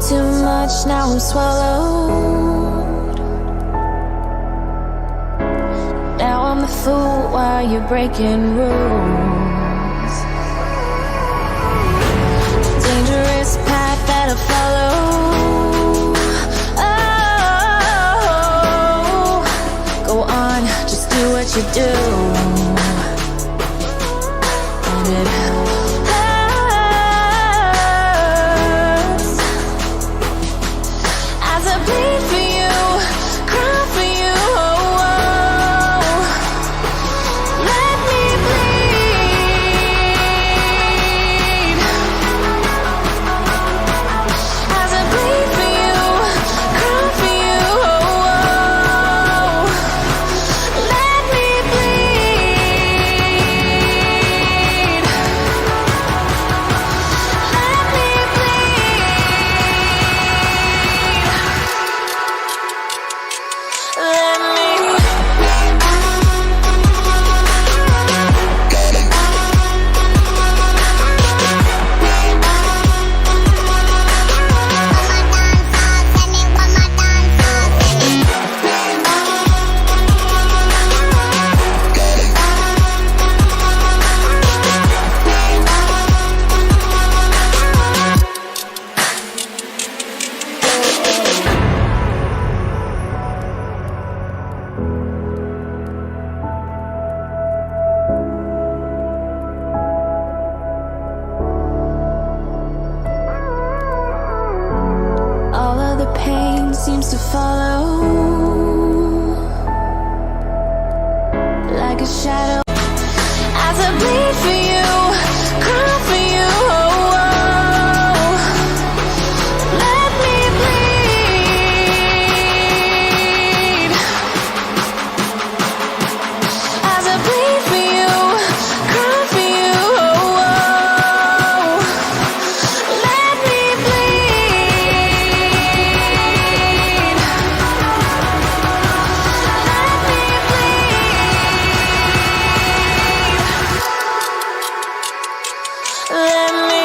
too much, now I'm swallowed. Now I'm the fool while you're breaking rules. Dangerous path that I follow. Oh, go on, just do what you do. And it hurts as I bleed for you, cry for you. Oh, oh. Let me bleed as I bleed for you, cry for you. Oh, oh. Let me bleed. Let me bleed. Let me. All of the pain seems to follow like a shadow as I bleed for you, cry for you. Oh, oh. Let me bleed as I bleed for you, cry for you. Oh, oh. Let me bleed. Let me bleed. Let me.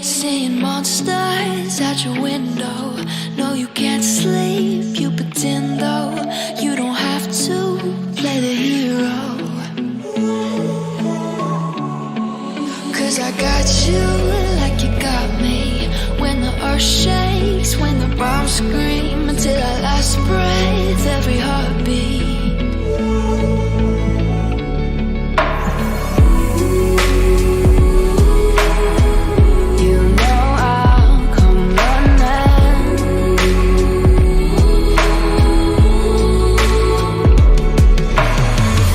Seeing monsters at your window. No, you can't sleep, you pretend though. You don't have to play the hero. 'Cause I got you like you got me. When the earth shakes, when the bombs scream, until our last breath, every heartbeat. You know I'll come running.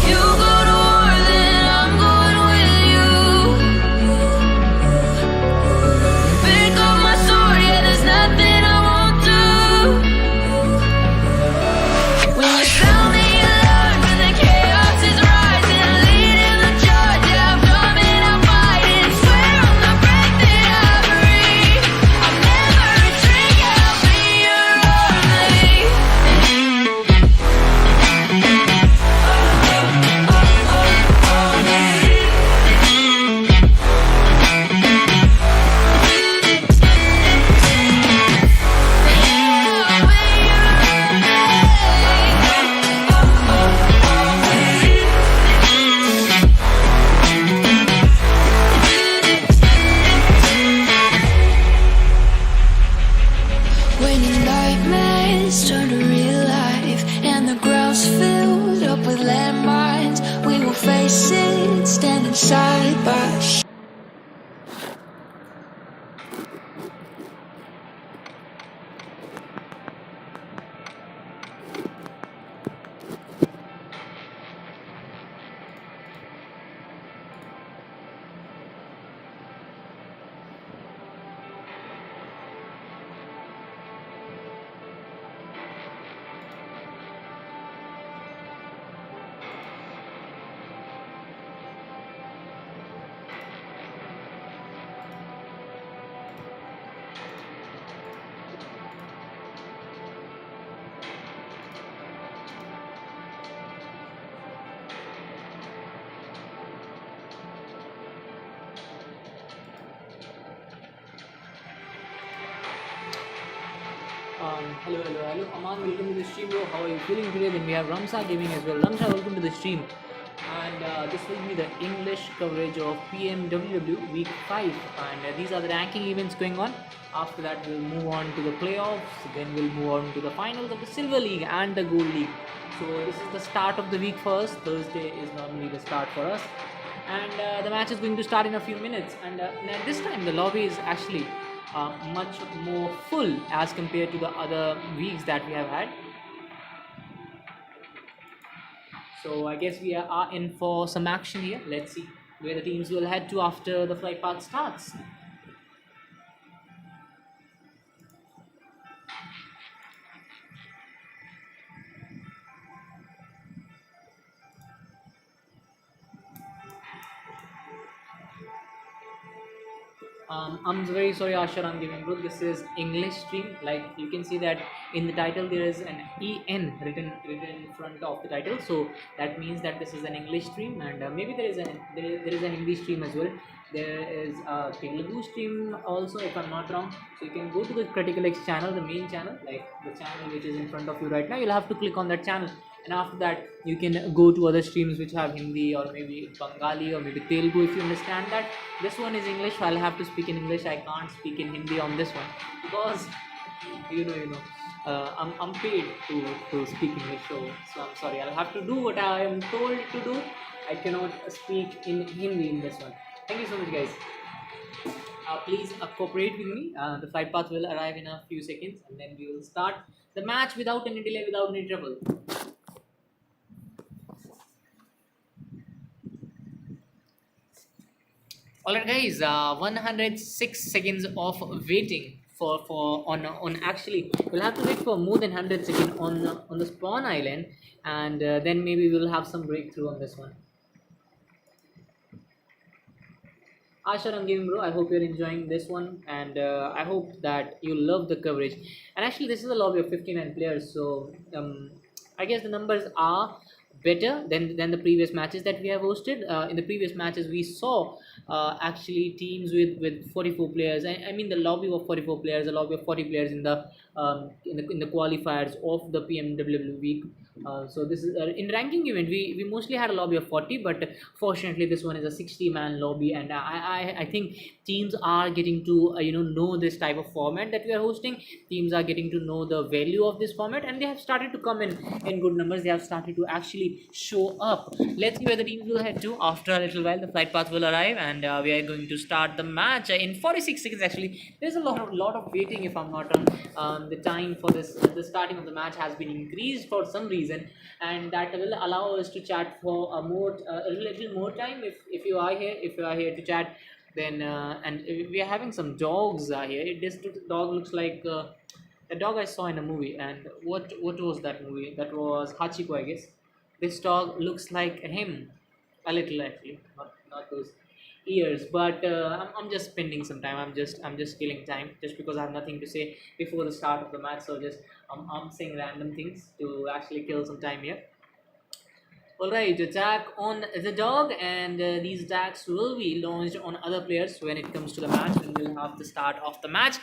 You go to war, then I'm going with you. Pick up my sword, yeah, there's nothing I won't do. side by side. Hello, Aman, welcome to the stream, bro. How are you feeling today? Then we have Ramsa Gaming as well. Ramsa, welcome to the stream. And this will be the English coverage of PMWW Week 5. And these are the ranking events going on. After that, we'll move on to the playoffs. Then we'll move on to the finals of the Silver League and the Gold League. So this is the start of the week for us. Thursday is normally the start for us. And the match is going to start in a few minutes. And now this time, the lobby is actually much more full as compared to the other weeks that we have had. So I guess we are in for some action here. Let's see where the teams will head to after the flight path starts. I'm very sorry, Ashar, I'm giving bro. This is English stream. Like you can see that in the title there is an EN written in front of the title. So that means that this is an English stream, and maybe there is a Hindi stream as well. There is a Telugu stream also, if I'm not wrong. So you can go to the CriticalX channel, the main channel, like the channel which is in front of you right now. You'll have to click on that channel, and after that you can go to other streams which have Hindi or maybe Bengali or maybe Telugu, if you understand that. This one is English, so I'll have to speak in English. I can't speak in Hindi on this one because I'm paid to speak English, so I'm sorry. I'll have to do what I am told to do. I cannot speak in Hindi in this one. Thank you so much, guys. Please cooperate with me. The flight path will arrive in a few seconds, and then we will start the match without any delay, without any trouble. Alright, guys. 106 seconds of waiting on actually we'll have to wait for more than 100 seconds on the spawn island, and then maybe we'll have some breakthrough on this one. Ashar, I'm gaming, bro. I hope you're enjoying this one, and I hope that you love the coverage. And actually, this is a lobby of 59 players, so I guess the numbers are better than the previous matches that we have hosted. In the previous matches, we saw actually teams with 44 players. I mean, the lobby of 44 players, a lobby of 40 players in the qualifiers of the PMWW week. So this is in ranking event. We mostly had a lobby of 40, but fortunately this one is a 60-man lobby, and I think teams are getting to know this type of format that we are hosting. Teams are getting to know the value of this format, and they have started to come in good numbers. They have started to actually show up. Let's see where the teams will head to. After a little while, the flight path will arrive, and we are going to start the match in 46 seconds. Actually, there's a lot of waiting, if I'm not wrong. The time for the starting of the match has been increased for some reason, and that will allow us to chat for a little more time. If you are here to chat, then and we are having some dogs here. This dog looks like a dog I saw in a movie. And what was that movie? That was Hachiko, I guess. This dog looks like him a little, actually, not those ears, but I'm just spending some time. I'm just killing time just because I have nothing to say before the start of the match. So just I'm saying random things to actually kill some time here. Alright, attack on the dog, and these attacks will be launched on other players when it comes to the match, and we'll have the start of the match.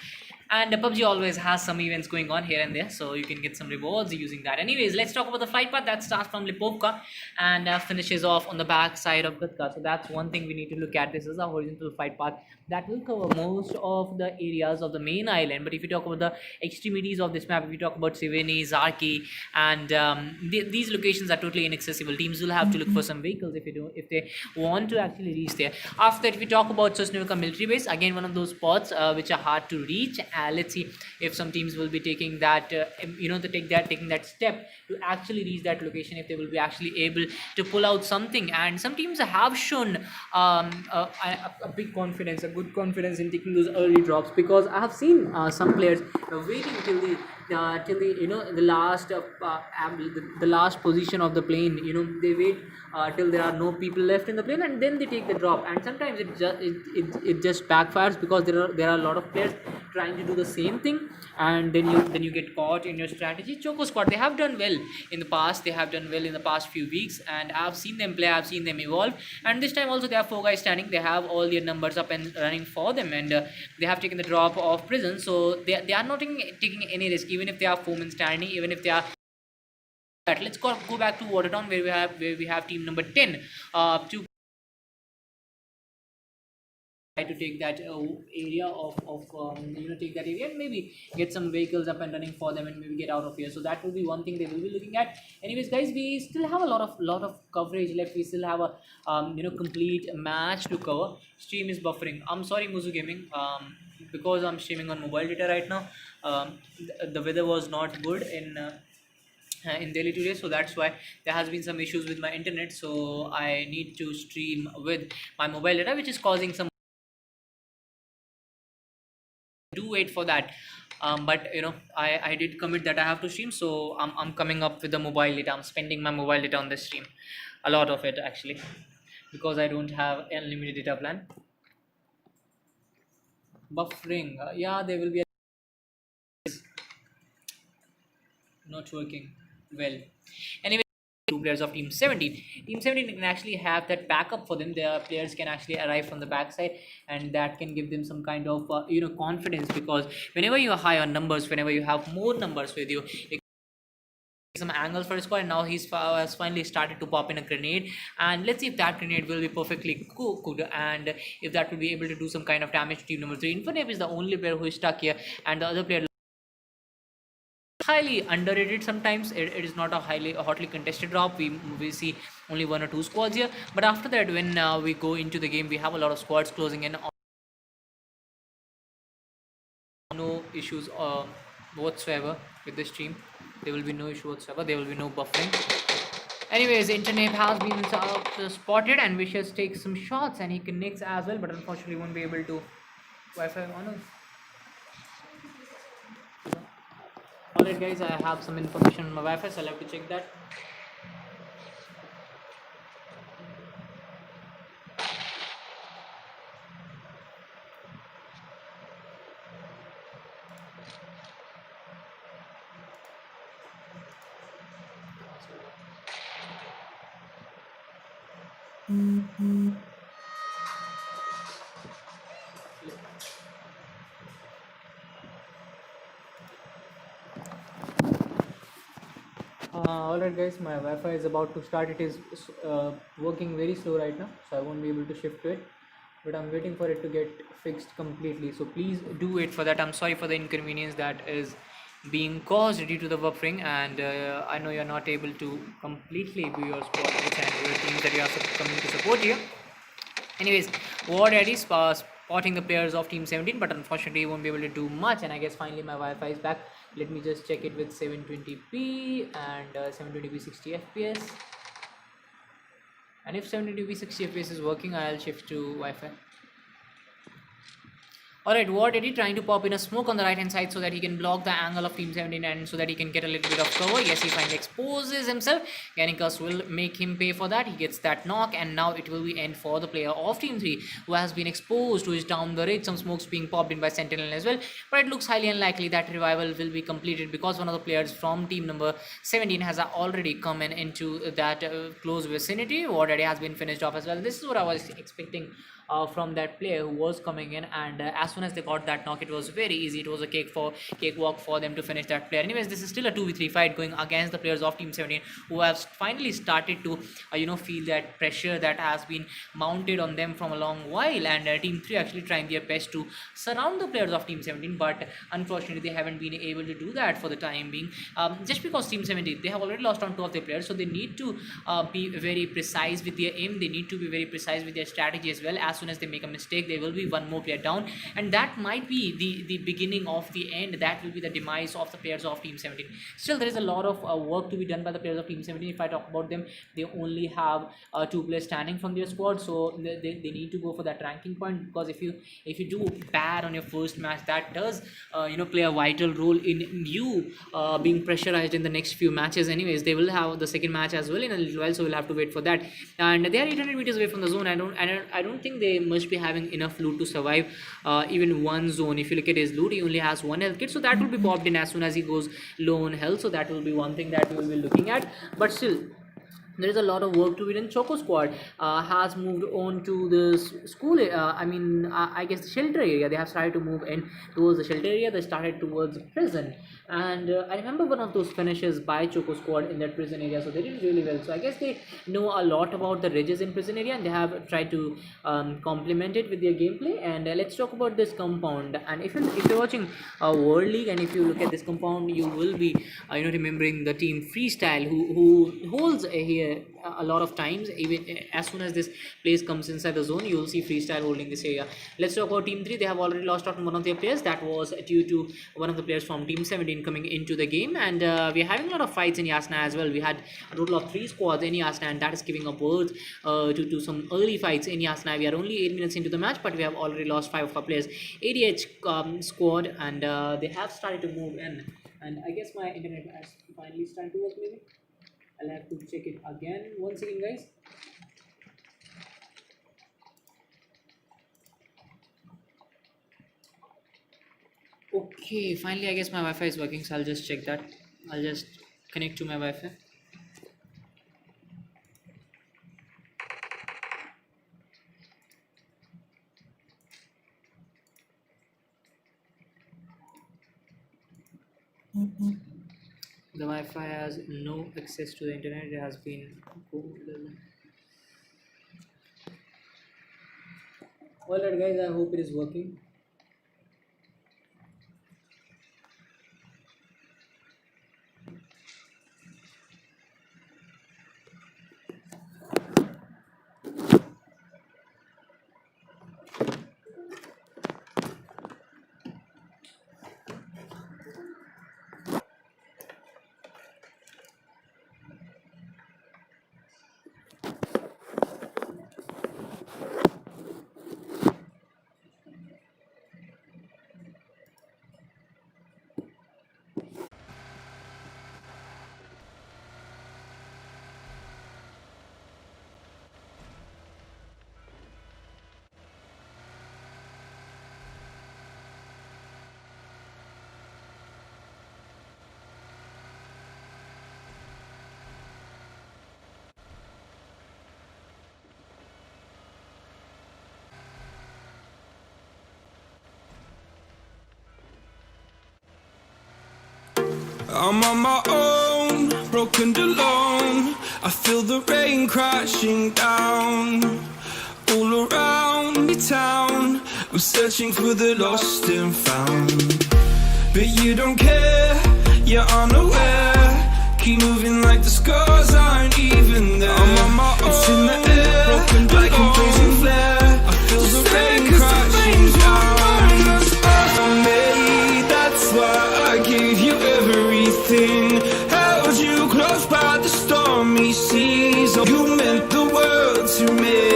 And PUBG always has some events going on here and there, so you can get some rewards using that. Anyways, let's talk about the flight path that starts from Lipovka and finishes off on the back side of Gatka. So that's one thing we need to look at. This is a horizontal flight path that will cover most of the areas of the main island. But if you talk about the extremities of this map, if you talk about Sivini, Zarki, and these locations are totally inaccessible. Teams will have to look for some vehicles if they want to actually reach there. After that, if we talk about Sosnovka military base, again one of those spots which are hard to reach. Let's see if some teams will be taking that taking that step to actually reach that location, if they will be actually able to pull out something. And some teams have shown a big confidence, a good confidence in taking those early drops, because I have seen some players waiting till the last the last position of the plane. They wait till there are no people left in the plane, and then they take the drop. And sometimes it just backfires, because there are a lot of players trying to do the same thing, and then you get caught in your strategy. Choco Squad, they have done well in the past. They have done well in the past few weeks, and I've seen them play, I've seen them evolve. And this time also they have 4 guys standing. They have all their numbers up and running for them, and they have taken the drop of prison, so they are not taking any risk, even if they have 4 men standing, even if they are. Let's go back to Watertown, where we have team number 10 to try to take that area take that area and maybe get some vehicles up and running for them, and maybe get out of here. So that will be one thing they will be looking at. Anyways, guys, we still have a lot of coverage left. We still have a complete match to cover. Stream is buffering. I'm sorry, Muzu Gaming, because I'm streaming on mobile data right now. The weather was not good in Delhi today, so that's why there has been some issues with my internet. So I need to stream with my mobile data, which is causing some. Do wait for that, but I did commit that I have to stream, so I'm coming up with the mobile data. I'm spending my mobile data on the stream, a lot of it actually, because I don't have unlimited data plan. Buffering, yeah, there will be not working well. Anyway, 2 players of team 17. Team 17 can actually have that backup for them. Their players can actually arrive from the backside, and that can give them some kind of confidence, because whenever you are high on numbers, whenever you have more numbers with you some angles for his squad. And now he's has finally started to pop in a grenade, and let's see if that grenade will be perfectly cooked, and if that will be able to do some kind of damage to team number 3. Infinite is the only player who is stuck here, and the other player highly underrated. Sometimes it is not a hotly contested drop. We see only 1 or 2 squads here, but after that, when we go into the game, we have a lot of squads closing in. No issues whatsoever with the stream. There will be no issue whatsoever. There will be no buffering. Anyways, internet has been spotted, and Vicious takes some shots, and he connects as well, but unfortunately won't be able to Wi-Fi on. Alright guys, I have some information on my Wi-Fi, so I'll have to check that. Alright guys, my Wi-Fi is about to start. It is working very slow right now, so I won't be able to shift to it, but I'm waiting for it to get fixed completely, so please do wait for that. I'm sorry for the inconvenience that is being caused due to the buffering, and I know you're not able to completely view your sports and your teams that you are coming to support here. Anyways, Ward Eddie spotting the players of team 17, but unfortunately he won't be able to do much. And I guess finally my Wi-Fi is back. Let me just check it with 720p and 720p 60 fps, and if 720p 60 fps is working, I'll shift to Wi-Fi. Alright, what Eddie trying to pop in a smoke on the right hand side so that he can block the angle of team 17, and so that he can get a little bit of cover. Yes, he finally exposes himself. Gannikus will make him pay for that. He gets that knock, and now it will be end for the player of team 3 who has been exposed, who is down the ridge. Some smokes being popped in by Sentinel as well, but it looks highly unlikely that revival will be completed, because one of the players from team number 17 has already come in into that close vicinity. What Eddie has been finished off as well. This is what I was expecting from that player who was coming in, and as soon as they got that knock, it was very easy. It was a cakewalk for them to finish that player. Anyways, this is still a 2v3 fight going against the players of Team 17, who have finally started to feel that pressure that has been mounted on them from a long while, and Team 3 actually trying their best to surround the players of Team 17, but unfortunately they haven't been able to do that for the time being, just because Team 17, they have already lost on two of their players, so they need to be very precise with their aim. They need to be very precise with their strategy as well. As soon as they make a mistake, there will be one more player down, and that might be the beginning of the end. That will be the demise of the players of Team 17. Still, there is a lot of work to be done by the players of Team 17. If I talk about them, they only have two players standing from their squad, so they need to go for that ranking point, because if you do bad on your first match, that does play a vital role in you being pressurized in the next few matches. Anyways, they will have the second match as well in a little while, so we'll have to wait for that. And they are 800 meters away from the zone. I don't think they must be having enough loot to survive even one zone. If you look at his loot, he only has one health kit, so that will be popped in as soon as he goes low on health. So that will be one thing that we will be looking at. But still, there is a lot of work to be done. Choco Squad has moved on to the school, I guess the shelter area. They have started to move in towards the shelter area. They started towards prison, and I remember one of those finishes by Choco Squad in that prison area, so they did really well. So I guess they know a lot about the ridges in prison area, and they have tried to complement it with their gameplay. And let's talk about this compound. And if you're watching World League, and if you look at this compound, you will be remembering the team Freestyle, who holds here a lot of times. Even as soon as this place comes inside the zone, you will see Freestyle holding this area. Let's talk about Team 3. They have already lost out on one of their players. That was due to one of the players from Team 17 coming into the game, and we are having a lot of fights in Yasna as well. We had a total of 3 squads in Yasna, and that is giving a birth to some early fights in Yasna. We are only 8 minutes into the match, but we have already lost 5 of our players. ADH squad, and they have started to move in, and I guess my internet has finally started to work. Maybe I'll have to check it again. One second, guys. Okay, finally I guess my Wi-Fi is working, so I'll just check that. I'll just connect to my Wi-Fi. The Wi-Fi has no access to the internet. It has been alright, guys, I hope it is working. I'm on my own, broken and alone. I feel the rain crashing down all around the town. I'm searching for the lost and found, but you don't care, you're unaware. Keep moving like the scars aren't even there. I'm on my own, it's in the air, broken like a blazing flare. I feel the rain crashing down on me. That's why I gave you everything, held you close by the stormy seas. Oh, you meant the world to me.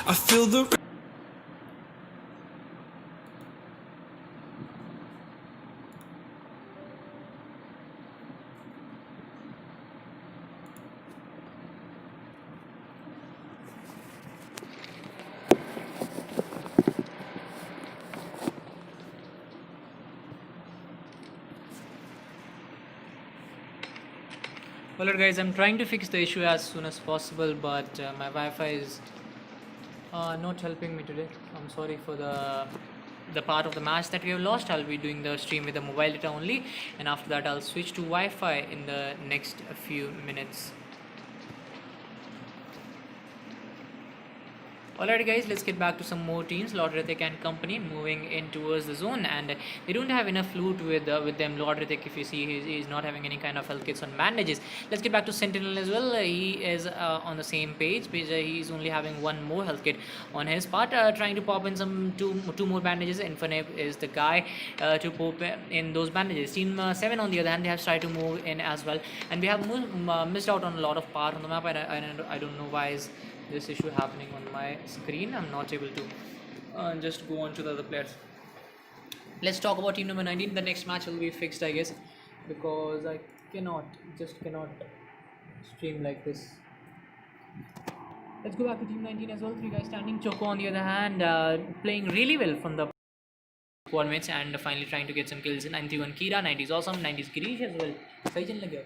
I feel the Alright guys, I'm trying to fix the issue as soon as possible, but my Wi-Fi is not helping me today. I'm sorry for the part of the match that we have lost. I'll be doing the stream with the mobile data only, and after that I'll switch to Wi-Fi in the next few minutes. Alright guys, let's get back to some more teams. Lord Rithik and company moving in towards the zone, and they don't have enough loot with them. Lord Rithik, if you see, he's not having any kind of health kits on bandages. Let's get back to Sentinel as well. He is on the same page. He's only having one more health kit on his part, trying to pop in some two more bandages. Infinite is the guy to pop in those bandages. Team 7 on the other hand, they have tried to move in as well, and we have missed out on a lot of part on the map. I don't know why is this issue happening on my screen. I'm not able to just go on to the other players. Let's talk about team number 19. The next match will be fixed, I guess, because I cannot stream like this. Let's go back to team 19 as well. 3 guys standing. Choco on the other hand, playing really well from the squad mates, and finally trying to get some kills. 91 Kira, 90s awesome, 90s Girish as well. सही चलने लगा.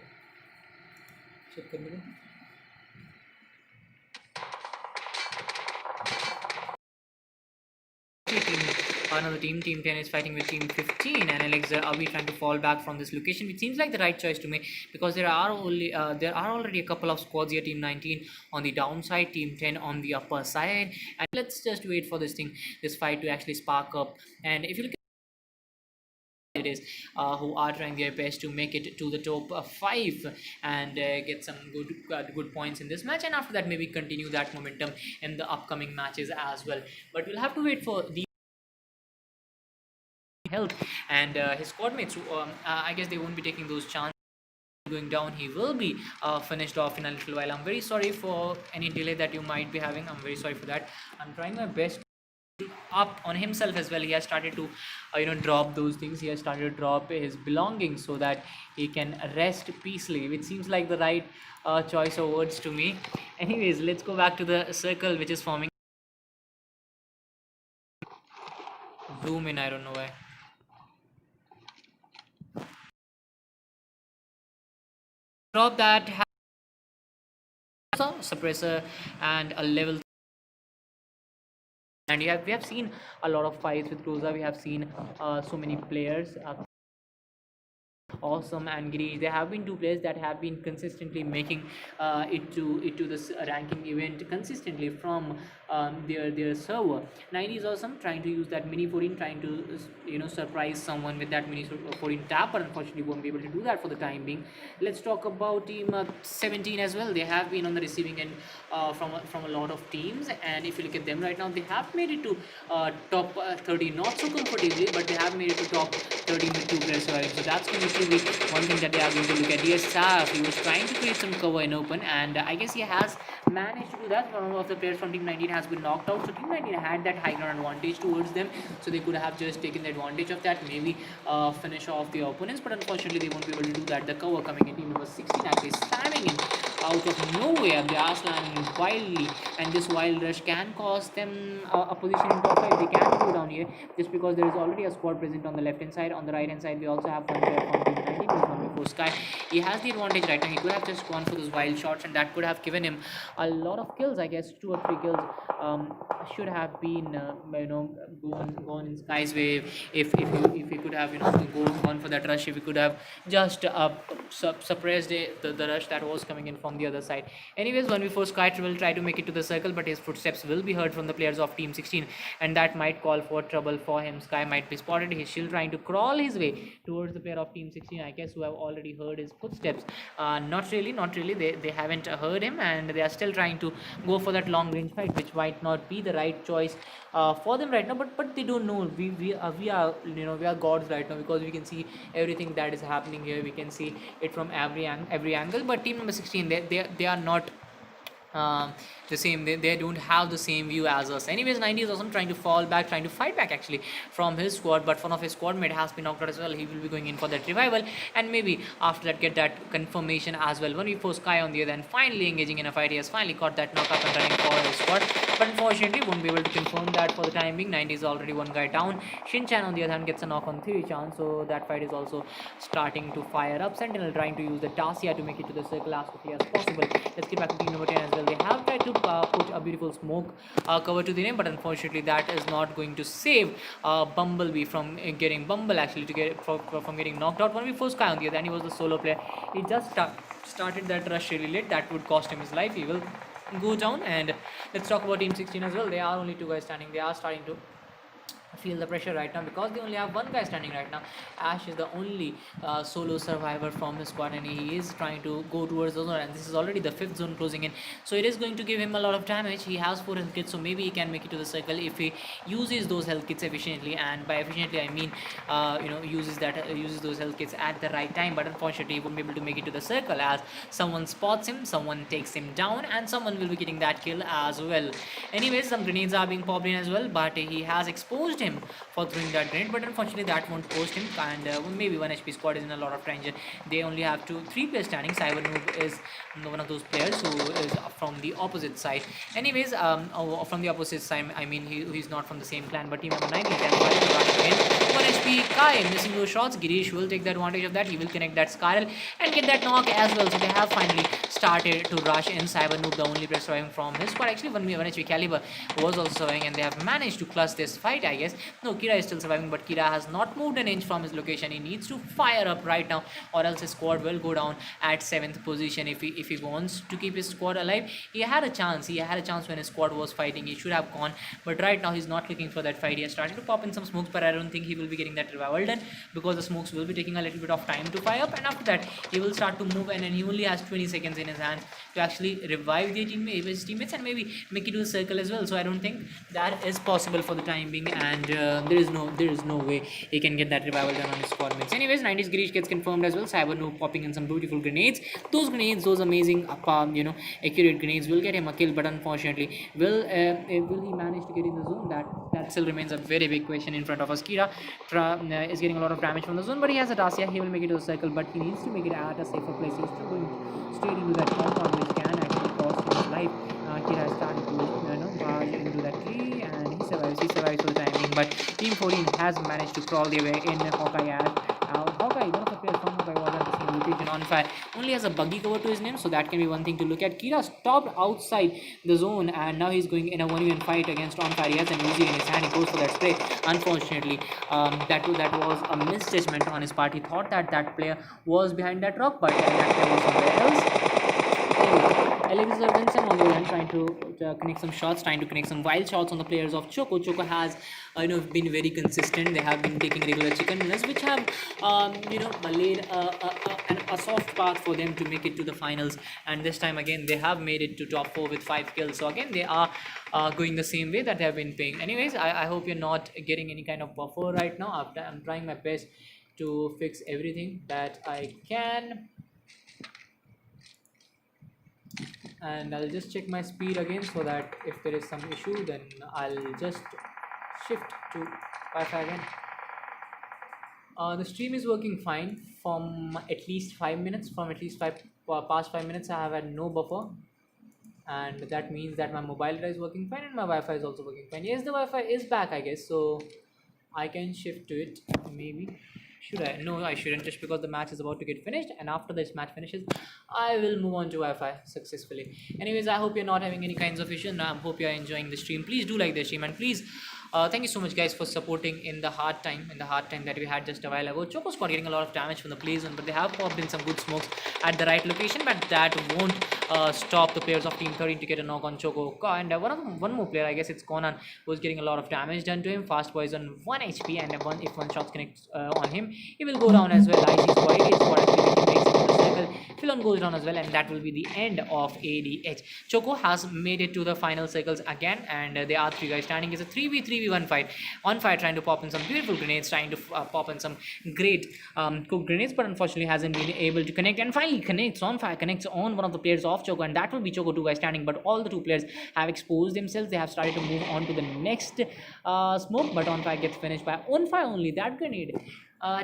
Check करने दो. Another team 10 is fighting with team 15, and Alex, are we trying to fall back from this location, which seems like the right choice to me, because there are already a couple of squads here. Team 19 on the downside, team 10 on the upper side, and let's just wait for this fight to actually spark up. And if you look at it is who are trying their best to make it to the top 5 and get some good points in this match, and after that maybe continue that momentum in the upcoming matches as well. But we'll have to wait for the health and his squad mates. I guess they won't be taking those chances. Going down, he will be finished off in a little while. I'm very sorry for any delay that you might be having. I'm very sorry for that. I'm trying my best up on himself as well. He has started to drop those things. He has started to drop his belongings so that he can rest peacefully, which seems like the right choice of words to me. Anyways, let's go back to the circle which is forming. Zoom in, I don't know why. Drop that suppressor and a level, and we have seen a lot of fights with Rosa. We have seen so many players awesome and Girish. There have been 2 players that have been consistently making it to this ranking event consistently from their server. 90 is awesome, trying to use that mini 14, trying to surprise someone with that mini 14 tap, but unfortunately won't be able to do that for the time being. Let's talk about team 17 as well. They have been on the receiving end from a lot of teams, and if you look at them right now, they have made it to top 30, not so comfortably, but they have made it to top 13 with 2 players surviving. So that's going to be one thing that they are going to look at. Yes, Saf, he was trying to create some cover in open, and I guess he has managed to do that. One of the players from team 19 has been knocked out, so team 19 had that high ground advantage towards them, so they could have just taken the advantage of that, maybe finish off the opponents, but unfortunately they won't be able to do that. The cover coming in, team number 16 actually slamming in out of nowhere. They are slamming in wildly, and this wild rush can cost them a position in top 5. They can go down here just because there is already a squad present on the left hand side. On the right hand side, we also have one player from team 19 who's number 4 Sky. He has the advantage right now. He could have just gone for those wild shots, and that could have given him a lot of kills. I guess 2 or 3 kills should have been gone in Sky's way if he could have gone for that rush. If he could have just suppressed the rush that was coming in from the other side. Anyways, 1v4 Sky will try to make it to the circle, but his footsteps will be heard from the players of team 16, and that might call for trouble for him. Sky might be spotted. He's still trying to crawl his way towards the player of team 16, I guess, who have already heard his footsteps. Not really. They haven't heard him, and they are still trying to go for that long range fight, which might not be the right choice for them right now, but they don't know. We are gods right now, because we can see everything that is happening here. We can see it from every angle. But team number 16, they are not um, the same, they don't have the same view as us. Anyways, 90 is also trying to fall back, trying to fight back actually from his squad, but one of his squad mate has been knocked out as well. He will be going in for that revival, and maybe after that get that confirmation as well. When we force Sky on the other end, finally engaging in a fight, he has finally got that knockup and running for his squad, but unfortunately won't be able to confirm that for the time being. 90 is already one guy down. Shinchan on the other hand gets a knock on 3 chance, so that fight is also starting to fire up. Sentinel trying to use the Dacia to make it to the circle as quickly as possible. Let's get back to team number 10 as well. They have tried to put a beautiful smoke cover to the name, but unfortunately that is not going to save Bumblebee from getting from getting knocked out. When we first Sky on the other hand, he was the solo player. He just started that rush really late. That would cost him his life. He will go down. And let's talk about team 16 as well. They are only 2 guys standing. They are starting to feel the pressure right now because they only have 1 guy standing right now. Ash is the only solo survivor from his squad, and he is trying to go towards the zone, and this is already the 5th zone closing in, so it is going to give him a lot of damage. He has 4 health kits, so maybe he can make it to the circle if he uses those health kits efficiently, and by efficiently I mean uses those health kits at the right time. But unfortunately he won't be able to make it to the circle as someone spots him, someone takes him down, and someone will be getting that kill as well. Anyways, some grenades are being popped in as well, but he has exposed him for throwing that grenade, but unfortunately that won't post him, and maybe 1 HP squad is in a lot of danger. They only have 3 players standing. Cyber Noob is one of those players who is from the opposite side. Anyways, from the opposite side, I mean he's not from the same clan, but team number 9 can fight to rush again. 1 HP Kai missing those shots. Girish will take the advantage of that. He will connect that spiral and get that knock as well. So they have finally started to rush in. Cyber Noob, the only player surviving from his squad. Actually 1 HP Caliber was also surviving, and they have managed to clutch this fight, I guess. No, Kira is still surviving, but Kira has not moved an inch from his location. He needs to fire up right now, or else his squad will go down at 7th position. If he wants to keep his squad alive, he had a chance. He had a chance when his squad was fighting. He should have gone, but right now he's not looking for that fight. He has started to pop in some smokes, but I don't think he will be getting that revival done because the smokes will be taking a little bit of time to fire up, and after that he will start to move, and then he only has 20 seconds in his hands to actually revive his teammates and maybe make it to the circle as well. So I don't think that is possible for the time being, and there is no way he can get that revival done on his squad mates. Anyways, 90s Girish gets confirmed as well. Cyber Noob popping in some beautiful grenades. Those amazing accurate grenades will get him a kill, but unfortunately will he manage to get in the zone? That still remains a very big question in front of us. Kira is getting a lot of damage from the zone, but he has a Dacia. He will make it to the circle, but he needs to make it at a safer place. He's still going straight into that compound, which can actually cost him his life. Kira has started to barge into that tree, and he survives for the time being, but team 14 has managed to crawl their way in. Hawkeye, one of the players from Hawkeye was at the same location. On fire only has a buggy cover to his name, so that can be one thing to look at. Kira stopped outside the zone, and now he's going in a 1v1 fight against On Fire. He has an Uzi in his hand. He goes for that spray. Unfortunately, that was a misjudgment on his part. He thought that player was behind that rock, but that player was somewhere else. Alexander Vincent on the other hand trying to connect some shots, trying to connect some wild shots on the players of Choco. Choco has been very consistent. They have been taking regular chicken dinners, which have laid a soft path for them to make it to the finals, and this time again they have made it to top 4 with 5 kills. So again they are going the same way that they have been playing. Anyways, I hope you're not getting any kind of buffer right now. I'm trying my best to fix everything that I can, and I'll just check my speed again, so that if there is some issue then I'll just shift to Wi-Fi again. The stream is working fine from at least 5 minutes. From at least past 5 minutes I have had no buffer, and that means that my mobile data is working fine and my Wi-Fi is also working fine. Yes, the Wi-Fi is back, I guess, so I can shift to it. Maybe should I? No, I shouldn't, just because the match is about to get finished, and after this match finishes I will move on to Wi-Fi successfully. Anyways, I hope you're not having any kinds of issues. I hope you're enjoying the stream. Please do like the stream, and please thank you so much guys for supporting in the hard time that we had just a while ago. Choco squad getting a lot of damage from the play zone, but they have popped in some good smokes at the right location, but that won't stop the players of team 13 to get a knock on Choco. And one more player, I guess it's Conan, who's getting a lot of damage done to him. Fast poison 1 HP, and if one shot connects on him, he will go down as well. IC squad, 88 squad actually makes it to the circle. Philon goes down as well, and that will be the end of ADH. Choco has made it to the final circles again, and there are 3 guys standing. It's a 3v1 fight. On fire, trying to pop in some beautiful grenades, trying to pop in some great cooked grenades, but unfortunately hasn't been able to connect. And finally connects on fire, connects on one of the players of Choco, and that will be Choco. 2 guys standing, but all the 2 players have exposed themselves. They have started to move on to the next smoke, but on fire gets finished by on fire only. That grenade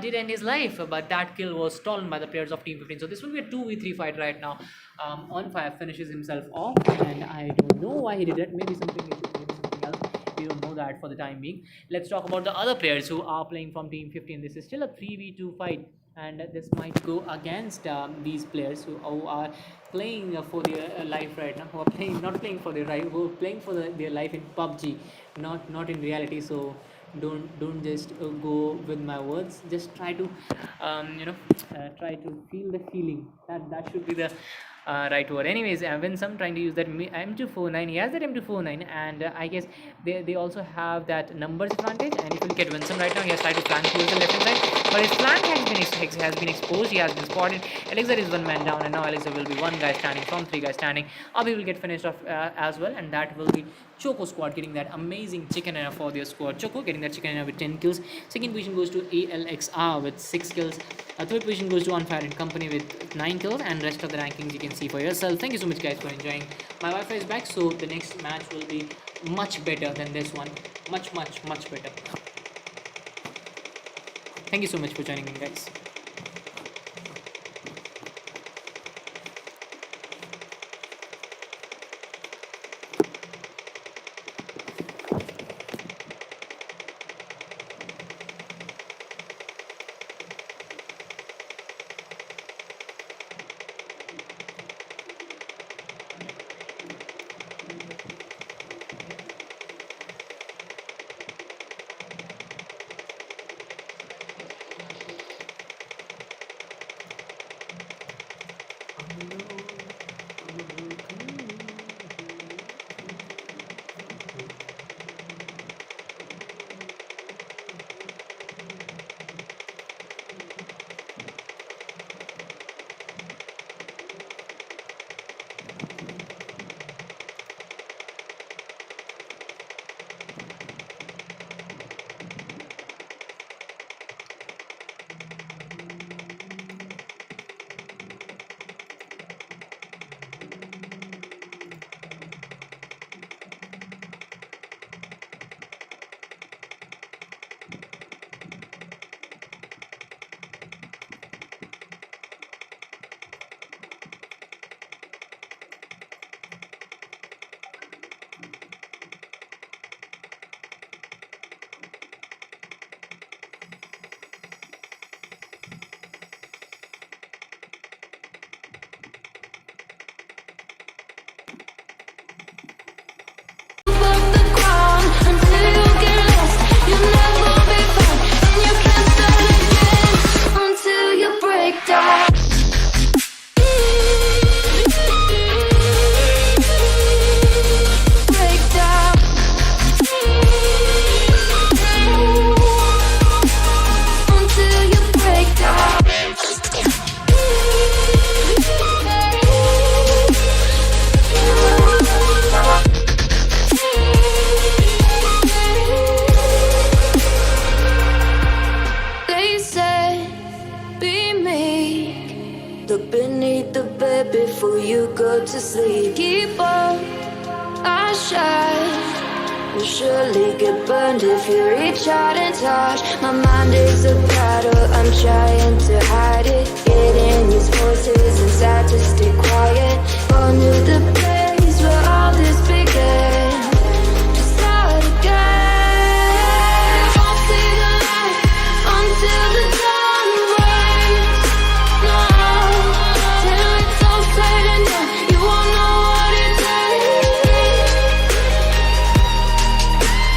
did end his life, but that kill was stolen by the players of Team 15. So this will be a 2v3 fight right now. On fire finishes himself off, and I don't know why he did that. Maybe something else. We don't know that for the time being. Let's talk about the other players who are playing from Team 15. This is still a 3v2 fight, and this might go against these players who are playing for their life right now, who are playing not playing for their life, who are playing for their life in PUBG, not in reality. So don't just go with my words. Just try to try to feel the feeling. That should be the right word. Anyways, Winsome trying to use that M249. He has that M249, and I guess they also have that numbers advantage. And if you look at Winsome right now, he has tried to flank towards the left hand side, but his flank has been exposed. He has been spotted. Elixir is 1 man down, and now Elixir will be 1 guy standing from 3 guys standing. Abhi will get finished off as well, and that will be Choco squad getting that amazing chicken dinner for their squad. Choco getting that chicken dinner with 10 kills. Second position goes to ALXR with 6 kills. Third position goes to On Fire and Company with 9 kills, and rest of the rankings you can see for yourself. Thank you so much guys for enjoying. My Wi-Fi is back, so the next match will be much better than this one. Much better. Thank you so much for joining in, guys. before you go to sleep. Keep on, I shine. Will surely get burned if you reach out and touch. My mind is a battle, I'm trying to hide it. Getting these voices inside to stay quiet. Gone to the place where all this began. To start again. Won't see the light until the dawn breaks. No, till it's all said and done, you won't know what it takes.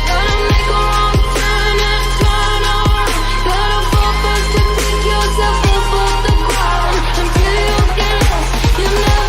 Gotta make a wrong turn and turn around. Gotta fall first to pick yourself up off the ground. Until you get lost, you never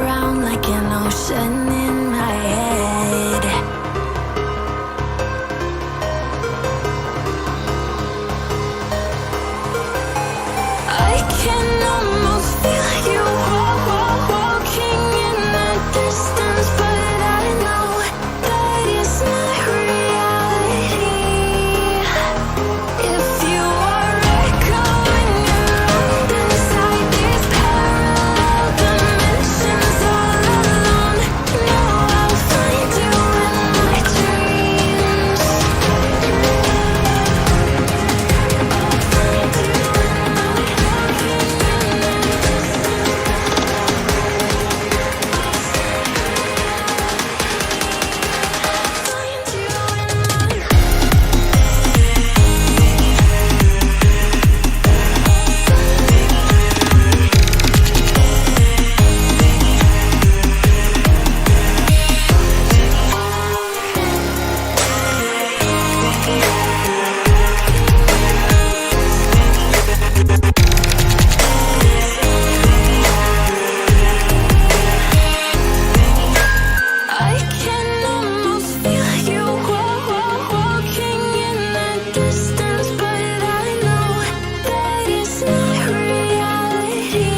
around like an ocean in my head. I can almost feel you walking in the distance, but I know that it's not reality. If you are echoing around inside these parallel dimensions all alone, know I'll find you in my dreams. I can almost feel you walking in the distance, but I know that it's not reality.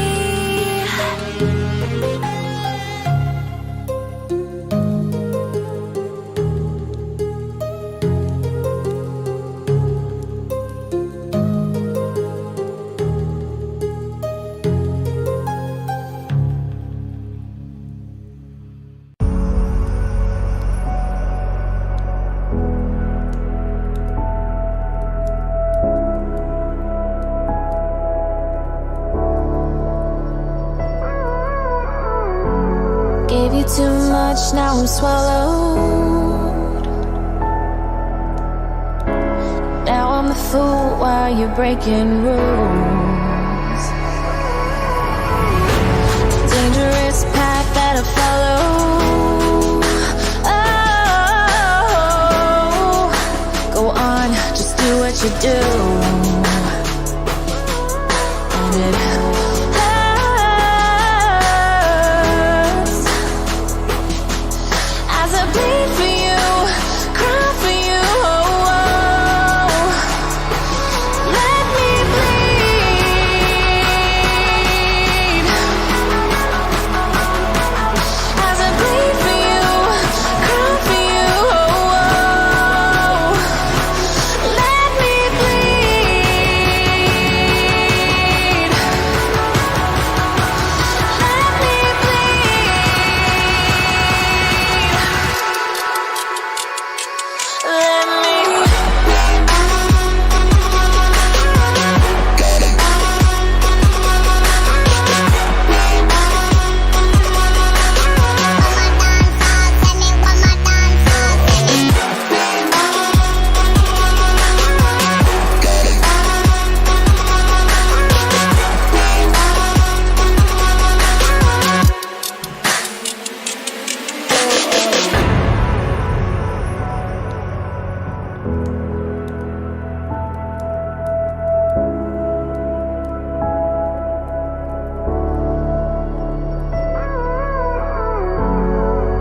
Gave you too much, now I'm swallowed. Now I'm the fool while you're breaking rules. Dangerous path that I follow. Oh, go on, just do what you do. And it hurts as I bleed for you, cry for you. Oh, let me bleed as I bleed for you, cry for you. Oh, let me bleed. Let me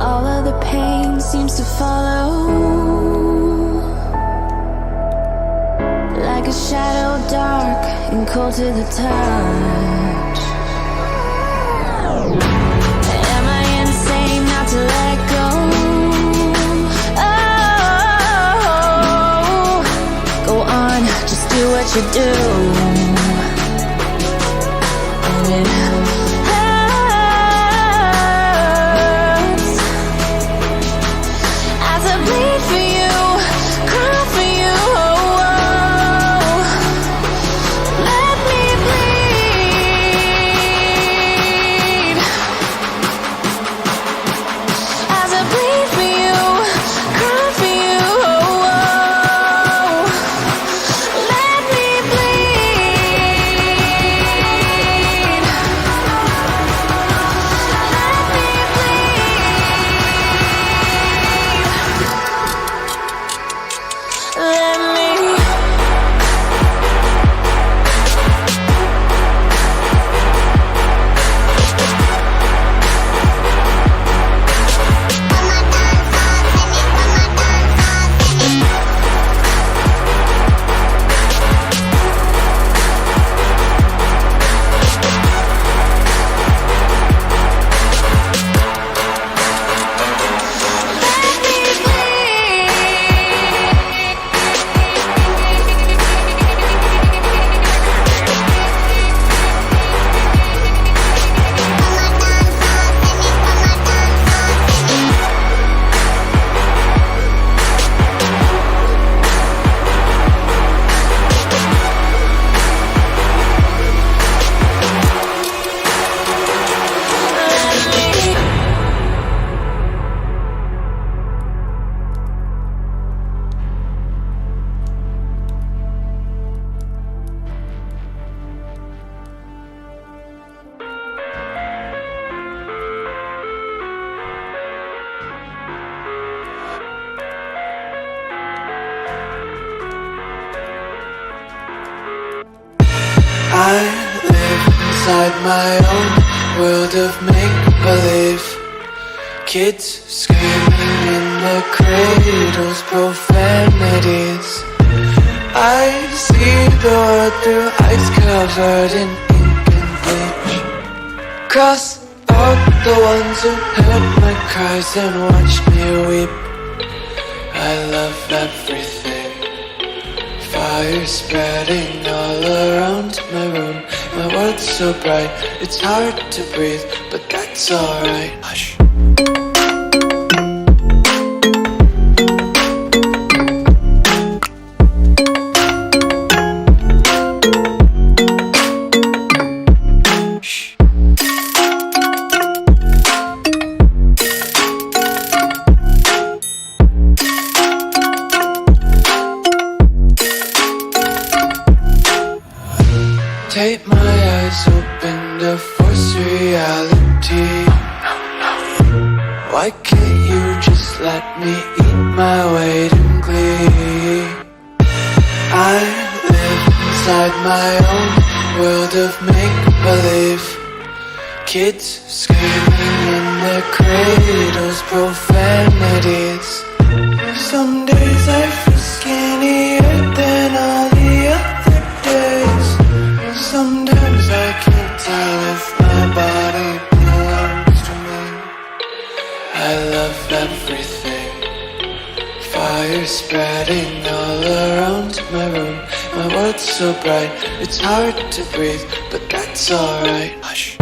all of the pain seems to follow like a shadow, dark and cold to the touch. Am I insane not to let go? Oh, go on, just do what you do. And it hurts as I bleed for you, cry for you. Oh, let me bleed as I bleed for you, cry for you. Oh, let me bleed. my own world of make-believe. Kids screaming in the cradles, profanities. I see the world through ice covered in ink and bleach. Cross out the ones who heard my cries and watched me weep. I love everything. Fire spreading all around my room. My world's so bright, it's hard to breathe, but that's alright. Hush. Take my eyes open to force reality. Why can't you just let me eat my weight in glee? I live inside my own world of make-believe. Kids screaming in their cradles, profanities. Some days I feel skinnier than all the other days. Sometimes I can't tell if my body belongs to me. I love everything. Fire spreading all around my room. My world's so bright, it's hard to breathe, but that's alright. Hush.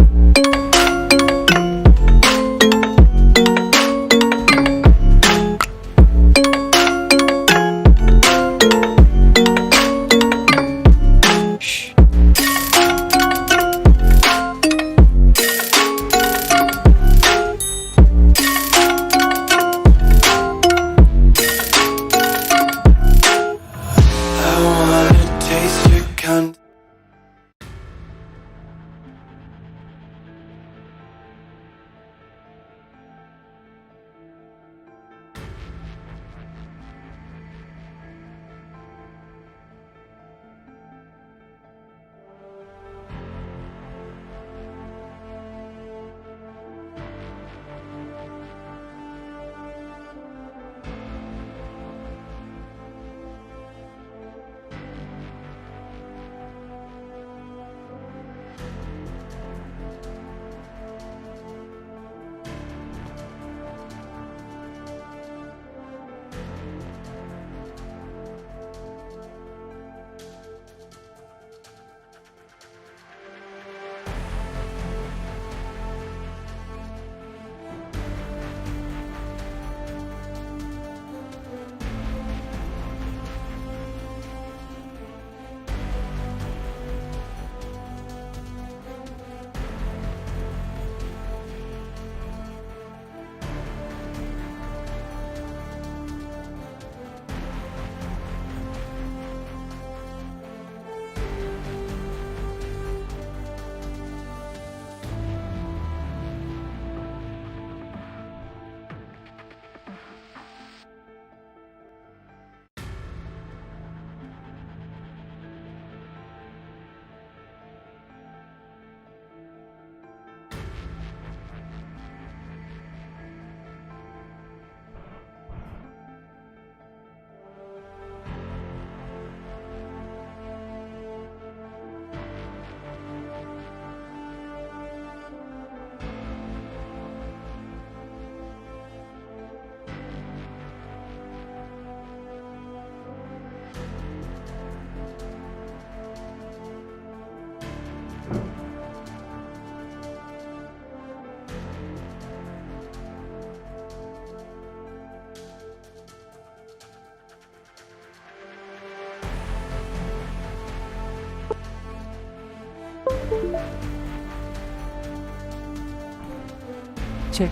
Check.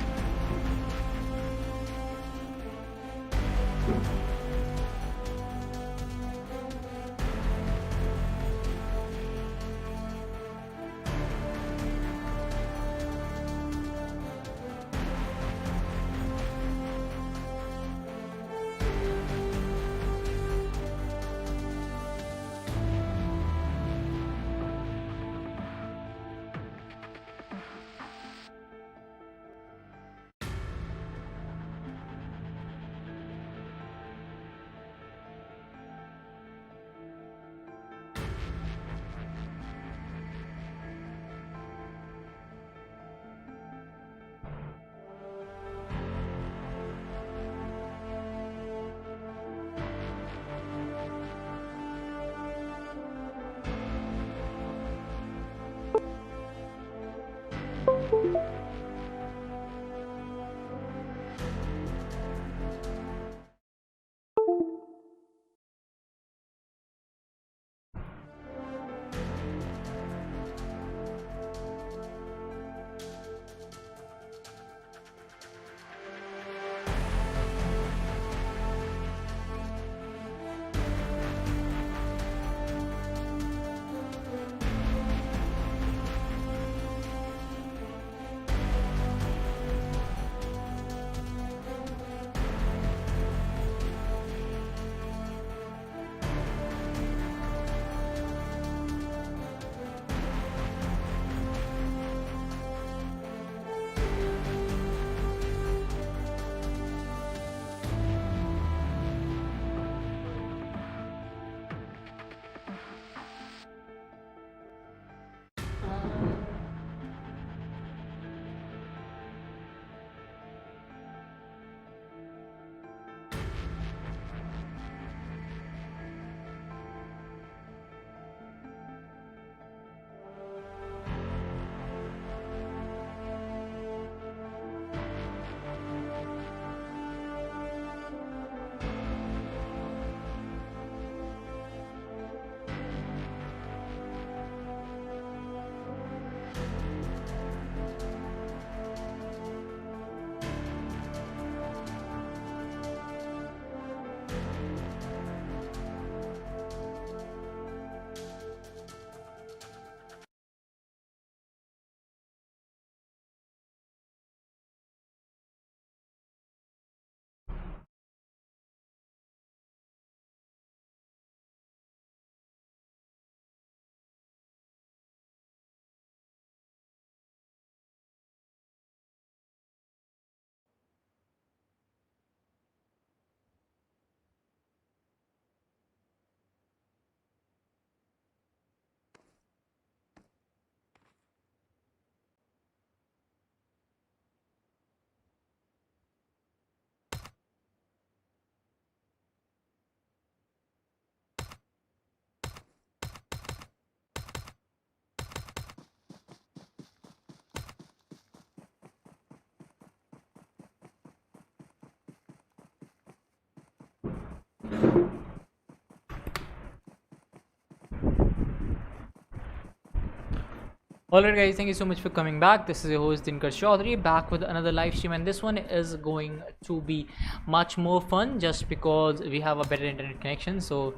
Alright guys, thank you so much for coming back. This is your host Dinker Chaudhary, back with another live stream, and this one is going to be much more fun just because we have a better internet connection. So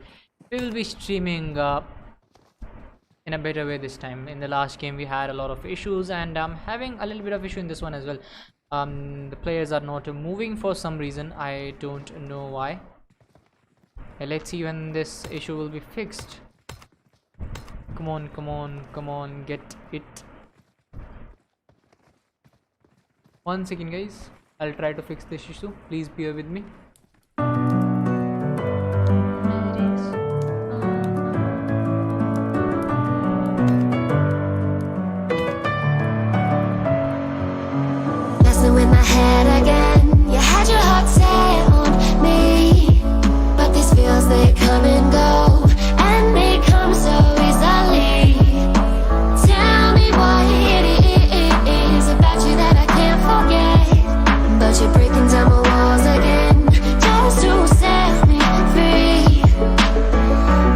we will be streaming in a better way this time. In the last game we had a lot of issues, and I'm having a little bit of issue in this one as well. The players are not moving for some reason. I don't know why. Let's see when this issue will be fixed. Come on, come on, come on, get it. 1 second guys, I'll try to fix this issue. Please bear with me. Messing with my head again. You had your heart set on me, but these feels, they come and go, and they come so easily. Tell me what it is about you that I can't forget, but you're breaking down my walls again just to set me free.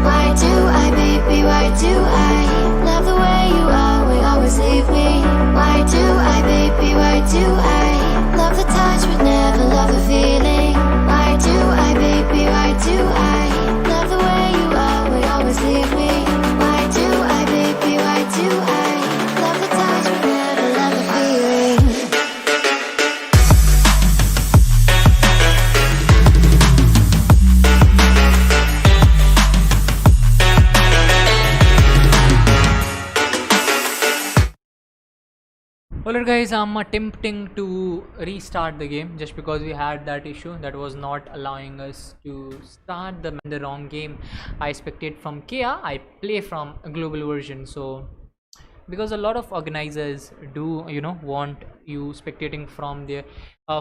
Why do I, baby, why do I love the way you are, we always leave me? Why do I, baby, why do I love the touch but never love the feeling? Why do I, baby, why do I love the way you are, we always leave me? Why do I, baby, why do I love the touch but never love the feeling? Alright guys, I'm attempting to restart the game just because we had that issue that was not allowing us to start the wrong game. I spectate from Kia, I play from a global version. So because a lot of organizers do, you know, want you spectating from their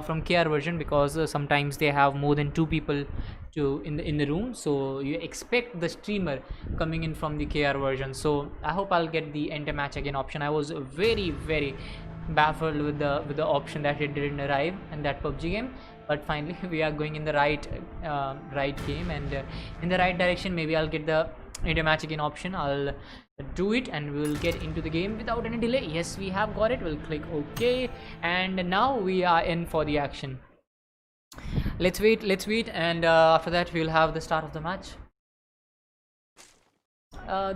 from KR version, because sometimes they have more than 2 people in the room, so you expect the streamer coming in from the KR version. So I hope I'll get the enter match again option. I was very baffled with the option that it didn't arrive in that PUBG game, but finally we are going in the right game and in the right direction. Maybe I'll get the enter match again option. I'll do it and we'll get into the game without any delay. Yes, we have got it. We'll click OK, and now we are in for the action. Let's wait, and after that we'll have the start of the match.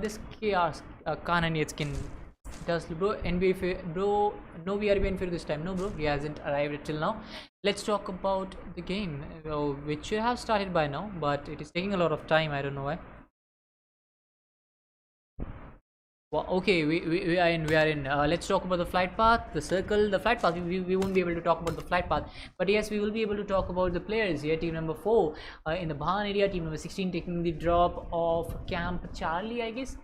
This chaos Kananiyat skin does, bro. NBA bro, no VRB Enfield this time. No bro, he hasn't arrived till now. Let's talk about the game, which should have started by now, but it is taking a lot of time. I don't know why. Well, okay, we are in. Let's talk about the flight path, the circle, the flight path. We won't be able to talk about the flight path, but yes, we will be able to talk about the players here. Team number 4 in the Bahan area, team number 16 taking the drop of Camp Charlie, I guess.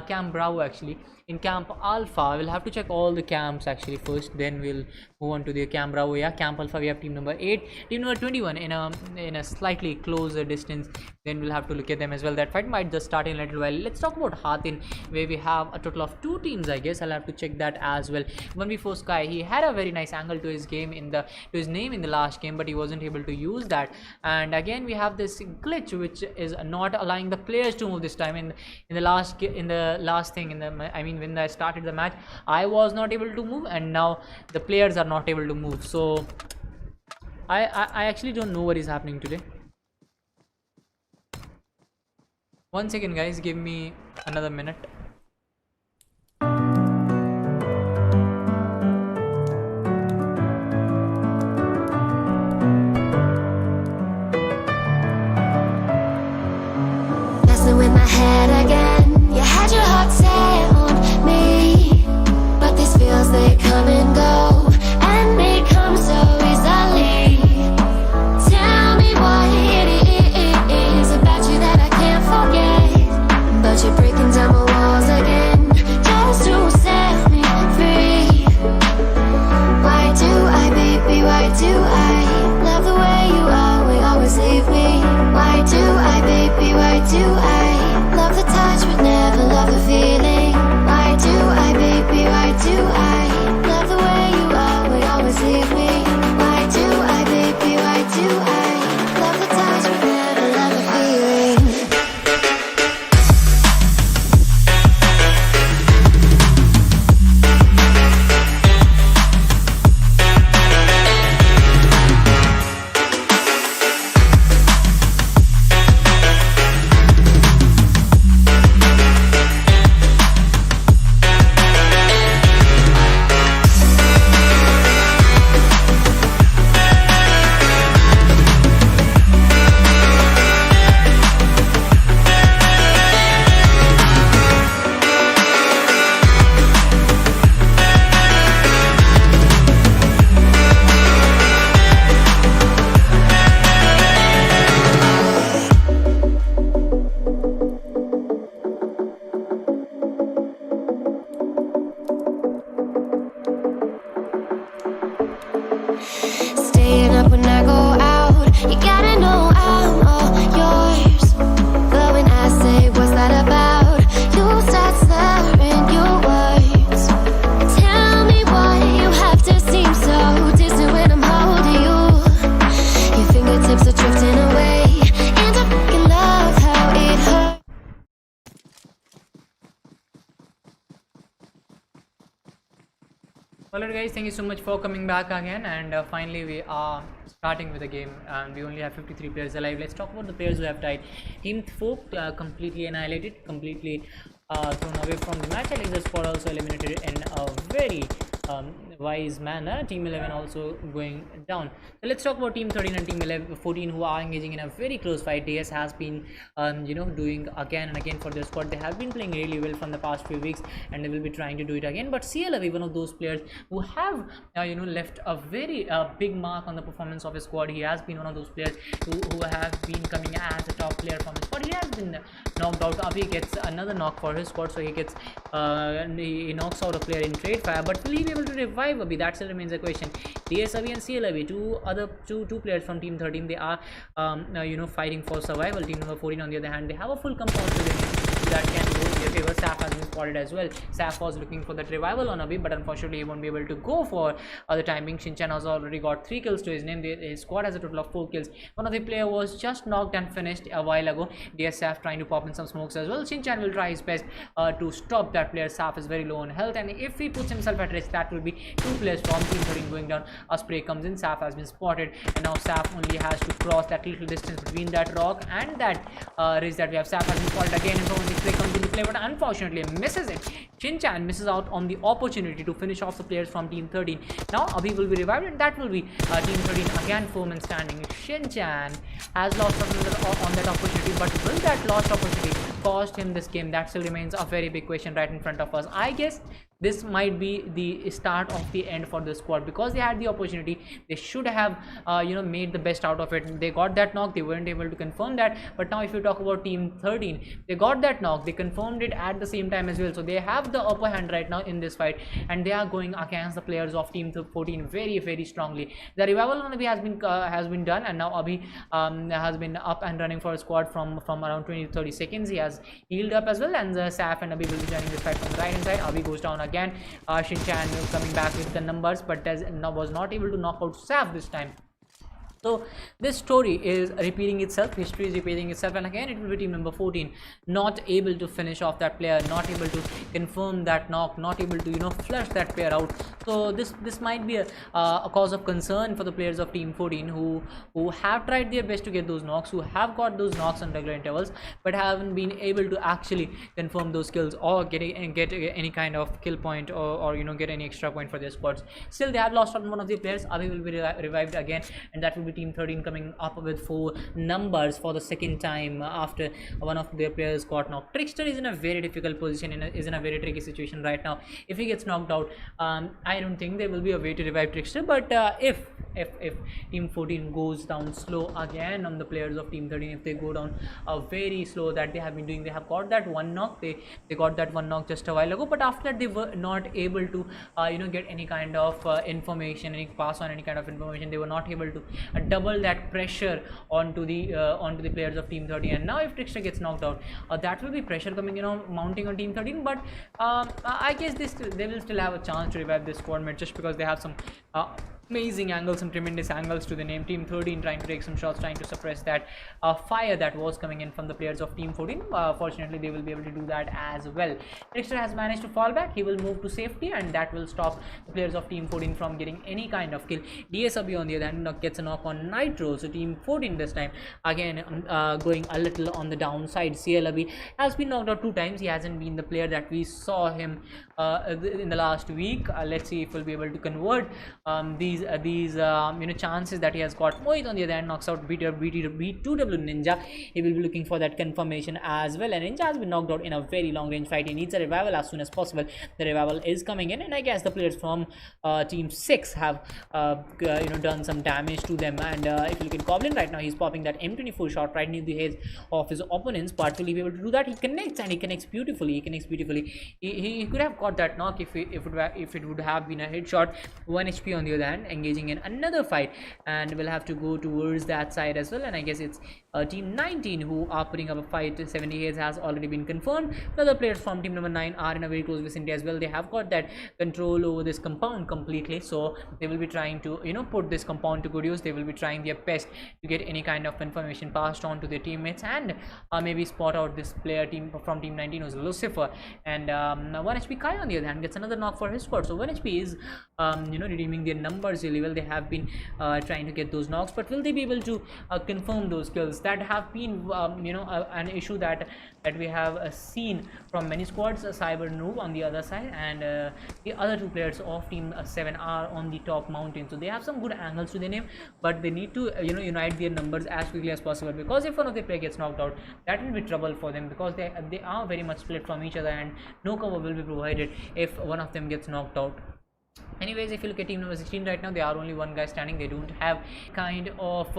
Camp Bravo actually. In Camp Alpha, we'll have to check all the camps actually first, then we'll move on to the Camp Bravo. Yeah, Camp Alpha we have team number 8, team number 21 in a slightly closer distance. Then we'll have to look at them as well. That fight might just start in a little while. Let's talk about Hatin, where we have a total of 2 teams, I guess. I'll have to check that as well. 1v4 Sky, he had a very nice angle to his game to his name in the last game, but he wasn't able to use that. And again we have this glitch which is not allowing the players to move this time. In the last thing, I mean when I started the match, I was not able to move, and now the players are not able to move. So I actually don't know what is happening today. 1 second guys, give me another minute. Messing with my head again. You had your heart set on me, but these feels, they come and go, and they come so easily. Tell me what it is about you that I can't forget, but you're breaking down my walls guys, thank you so much for coming back again, and finally we are starting with the game, and we only have 53 players alive. Let's talk about the players who have died. Team 4 completely annihilated, completely thrown away from the match, and the squad also eliminated in a very wise manner. Team 11 also going down. So let's talk about Team 13 and Team 14 who are engaging in a very close fight. DS has been doing again and again for their squad. They have been playing really well from the past few weeks, and they will be trying to do it again. But CLW, one of those players who have left a very big mark on the performance of his squad. He has been one of those players who have been coming as a top player from his squad. He has been knocked out. Abhi gets another knock for his squad, so he gets he knocks out a player in trade fire. But will he be able to revive Abhi? That still remains a question. DSW and CLW, two players from Team 13, they are fighting for survival. Team number 14 on the other hand, they have a full compound to them that can go in their favor. Saf has been spotted as well. Saf was looking for that revival on Abhi, but unfortunately he won't be able to go for the timing. Shinchan has already got 3 kills to his name. His squad has a total of 4 kills. One of the player was just knocked and finished a while ago. DS Saf trying to pop in some smokes as well. Shinchan will try his best to stop that player. Saf is very low on health, and if he puts himself at risk, that will be 2 players from Team 13 going down. A spray comes in. Saf has been spotted, and now Saf only has to cross that little distance between that rock and that ridge that we have. Saf has been spotted again, and so the spray comes into play, but unfortunately misses it. Shinchan misses out on the opportunity to finish off the players from Team 13. Now Abhi will be revived, and that will be Team 13 again, 4 men standing. Shinchan has lost on that opportunity, but will that lost opportunity cost him this game? That still remains a very big question right in front of us. I guess this might be the start of the end for the squad, because they had the opportunity. They should have made the best out of it. They got that knock, they weren't able to confirm that. But now if you talk about Team 13, they got that knock, they confirmed it at the same time as well, so they have the upper hand right now in this fight, and they are going against the players of Team 14 very, very strongly. The revival on Abhi has been done, and now Abhi has been up and running for a squad from around 20 to 30 seconds. He has healed up as well, and Saf and Abhi will be joining this fight from the right hand side. Abhi goes down again. Shinchan coming back with the numbers, but was not able to knock out Saf this time. So this story is repeating itself, history is repeating itself, and again it will be Team number 14 not able to finish off that player, not able to confirm that knock, not able to flush that player out. So this might be a cause of concern for the players of Team 14 who have tried their best to get those knocks, who have got those knocks on regular intervals, but haven't been able to actually confirm those kills or get any kind of kill point or get any extra point for their squads. Still, they have lost on one of their players. Abhi will be revived again, and that will be Team 13 coming up with 4 numbers for the second time after one of their players got knocked. Trickster is in a very difficult position, is in a very tricky situation right now. If he gets knocked out, I don't think there will be a way to revive Trickster, but if Team 14 goes down slow again on the players of Team 13, if they go down very slow that they have been doing, they have got that one knock, they got that one knock just a while ago, but after that they were not able to get any kind of information, pass on any kind of information. They were not able to double that pressure onto the players of Team 13. And now if Trickster gets knocked out, that will be pressure coming mounting on Team 13, but I guess they will still have a chance to revive this squad mate, just because they have some amazing angles, some tremendous angles to the name. Team 13 trying to take some shots, trying to suppress that fire that was coming in from the players of Team 14. Fortunately, they will be able to do that as well. Trickster has managed to fall back. He will move to safety, and that will stop the players of Team 14 from getting any kind of kill. DSW on the other hand gets a knock on Nitro, so Team 14 this time again going a little on the downside. CLW has been knocked out 2 times. He hasn't been the player that we saw him in the last week. Let's see if we'll be able to convert these chances that he has got. Mohit on the other hand knocks out B2W Ninja. He will be looking for that confirmation as well, and Ninja has been knocked out in a very long range fight. He needs a revival as soon as possible. The revival is coming in, and I guess the players from Team 6 have done some damage to them. And if you look at Goblin right now, he's popping that M24 shot right near the heads of his opponents, but will he be able to do that? He connects, and he connects beautifully. He could have got that knock if it would have been a headshot. 1 HP on the other hand. engaging in another fight, and we'll have to go towards that side as well. And I guess it's team 19 who are putting up a fight. 70 heads has already been confirmed. The other players from team number 9 are in a very close vicinity as well. They have got that control over this compound completely, so they will be trying to, you know, put this compound to good use. They will be trying their best to get any kind of information passed on to their teammates, and maybe spot out this player team from team 19 who's Lucifer. And 1 HP Kai on the other hand gets another knock for his squad. So 1 HP is you know, redeeming their numbers really well. They have been trying to get those knocks, but will they be able to confirm those kills? That have been you know, an issue that we have seen from many squads. Cyber Noob on the other side, and the other 2 players of team 7 are on the top mountain, so they have some good angles to their name, but they need to, you know, unite their numbers as quickly as possible, because if one of the player gets knocked out, that will be trouble for them, because they are very much split from each other, and no cover will be provided if one of them gets knocked out. Anyways, if you look at team number 16 right now, they are only 1 guy standing. They don't have kind of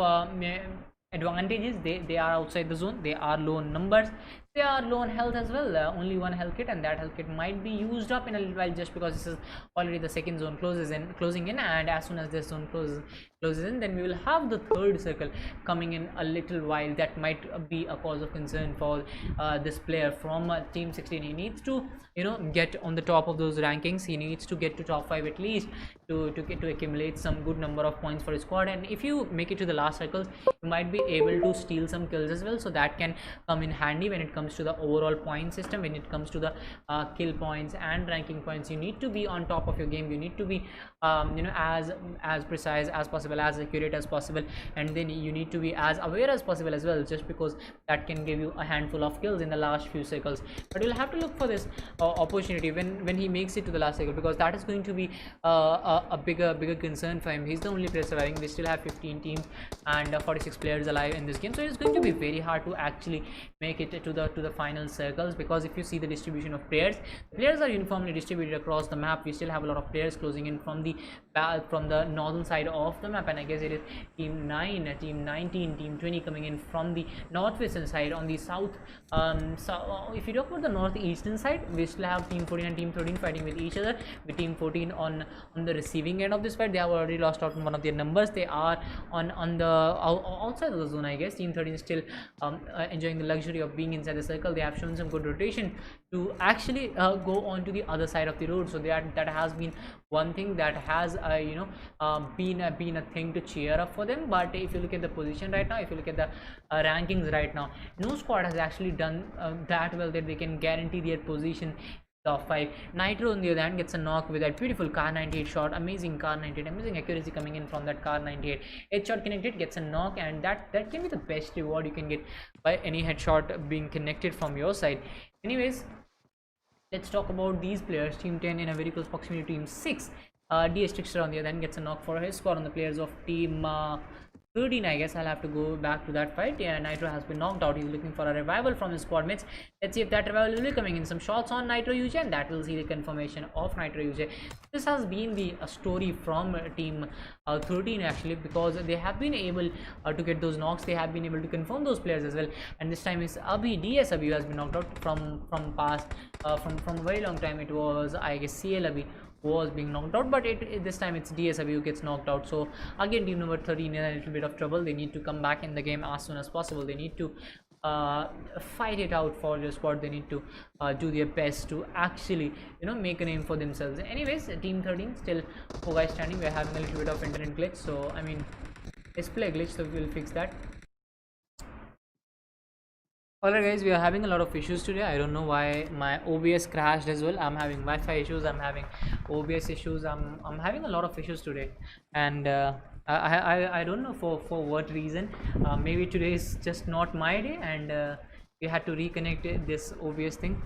advantages. They are outside the zone. They are low on numbers. They are low on health as well. Only 1 health kit, and that health kit might be used up in a little while, just because this is already the second zone closing in, and as soon as this zone closes in, then we will have the 3rd circle coming in a little while. That might be a cause of concern for this player from team 16. He needs to, you know, get on the top of those rankings. He needs to get to top 5 at least to accumulate some good number of points for his squad, and if you make it to the last circles, you might be able to steal some kills as well, so that can come in handy when it comes to the overall point system. When it comes to the kill points and ranking points, you need to be on top of your game. You need to be you know, as precise as possible, as accurate as possible, and then you need to be as aware as possible as well, just because that can give you a handful of kills in the last few circles. But you'll have to look for this opportunity when he makes it to the last circle, because that is going to be a bigger concern for him. He's the only player surviving. We still have 15 teams and 46 players alive in this game, so it's going to be very hard to actually make it to the final circles, because if you see the distribution of players are uniformly distributed across the map. We still have a lot of players closing in from the northern side of the map, and I guess it is team 9, team 19, team 20 coming in from the northwestern side. On the south, so if you talk about the northeastern side, we still have team 14 and team 13 fighting with each other, with team 14 on the receiving end of this fight. They have already lost out on one of their numbers. They are on the outside of the zone, I guess. Team 13 is still enjoying the luxury of being inside the circle. They have shown some good rotation to actually go on to the other side of the road, so that has been one thing that has you know, been a thing to cheer up for them. But if you look at the position right now, if you look at the rankings right now, no squad has actually done that well that they can guarantee their position top 5. Nitro on the other hand gets a knock with that beautiful car 98 shot. Amazing car 98, amazing accuracy coming in from that car 98. Headshot connected, gets a knock, and that can be the best reward you can get by any headshot being connected from your side. Anyways, let's talk about these players. Team 10 in a very close proximity to team 6. DS Trickster on the other hand gets a knock for his squad on the players of team 13. I guess I'll have to go back to that fight. Yeah, Nitro has been knocked out. He's looking for a revival from his squad mates. Let's see if that revival will be coming in. Some shots on Nitro UJ, and that will see the confirmation of Nitro UJ. This has been the story from team 13 actually, because they have been able to get those knocks. They have been able to confirm those players as well, and this time is DS Abhi, who has been knocked out from past from a very long time. It was, I guess, CL Abhi was being knocked out, but this time it's DS Abhi who gets knocked out. So again, team number 13 in a little bit of trouble. They need to come back in the game as soon as possible. They need to fight it out for their squad. They need to do their best to actually, you know, make a name for themselves. Anyways, team 13 still 4 guys standing. We're having a little bit of internet glitch, so I mean, display glitch, so we'll fix that. Alright guys, we are having a lot of issues today. I don't know why my OBS crashed as well. I'm having Wi-Fi issues, I'm having OBS issues, I'm having a lot of issues today, and I don't know for what reason. Maybe today is just not my day, and we had to reconnect this OBS thing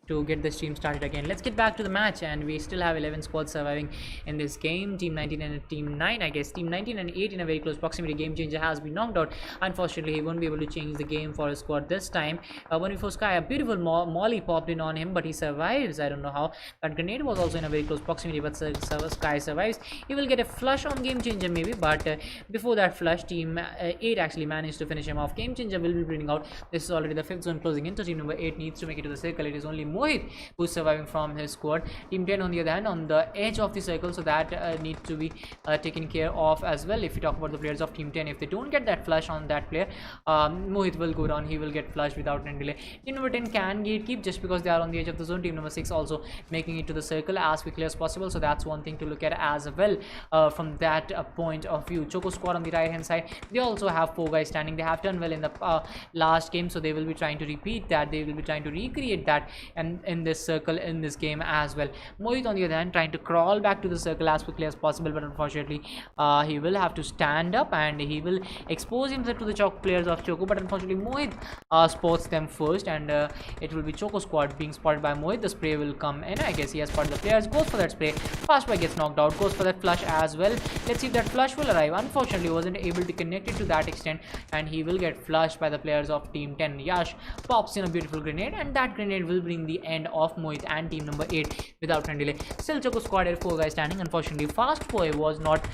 to get the stream started again. Let's get back to the match, and we still have 11 squads surviving in this game. Team 19 and team 9, I guess. Team 19 and 8 in a very close proximity. Game Changer has been knocked out. Unfortunately, he won't be able to change the game for his squad this time. 1v4 Sky, a beautiful molly popped in on him, but he survives. I don't know how. That grenade was also in a very close proximity, but Sky survives. He will get a flush on Game Changer maybe, but before that flush, team 8 actually managed to finish him off. Game Changer will be bleeding out. This is already the 5th zone closing in, so team number 8 needs to make it to the circle. It is only Mohit, who's surviving from his squad. Team 10 on the other hand on the edge of the circle, so that needs to be taken care of as well. If you talk about the players of Team 10, if they don't get that flush on that player, Mohit will go down, he will get flushed without any delay. Team number 10 can gatekeep just because they are on the edge of the zone. Team number 6 also making it to the circle as quickly as possible, so that's one thing to look at as well from that point of view. Choco squad on the right hand side, they also have 4 guys standing. They have done well in the last game, so they will be trying to repeat that, they will be trying to recreate that and in this circle in this game as well. Mohit on the other hand trying to crawl back to the circle as quickly as possible, but unfortunately he will have to stand up and he will expose himself to the players of Choco, but unfortunately Mohit spots them first, and it will be Choco squad being spotted by Mohit. The spray will come in, I guess he has spotted the players, goes for that spray, fast boy gets knocked out, goes for that flush as well. Let's see if that flush will arrive. Unfortunately wasn't able to connect it to that extent, and he will get flushed by the players of Team 10. Yash pops in a beautiful grenade, and that grenade will bring the end of Mohit and team number 8 without any delay. Still Choco squad had 4 guys standing. Unfortunately fast boy was not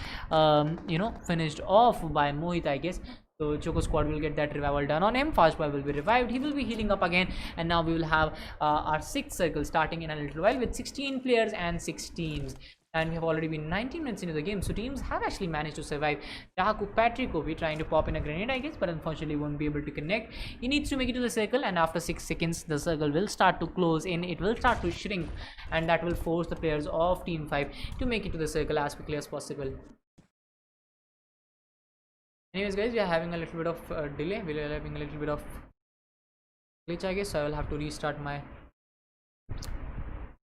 finished off by Mohit, I guess. So Choco squad will get that revival done on him. Fast boy will be revived, he will be healing up again, and now we will have our 6th circle starting in a little while with 16 players and 6 teams. And we have already been 19 minutes into the game, so teams have actually managed to survive. Dahaku Patrick will be trying to pop in a grenade, I guess, but unfortunately won't be able to connect. He needs to make it to the circle, and after 6 seconds the circle will start to close in, it will start to shrink, and that will force the players of team 5 to make it to the circle as quickly as possible. Anyways guys, we are having a little bit of delay, we are having a little bit of glitch, I guess, so I will have to restart my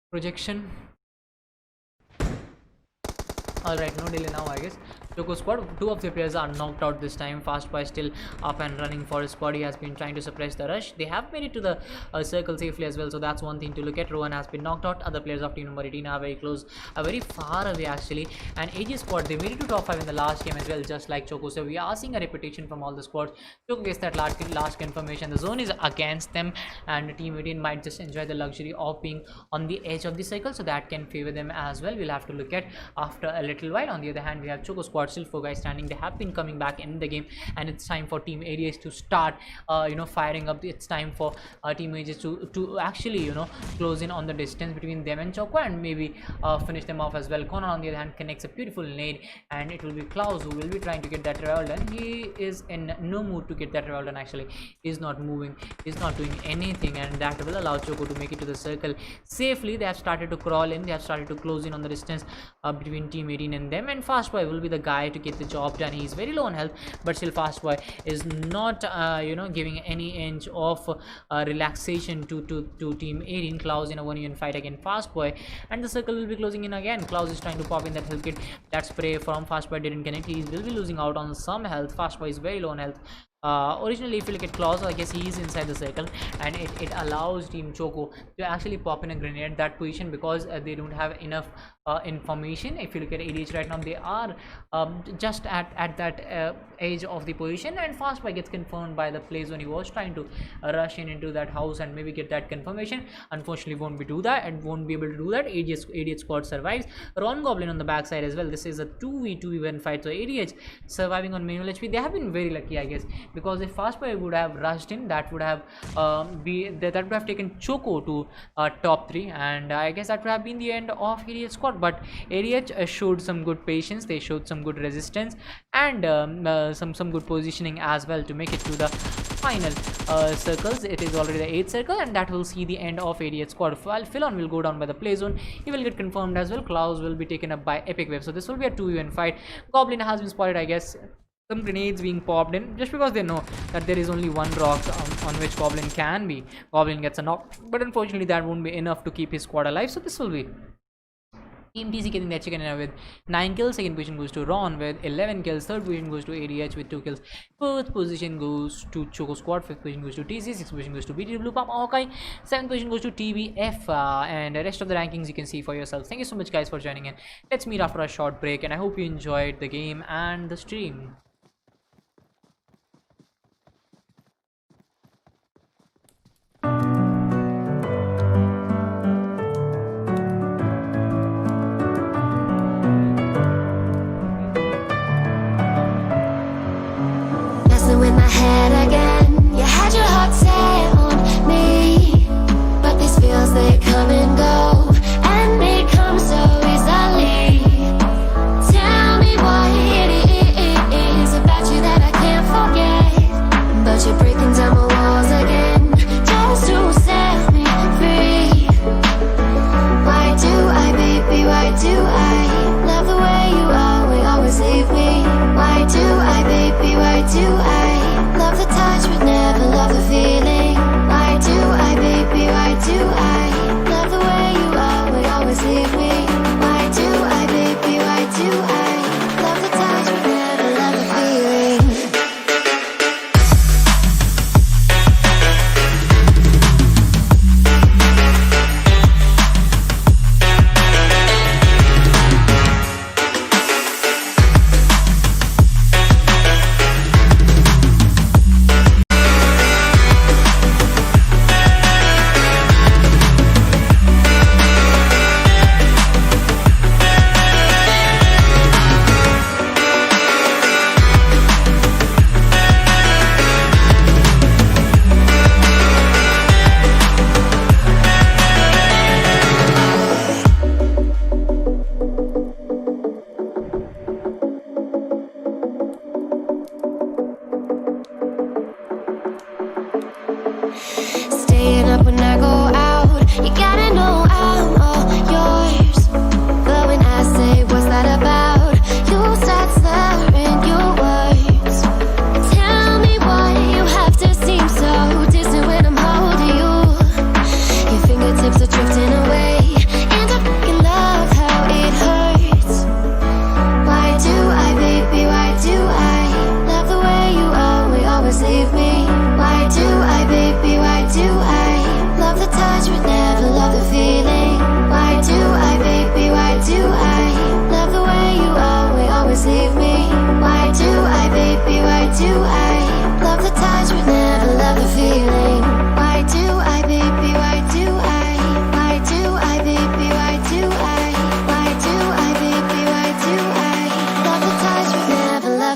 projection. Alright, no delay now, I guess. Choco squad, 2 of the players are knocked out this time. Fast boy still up and running for his squad. He has been trying to suppress the rush. They have made it to the circle safely as well, so that's one thing to look at. Rohan has been knocked out. Other players of team number 18 are very close, are very far away actually. And AG squad, they made it to top 5 in the last game as well, just like Choco. So we are seeing a repetition from all the squads. Choco gets that last confirmation. The zone is against them, and team 18 might just enjoy the luxury of being on the edge of the circle, so that can favor them as well. We'll have to look at after a little while. On the other hand, we have Choco squad, still 4 guys standing. They have been coming back in the game, and it's time for team areas to start firing up. It's time for team areas to actually close in on the distance between them and Choco, and maybe finish them off as well. Conan on the other hand connects a beautiful nade, and it will be Klaus who will be trying to get that revival done. He is in no mood to get that revival done actually. He's not moving, he's not doing anything, and that will allow Choco to make it to the circle safely. They have started to crawl in, they have started to close in on the distance between team 18 and them, and Fast Boy will be the guy to get the job done. He's very low on health, but still Fast Boy is not giving any inch of relaxation to team 18. Klaus in a 1v1 fight against Fast Boy, and the circle will be closing in again. Klaus is trying to pop in that health kit. That spray from Fast Boy didn't connect. He will be losing out on some health. Fast Boy is very low on health. Originally, if you look at Klaus, I guess he is inside the circle, and it allows team Choco to actually pop in a grenade at that position, because they don't have enough information. If you look at ADH right now, they are just at that edge of the position, and Fast Boy gets confirmed by the play zone. He was trying to rush in into that house and maybe get that confirmation. Unfortunately won't be able to do that. ADH squad survives. Ron Goblin on the backside as well. This is a 2v2v1 fight, so ADH surviving on minimal HP. They have been very lucky, I guess, because if Fast Boy would have rushed in, that would have taken Choco to top 3, and I guess that would have been the end of ADH squad. But ADH showed some good patience, they showed some good resistance, and some good positioning as well to make it to the final circles. It is already the 8th circle, and that will see the end of ADH squad. While Philon will go down by the play zone, he will get confirmed as well. Klaus will be taken up by Epic Wave, so this will be a 2v1 fight. Goblin has been spotted, I guess. Some grenades being popped in just because they know that there is only one rock on which Goblin can be. Goblin gets a knock, but unfortunately that won't be enough to keep his squad alive, so this will be Team TC getting their chicken dinner with 9 kills. Second position goes to Ron with 11 kills. Third position goes to ADH with 2 kills. Fourth position goes to Choco Squad. Fifth position goes to TC. Sixth position goes to BTW Pump Hawkeye. Seventh position goes to TBF. And the rest of the rankings you can see for yourselves. Thank you so much guys for joining in. Let's meet after a short break, and I hope you enjoyed the game and the stream. With my head again, you had your heart set on me, but this feels the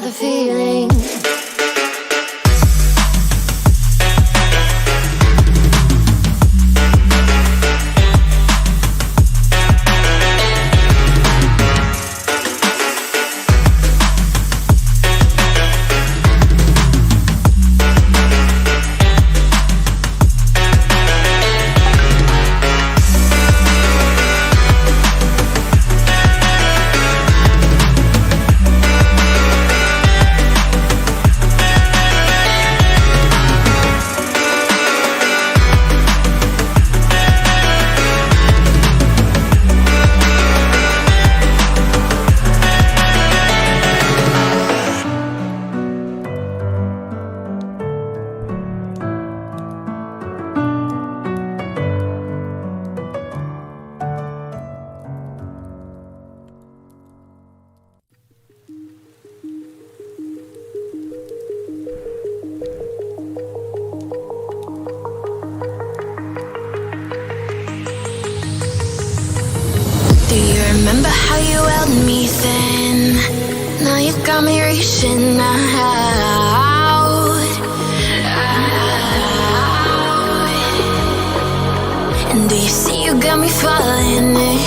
the feeling. Do you remember how you held me then? Now you got me reaching out. And do you see you got me falling in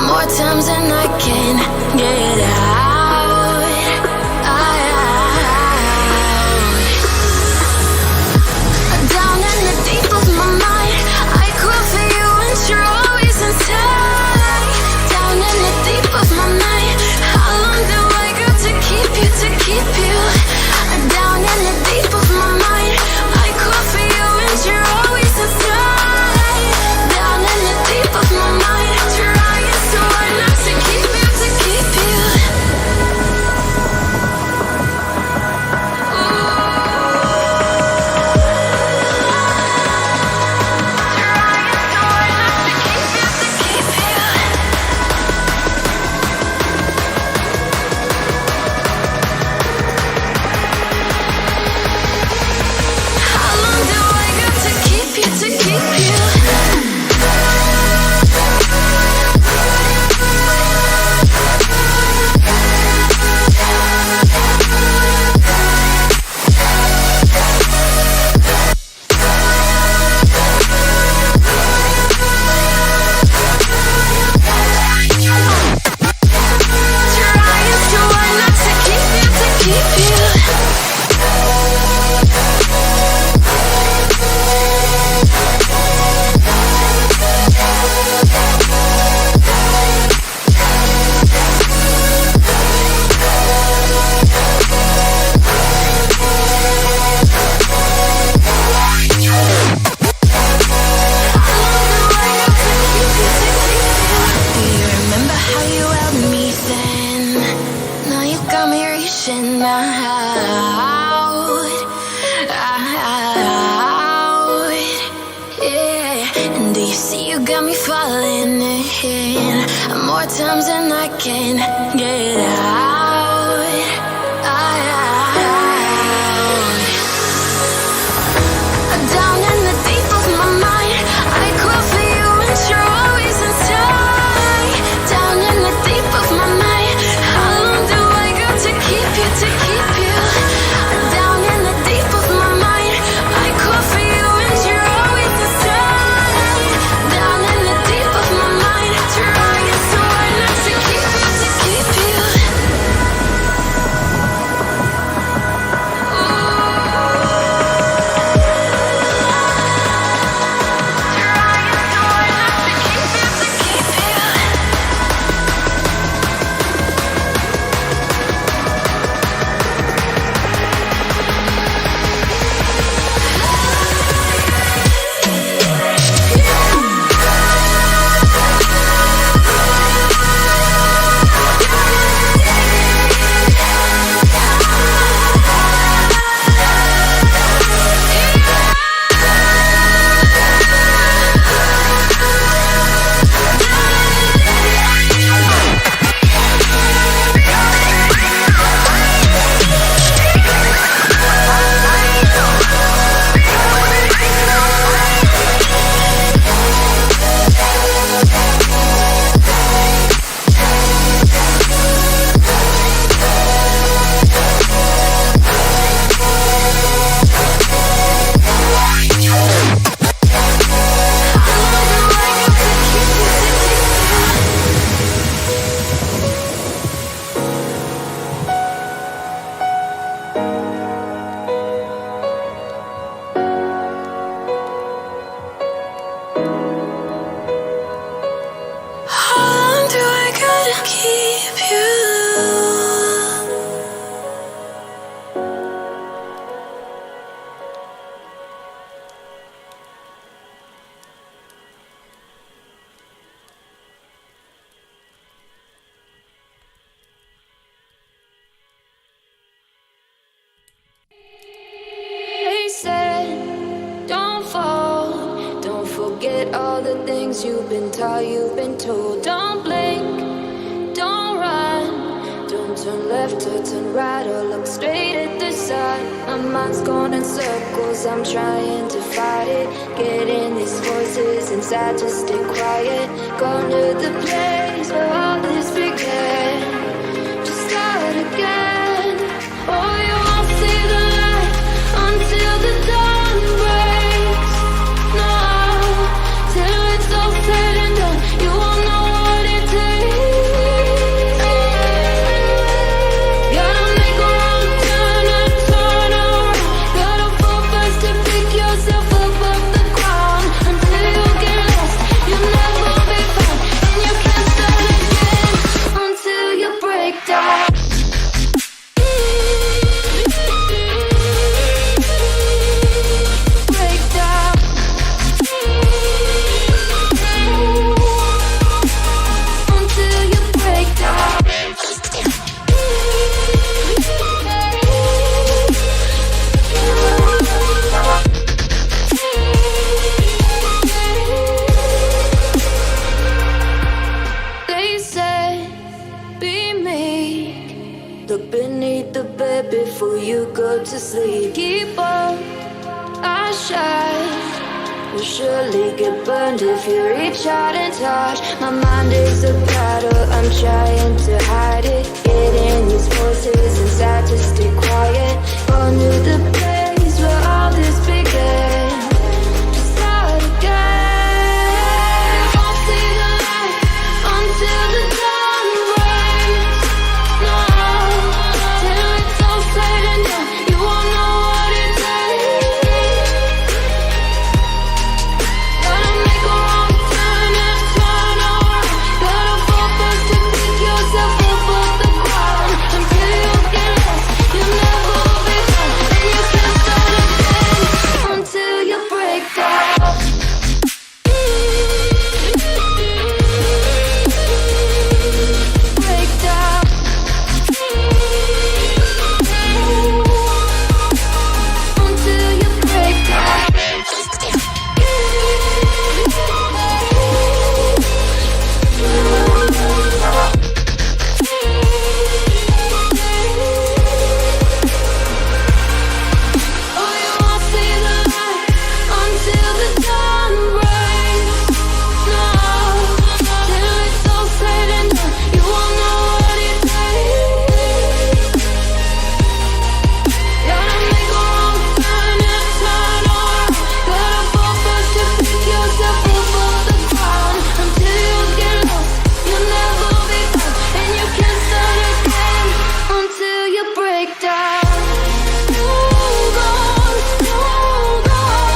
more times than I can get out. Down in the deep of my mind, I crawl for you and you're always inside. Down in the deep of my mind, how long do I got to keep you, to keep you? Down in the deep of my mind, I crawl for you and you're always inside. Down in the deep of my mind, trying so hard not to keep you, to keep you. How long do I got to keep you, to keep you? Trying so hard not to keep you, to keep you. Do you remember how you held me then? Now you got me reaching out. Yeah. And do you see you got me falling in more times than I can get out. Down in the deep of my mind, I crawl for you and you're always inside. Down in the deep of my mind, how long do I got to keep you, to keep you? Down in the deep of my mind, I crawl for you and you're always inside. Down in the deep of my mind, trying so hard not to keep you, to keep you. Cause you've been taught, you've been told. Don't blink, don't run, don't turn left or turn right or look straight at the sun. My mind's going in circles, I'm trying to fight it. Getting these voices inside to stay quiet. Going to the place where all this began. Just start again. Oh, you won't see the light until the dawn breaks. No, till it's all said and done, you won't know what it takes. Gotta make a wrong turn and turn around. Gotta fall fast to pick yourself up off the ground. Until you get lost, you'll never be found. And you can't start again until you break down. Break down. Until you break down. They said, be meek. Look beneath the bed before you go to sleep. Keep on, I shine. Will surely get burned if you reach out and touch. My mind is a battle, I'm trying to hide it. Getting these voices inside to stay quiet. Going to the place where all this began. Just start again. Won't see the light until the dawn breaks. No, till it's all said and done, you won't know what it takes. Gotta make a wrong turn and turn around. Gotta fall fast to pick yourself up off the ground. Until you get lost, you'll never be found. And you can't start again until you break down. Break down. Until you break down. Oh, you won't see the light until the dawn breaks. No, till it's all said and done, you won't know what it takes. Gotta make a wrong turn and turn around. Gotta fall fast to pick yourself up off the ground. Until you get lost, you'll never be found. And you can't start again until you break down. Hold on, hold on.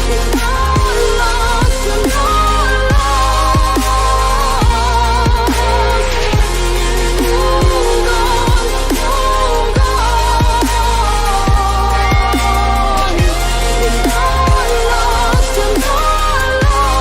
It's not lost, you're not lost. Hold on, hold on. You're not lost, you're not lost.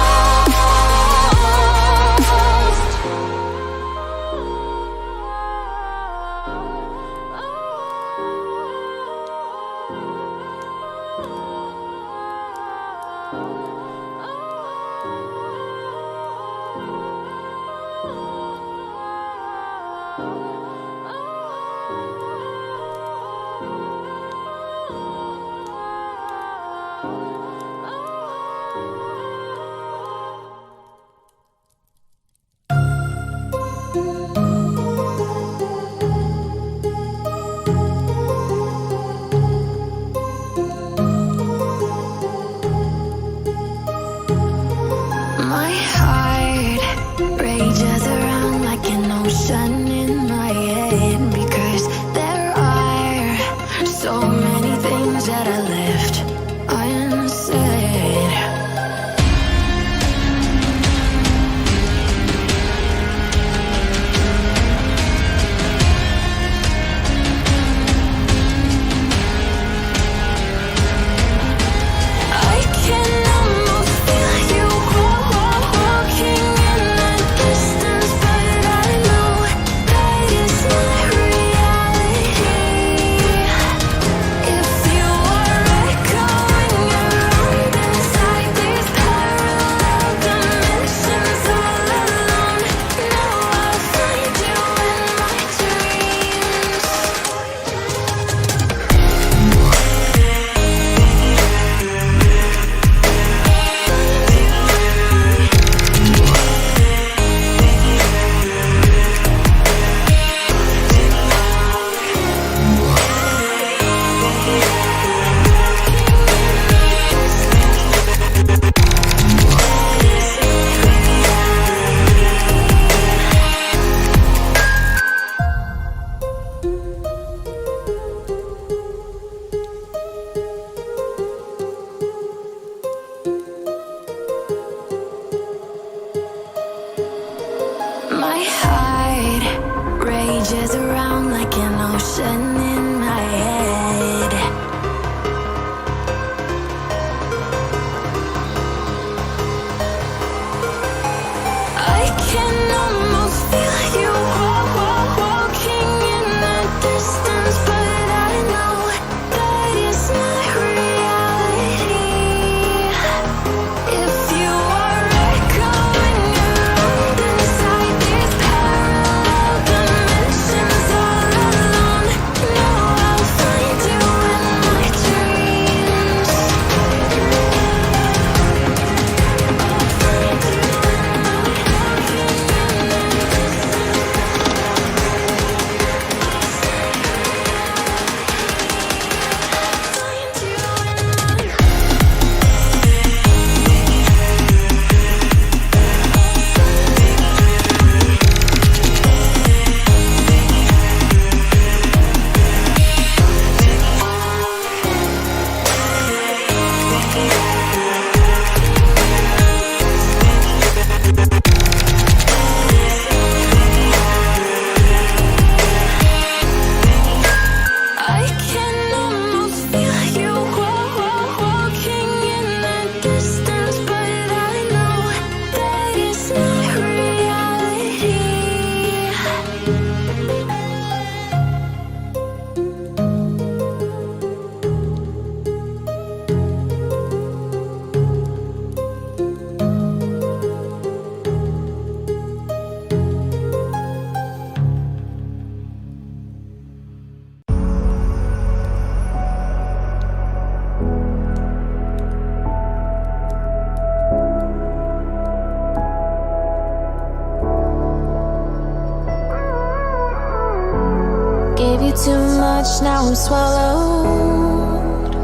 you too much, now I'm swallowed.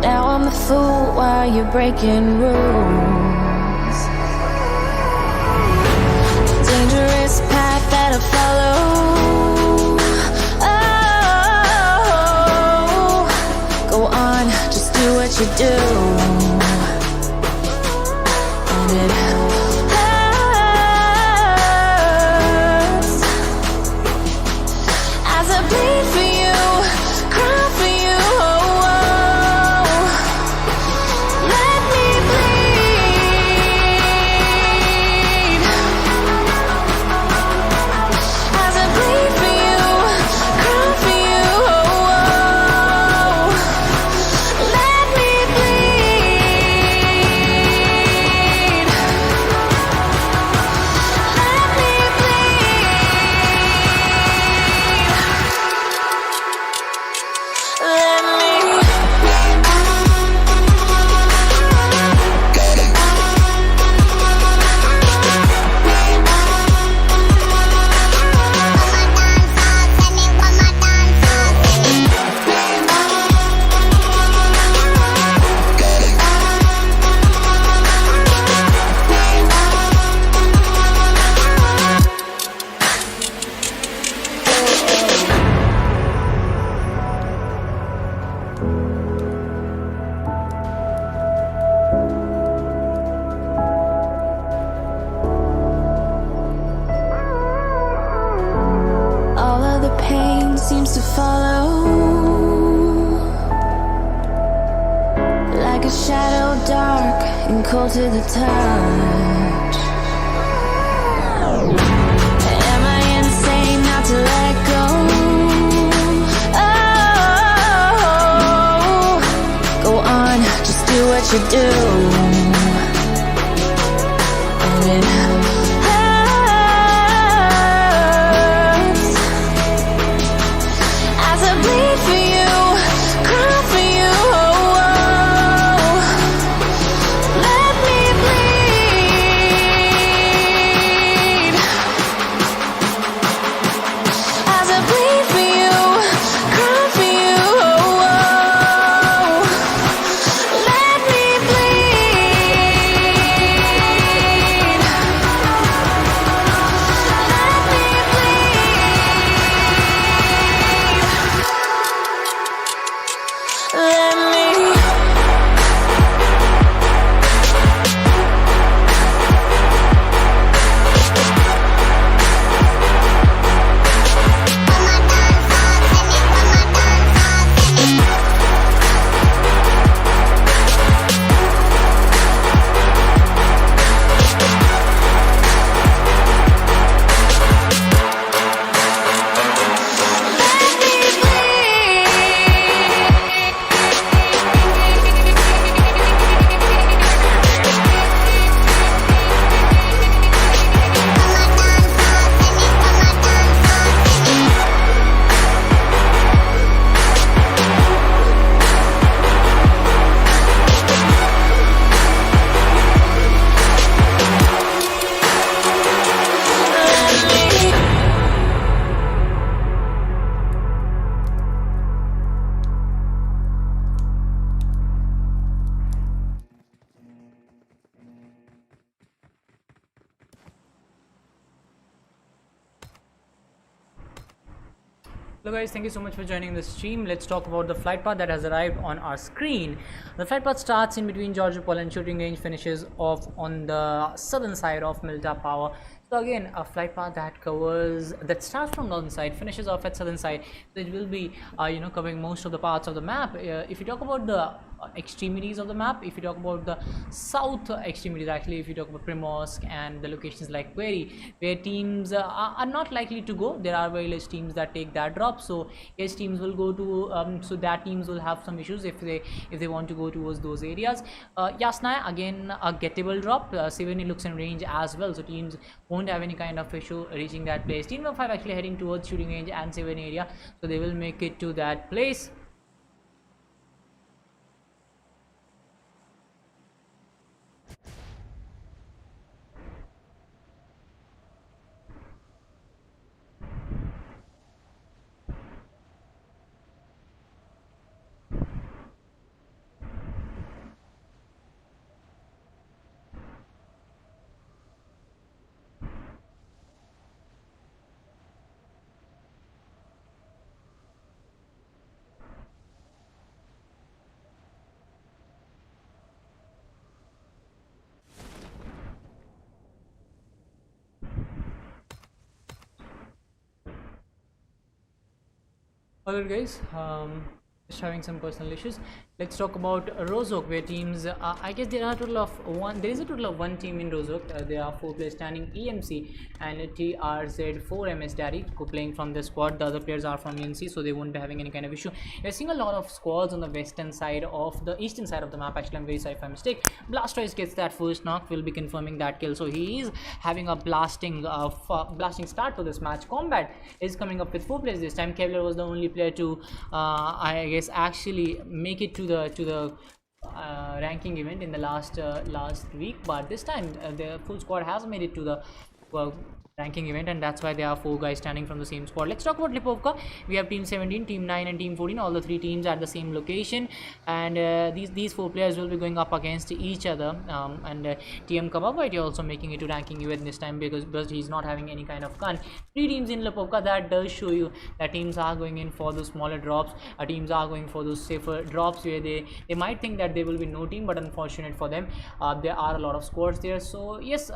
Now I'm a fool while you're breaking rules. Dangerous path that I follow. Oh, go on, just do what you do. And it hurts as I bleed for you, cry for you. Oh, oh. Let me bleed as I bleed for you, cry for you. Oh, oh. Let me bleed. Let me bleed. Let me. All of the pain seems to follow like a shadow, dark and cold to the touch. Am I insane not to let go? Oh, go on, just do what you do. And it hurts as I bleed for you, cry for you. Oh, oh. Let me bleed as I bleed for you, cry for you. Oh, oh. Let me bleed. Let me bleed. Let me. Hello guys, thank you so much for joining the stream. Let's talk about the flight path that has arrived on our screen. The flight path starts in between Georgia Pole and shooting range, finishes off on the southern side of Milta Power. So again, a flight path that starts from northern side, finishes off at southern side. So it will be covering most of the parts of the map. If you talk about the extremities of the map, if you talk about the south extremities, actually if you talk about Primorsk and the locations like Query, where teams are not likely to go, there are very less teams that take that drop. So yes, teams will go to so that teams will have some issues if they want to go towards those areas. Yasnaya, again a gettable drop. Severny looks in range as well, so teams won't have any kind of issue reaching that place. Team number 5 actually heading towards shooting range and Severny area, so they will make it to that place. Alright guys, just having some personal issues. Let's talk about Rozok, where teams, I guess there is a total of one team in Rozok. There are 4 players standing: EMC and TRZ4MS Daddy playing from the squad. The other players are from EMC, so they won't be having any kind of issue. We're seeing a lot of squads on the eastern side of the map. Actually, I'm very sorry if I mistake. Blastoise gets that first knock, will be confirming that kill. So he is having a blasting start to this match. Combat is coming up with 4 players this time. Kevlar was the only player to, I guess, actually make it to the ranking event in the last week, but this time the full squad has made it to the ranking event, and that's why there are 4 guys standing from the same squad. Let's talk about Lipovka. We have team 17, team 9 and team 14, all the 3 teams at the same location, and these 4 players will be going up against each other, and TM Kababite also making it to ranking event this time because he's not having any kind of gun. 3 teams in Lipovka. That does show you that teams are going in for those smaller drops. Teams are going for those safer drops where they might think that there will be no team, but unfortunate for them, there are a lot of scores there. So yes,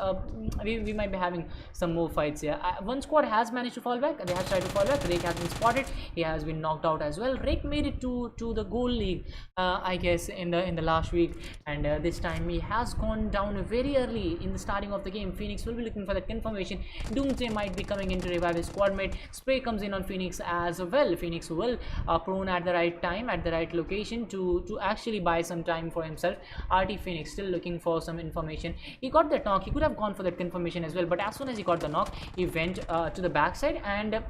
we might be having some more fights here. One squad has managed to fall back. They have tried to fall back. Rake has been spotted. He has been knocked out as well. Rake made it to the goal league, I guess, in the last week, and this time he has gone down very early in the starting of the game. Phoenix will be looking for that confirmation. Doomsday might be coming in to revive his squad mate. Spray comes in on Phoenix as well. Phoenix will prone at the right time, at the right location to actually buy some time for himself. RT Phoenix still looking for some information. He got that knock. He could have gone for that confirmation as well, but as soon as he got the knock, he went to the backside, and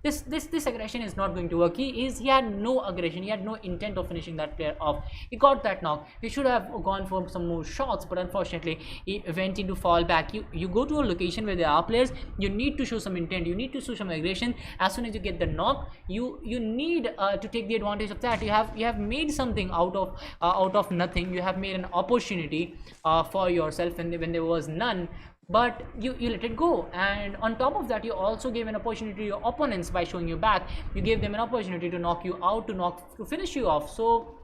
this aggression is not going to work. He had no aggression. He had no intent of finishing that player off. He got that knock. He should have gone for some more shots, but unfortunately he went into fall back. You go to a location where there are players, you need to show some intent, you need to show some aggression. As soon as you get the knock, you need to take the advantage of that. You have made something out of nothing. You have made an opportunity for yourself when there was none, but you let it go. And on top of that, you also gave an opportunity to your opponents by showing your back. You gave them an opportunity to knock you out, to finish you off. So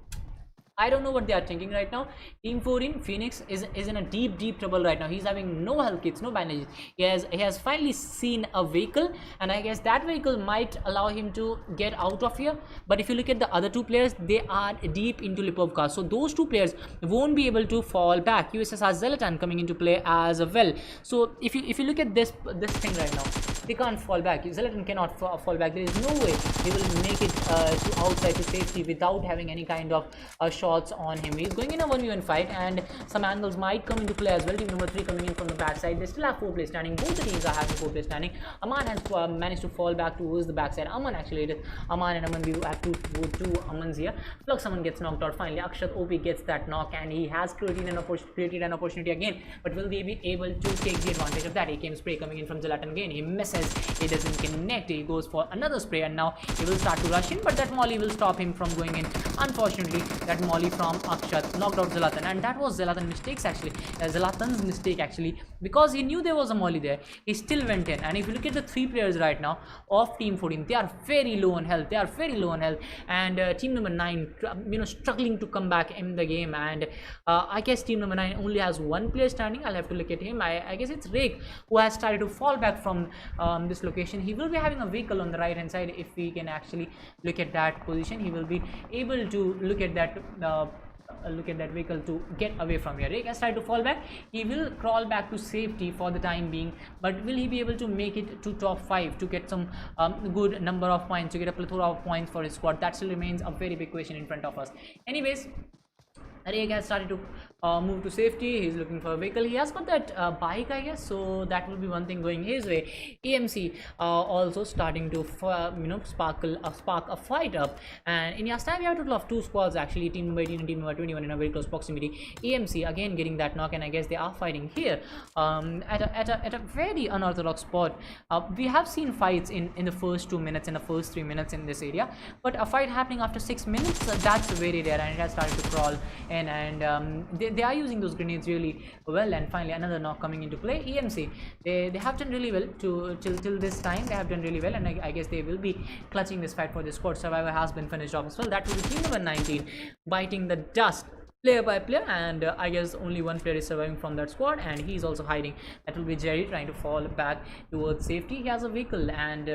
I don't know what they are thinking right now. Team 14 Phoenix is in a deep trouble right now. He's having no health kits, no bandages. He has finally seen a vehicle, and I guess that vehicle might allow him to get out of here. But if you look at the other 2 players, they are deep into Lipovka, so those 2 players won't be able to fall back. USSR Zlatan coming into play as well. So if you look at this thing right now, they can't fall back. Zlatan cannot fall back. There is no way he will make it to outside to safety without having any kind of shots on him. He's going in a 1v1 fight, and some angles might come into play as well. Team number 3 coming in from the backside. They still have 4 players standing. Both the teams are having 4 players standing. Aman has managed to fall back towards the backside. Aman actually did. Aman and Aman, we have two Amans here. Flux Aman gets knocked out. Finally, Akshat OP gets that knock, and he has created an opportunity again. But will they be able to take the advantage of that? He came spray coming in from Zlatan again. He misses. He doesn't connect. He goes for another spray, and now he will start to rush in, but that molly will stop him from going in. Unfortunately, that molly from Akshat knocked out Zlatan, and that was Zlatan's mistake actually, because he knew there was a molly there. He still went in, and if you look at the 3 players right now of Team 14, they are very low on health. And Team number 9, struggling to come back in the game. And I guess Team number 9 only has 1 player standing. I'll have to look at him. I guess it's Rake who has started to fall back from this location. He will be having a vehicle on the right hand side. If we can actually look at that position, he will be able to look at that vehicle to get away from here. Rake has tried to fall back. He will crawl back to safety for the time being, but will he be able to make it to top 5 to get some good number of points, to get a plethora of points for his squad? That still remains a very big question in front of us. Anyways, Rake has started to move to safety. He's looking for a vehicle. He has got that bike, I guess, so that will be one thing going his way. EMC also starting to spark a fight up, and in Yastan we have a total of 2 squads actually, team number 18 and team number 21 in a very close proximity. EMC again getting that knock, and I guess they are fighting here at a very unorthodox spot. We have seen fights in the first 2 minutes, in the first 3 minutes in this area, but a fight happening after 6 minutes, that's very rare, and it has started to crawl in, and they are using those grenades really well. And finally another knock coming into play. EMC, they have done really well till this time. They have done really well, and I guess they will be clutching this fight for this squad. Survivor has been finished off as well. That will be team number 19 biting the dust player by player, and I guess only 1 player is surviving from that squad, and he's also hiding. That will be Jerry trying to fall back towards safety. He has a vehicle, and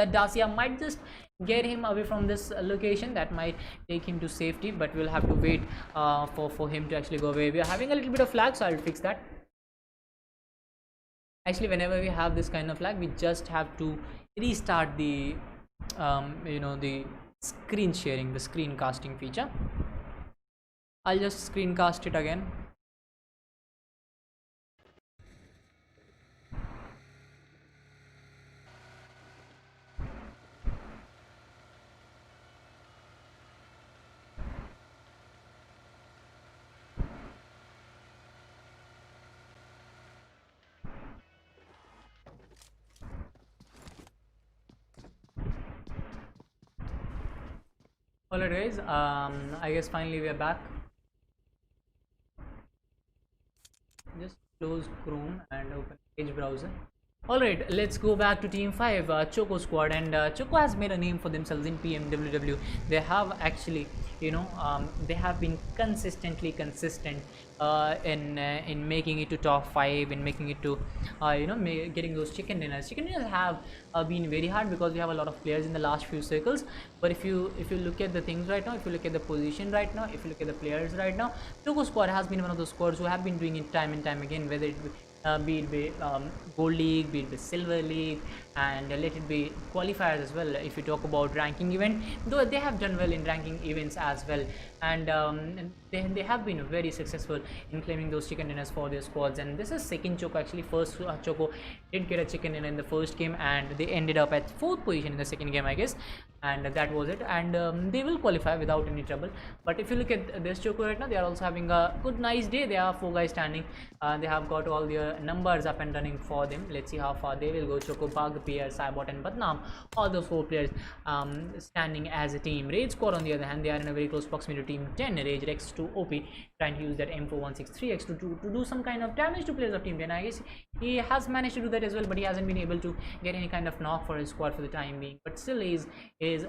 that Dacia might just get him away from this location. That might take him to safety, but we'll have to wait for him to actually go away. We are having a little bit of lag, so I'll fix that. Actually, whenever we have this kind of lag, we just have to restart the the screen sharing, the screencasting feature. I'll just screencast it again. Alright guys, I guess finally we are back. Just close Chrome and open Edge browser. Alright, let's go back to Team 5, Choco Squad, and Choco has made a name for themselves in PMWW. They have actually, they have been consistently consistent in making it to top 5, in making it to, getting those chicken dinners. Chicken dinners have been very hard because we have a lot of players in the last few circles. But if you look at the things right now, if you look at the position right now, if you look at the players right now, Choco Squad has been one of those squads who have been doing it time and time again, whether it be it be gold league, be it be silver league, and let it be qualifiers as well. If you talk about ranking event, though they have done well in ranking events as well, and they have been very successful in claiming those chicken dinners for their squads. And this is second Choco. Actually, first Choco did get a chicken dinner in the first game, and they ended up at 4th position in the second game, I guess, and that was it. And they will qualify without any trouble. But if you look at this Choco right now, they are also having a good nice day. There are 4 guys standing. They have got all their numbers up and running for them. Let's see how far they will go. Choco, Bug, Pierre, Cybot, and Batnam, all those 4 players standing as a team. Rage Squad, on the other hand, they are in a very close proximity to Team 10. Rage Rex to OP, trying to use that M4163X to do some kind of damage to players of Team 10. I guess he has managed to do that as well, but he hasn't been able to get any kind of knock for his squad for the time being. But still, is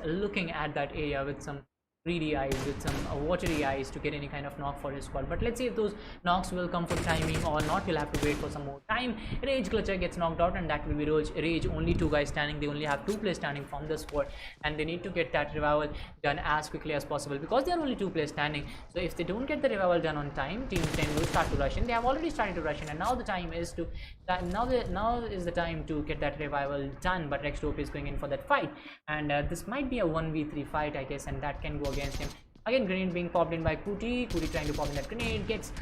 looking at that area with some greedy eyes, with some watery eyes, to get any kind of knock for his squad. But let's see if those knocks will come for the timing or not. We'll have to wait for some more time. Rage Clutcher gets knocked out, and that will be Rage. Only 2 guys standing. They only have 2 players standing from the squad, and they need to get that revival done as quickly as possible because there are only 2 players standing. So if they don't get the revival done on time, Team 10 will start to rush in. They have already started to rush in, and now the time is to now is the time to get that revival done. But Rex Dope is going in for that fight, and this might be a 1v3 fight, I guess, and that can go against him. Again, grenade being popped in by Kuti trying to pop in that grenade, gets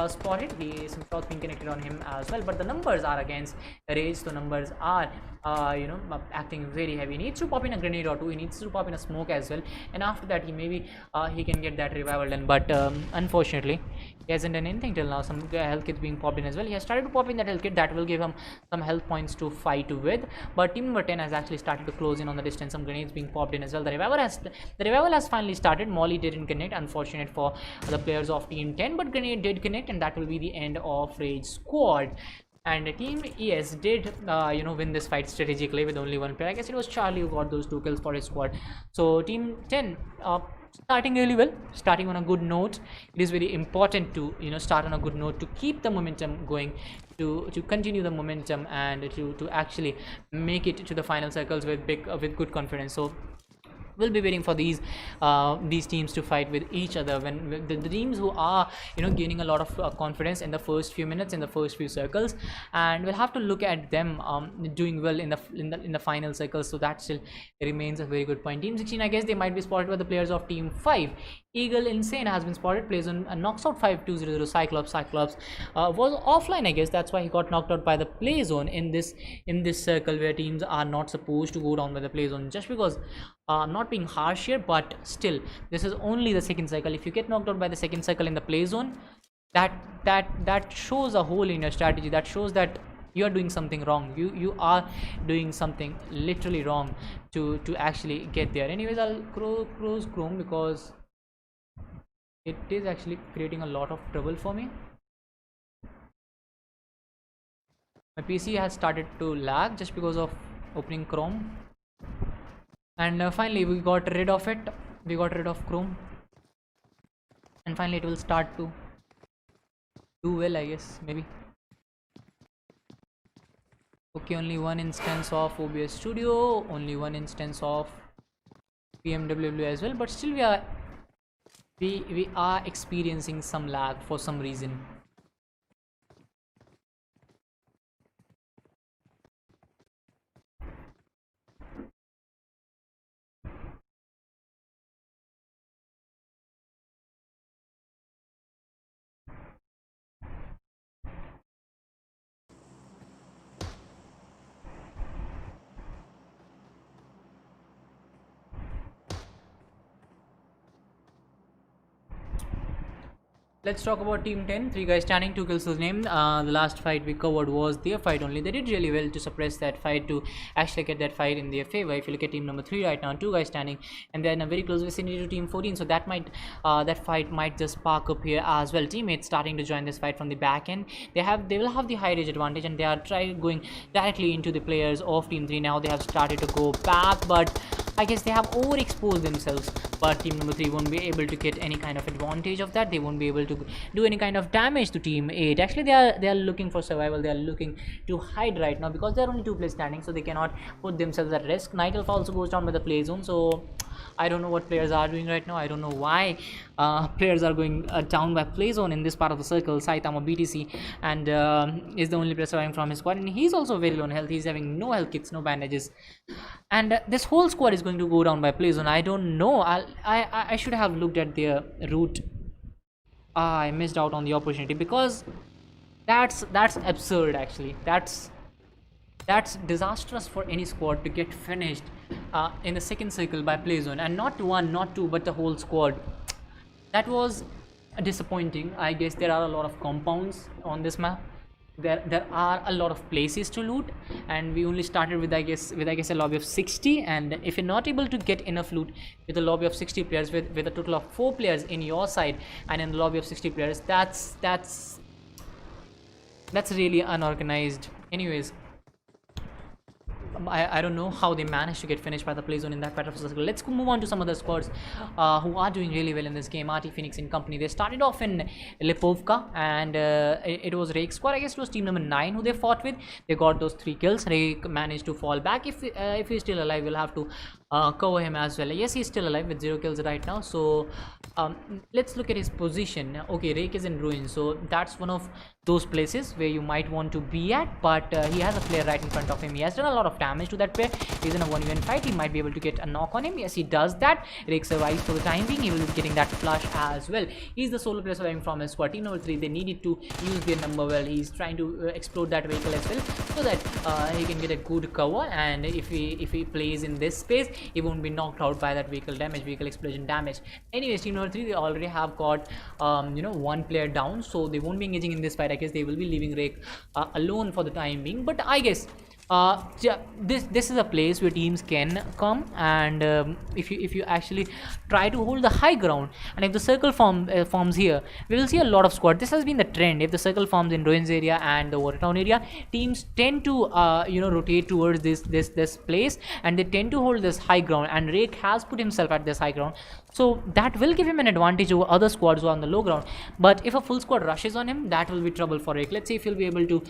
spotted. Some shots being connected on him as well, but the numbers are against Rage. So numbers are acting very heavy. He needs to pop in a grenade or 2. He needs to pop in a smoke as well, and after that he can get that revival done. But unfortunately, he hasn't done anything till now. Some health kits being popped in as well. He has started to pop in that health kit. That will give him some health points to fight with. But team number 10 has actually started to close in on the distance. Some grenades being popped in as well. The revival has finally started. Molly didn't connect, unfortunate for the players of team 10, but grenade did connect, and that will be the end of Rage Squad. And team ES did win this fight strategically with only 1 player. I guess it was Charlie who got those 2 kills for his squad. So team 10 starting really well, starting on a good note. It is very important to start on a good note, to keep the momentum going, to continue the momentum, and to actually make it to the final circles with good confidence. So we'll be waiting for these teams to fight with each other, when the teams who are gaining a lot of confidence in the first few minutes, in the first few circles, and we'll have to look at them doing well in the final circles. So that still remains a very good point. Team 16, I guess they might be spotted by the players of team 5. Eagle Insane has been spotted, plays on knocks out 5200. Cyclops was offline, I guess. That's why he got knocked out by the play zone in this circle, where teams are not supposed to go down by the play zone. Just because not being harsh here, but still, this is only the second cycle. If you get knocked out by the second cycle in the play zone, that shows a hole in your strategy. That shows that you are doing something wrong. You are doing something literally wrong to actually get there. Anyways, I'll close Chrome because it is actually creating a lot of trouble for me. My PC has started to lag just because of opening Chrome, and finally we got rid of it. We got rid of Chrome, and finally it will start to do well, I guess. Maybe Okay, only one instance of OBS Studio, only one instance of PMWW as well, but still we are experiencing some lag for some reason. Let's talk about Team 10. 3 guys standing, 2 kills was named. The last fight we covered was their fight only. They did really well to suppress that fight, to actually get that fight in their favor. If you look at team number 3 right now, 2 guys standing, and they're in a very close vicinity to team 14. So that fight might just spark up here as well. Teammates starting to join this fight from the back end. They will have the high range advantage, and they are going directly into the players of team 3 now. They have started to go back, but I guess they have overexposed themselves. But team number 3 won't be able to get any kind of advantage of that. They won't be able to do any kind of damage to team 8. Actually, they are looking for survival. They are looking to hide right now because there are only 2 players standing, so they cannot put themselves at risk. Night Elf also goes down by the play zone, so I don't know what players are doing right now. I don't know why players are going down by play zone in this part of the circle. Saitama BTC and is the only player surviving from his squad, and he's also very low on health. He's having no health kits, no bandages, and this whole squad is going to go down by play zone. I don't know. I should have looked at their route. I missed out on the opportunity because that's absurd. Actually, that's disastrous for any squad to get finished in the second circle by play zone, and not one, not two, but the whole squad. That was disappointing. I guess there are a lot of compounds on this map. There are a lot of places to loot, and we only started with I guess a lobby of 60, and if you're not able to get enough loot with a lobby of 60 players, with a total of 4 players in your side and in the lobby of 60 players, that's really unorganized. Anyways, I don't know how they managed to get finished by the play zone in that part of the circle. Let's move on to some other squads who are doing really well in this game. RT Phoenix and company. They started off in Lipovka, and it was Rake's squad. I guess it was team number 9 who they fought with. They got those 3 kills. Rake managed to fall back. If he's still alive, we'll have to cover him as well. Yes, he's still alive with 0 kills right now. So let's look at his position. Okay, Rake is in ruins, so that's one of those places where you might want to be at, but he has a player right in front of him. He has done a lot of damage to that player. He's in a 1v1 fight. He might be able to get a knock on him. Yes, he does that. Rake survives for the time being. He will be getting that flush as well. He's the solo player surviving from his squad. Team number 3, they needed to use their number well. He's trying to explode that vehicle as well, so that he can get a good cover, and if he plays in this space, he won't be knocked out by that vehicle explosion damage. Anyways, team number 3, they already have got 1 player down, so they won't be engaging in this fight. I guess they will be leaving Rake alone for the time being, but I guess this is a place where teams can come, and if you actually try to hold the high ground, and if the circle forms here, we will see a lot of squad. This has been the trend. If the circle forms in ruins area and the Watertown area, teams tend to rotate towards this place, and they tend to hold this high ground, and Rake has put himself at this high ground, so that will give him an advantage over other squads who are on the low ground. But if a full squad rushes on him, that will be trouble for Rake. Let's see if he'll be able to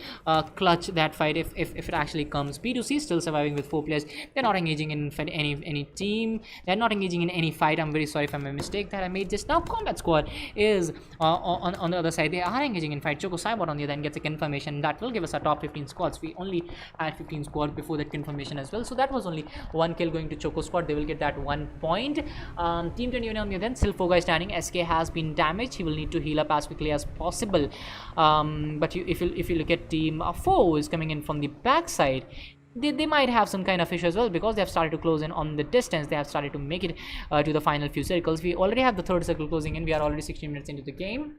clutch that fight if it actually comes. P2C still surviving with 4 players. They're not engaging in any team. They're not engaging in any fight. I'm very sorry if I made a mistake that I made just now. Combat squad is on the other side. They are engaging in fight. Choco Cybot on the other end gets a confirmation. That will give us our top 15 squads. We only had 15 squads before that confirmation as well. So that was only 1 kill going to Choco squad. They will get that 1 point. Team 21 on the other end, still 4 guys standing. SK has been damaged. He will need to heal up as quickly as possible. But if you look at team 4 who is coming in from the backside, they might have some kind of issue as well, because they have started to close in on the distance. They have started to make it to the final few circles. We already have the 3rd circle closing in. We are already 16 minutes into the game.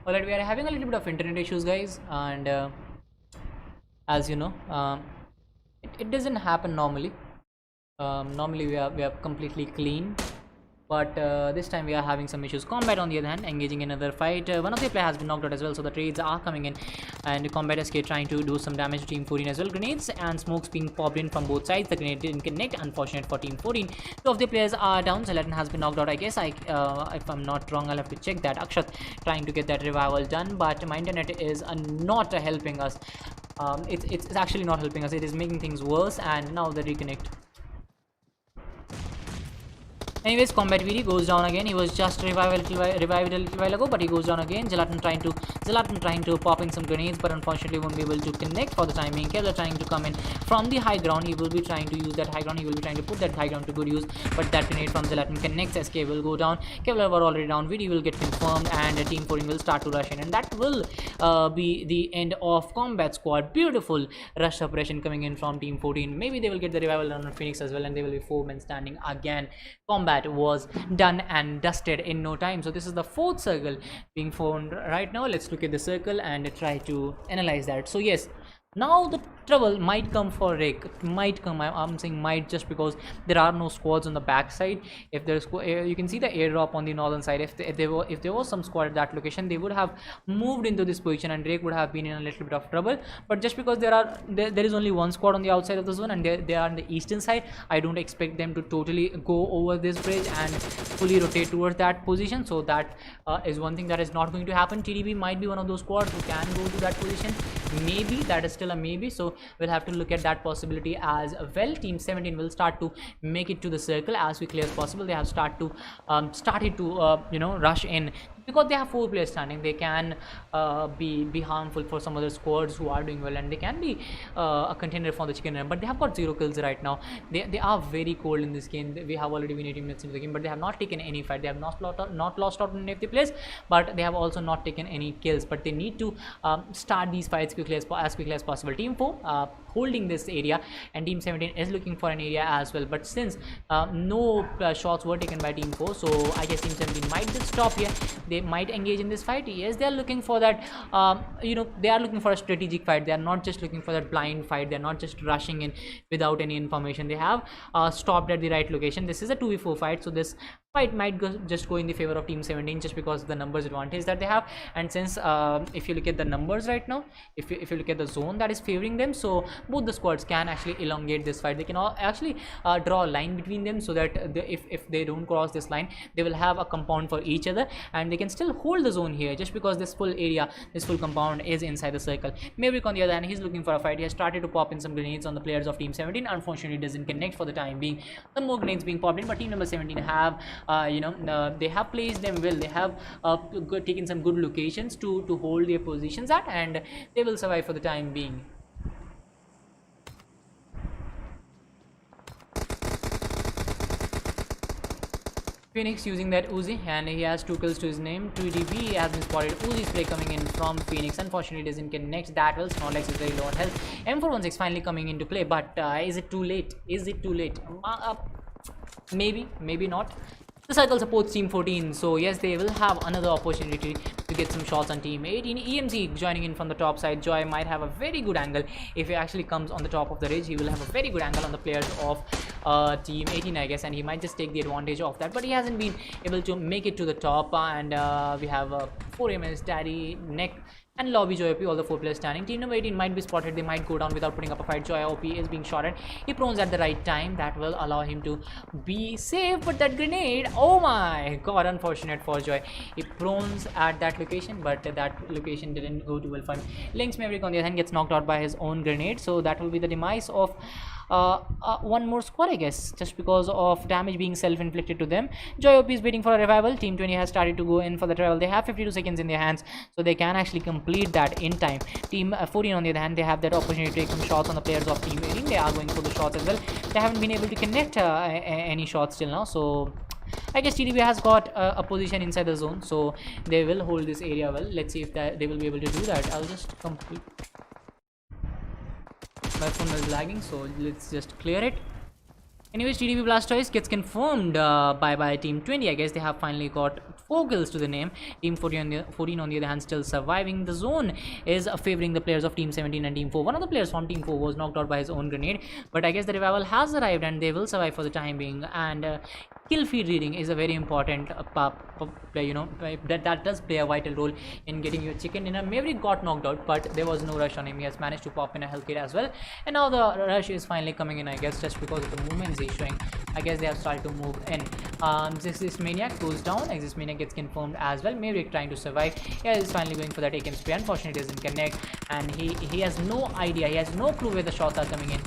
Alright, we are having a little bit of internet issues, guys, and as you know, it doesn't happen normally. Normally we are completely clean, but this time we are having some issues. Combat on the other hand engaging in another fight. One of the player has been knocked out as well, so the trades are coming in, and Combat SK trying to do some damage to Team 14 as well. Grenades and smokes being popped in from both sides. The grenade didn't connect, unfortunate for Team 14. Two of the players are down. Zlatan has been knocked out, I guess. If I'm not wrong, I'll have to check that. Akshat trying to get that revival done, but my internet is not helping us. It's actually not helping us. It is making things worse, and now the reconnect. Anyways, Combat VD goes down again. He was just revived a little while ago, but he goes down again. Zlatan trying to pop in some grenades, but unfortunately won't be able to connect for the time being. Kevlar trying to come in from the high ground. He will be trying to use that high ground. He will be trying to put that high ground to good use, but that grenade from Zlatan connects. SK will go down. Kevlar were already down. VD will get confirmed, and Team 14 will start to rush in, and that will be the end of Combat Squad. Beautiful rush operation coming in from Team 14. Maybe they will get the revival on Phoenix as well, and they will be 4 men standing again. Combat was done and dusted in no time. So this is the 4th circle being formed right now. Let's look at the circle and try to analyze that. So yes, now the trouble might come for Rick. Might come. I'm saying might, just because there are no squads on the back side. If there's, you can see the airdrop on the northern side. If there was some squad at that location, they would have moved into this position, and Rick would have been in a little bit of trouble. But just because there is only one squad on the outside of the zone, and they are on the eastern side, I don't expect them to totally go over this bridge and fully rotate towards that position. So that is one thing that is not going to happen. TDB might be one of those squads who can go to that position. Maybe that is still a maybe, so we'll have to look at that possibility as well. Team 17 will start to make it to the circle as quickly as possible. They have started to rush in, because they have 4 players standing. They can be harmful for some other squads who are doing well, and they can be a contender for the chicken run, but they have got 0 kills right now. They are very cold in this game. We have already been 18 minutes into the game, but they have not taken any fight. They have not lost out on any of the players, but they have also not taken any kills. But they need to start these fights as quickly as possible. Team 4 holding this area, and Team 17 is looking for an area as well. But since no shots were taken by Team 4, so I guess Team 17 might just stop here. They might engage in this fight. Yes, they are looking for that. They are looking for a strategic fight. They are not just looking for that blind fight. They are not just rushing in without any information. They have stopped at the right location. This is a 2v4 fight, so this fight might just go in the favor of Team 17, just because of the numbers advantage that they have. And since if you look at the numbers right now, if you look at the zone that is favoring them, so both the squads can actually elongate this fight. They can all actually draw a line between them, so that if they don't cross this line, they will have a compound for each other, and they can still hold the zone here, just because this full area, this full compound is inside the circle. Maverick on the other hand, he's looking for a fight. He has started to pop in some grenades on the players of Team 17. Unfortunately, doesn't connect for the time being. Some more grenades being popped in, but Team number 17 have they have placed them well. They have taken some good locations to hold their positions at, and they will survive for the time being. Phoenix using that Uzi, and he has 2 kills to his name. 2DB has been spotted. Uzi spray coming in from Phoenix. Unfortunately, doesn't connect that well. Snorlax is very low on health. M416 finally coming into play, but is it too late? Is it too late? Maybe not. The circle supports Team 14, so yes, they will have another opportunity to get some shots on Team 18. EMZ joining in from the top side. Joy might have a very good angle. If he actually comes on the top of the ridge, he will have a very good angle on the players of Team 18, I guess, and he might just take the advantage of that. But he hasn't been able to make it to the top, and we have 4 MS, Daddy, Neck, and Lobby Joy OP, all the 4 players standing. Team number 18 might be spotted. They might go down without putting up a fight. Joy OP is being shot at. He prones at the right time. That will allow him to be safe. But that grenade, oh my god, unfortunate for Joy. He prones at that location, but that location didn't go too well for him. Lynx Maverick on the other hand gets knocked out by his own grenade. So that will be the demise of one more squad, I guess, just because of damage being self-inflicted to them. Joy OP is waiting for a revival. Team 20 has started to go in for the revival. They have 52 seconds in their hands, so they can actually complete that in time. Team 14 on the other hand, they have that opportunity to take some shots on the players of Team 18. They are going for the shots as well. They haven't been able to connect any shots till now, so I guess TDB has got a position inside the zone, so they will hold this area well. Let's see if they will be able to do that. I'll just complete. My phone is lagging, so let's just clear it. Anyways, TDB Blastoise gets confirmed by Team 20. I guess they have finally got 4 kills to the name. Team 14 on the other hand still surviving. The zone is favoring the players of Team 17 and Team 4. One of the players from Team 4 was knocked out by his own grenade, but I guess the revival has arrived and they will survive for the time being. And kill feed reading is a very important that does play a vital role in getting your chicken dinner. Maverick got knocked out, but there was no rush on him. He has managed to pop in a health kit as well, and now the rush is finally coming in, I guess, just because of the movements he's showing. I guess they have started to move in. This maniac goes down. Exist maniac gets confirmed as well. Maverick trying to survive. Yeah, he's finally going for that AKM spray. Unfortunately, it doesn't connect, and he has no idea, he has no clue where the shots are coming in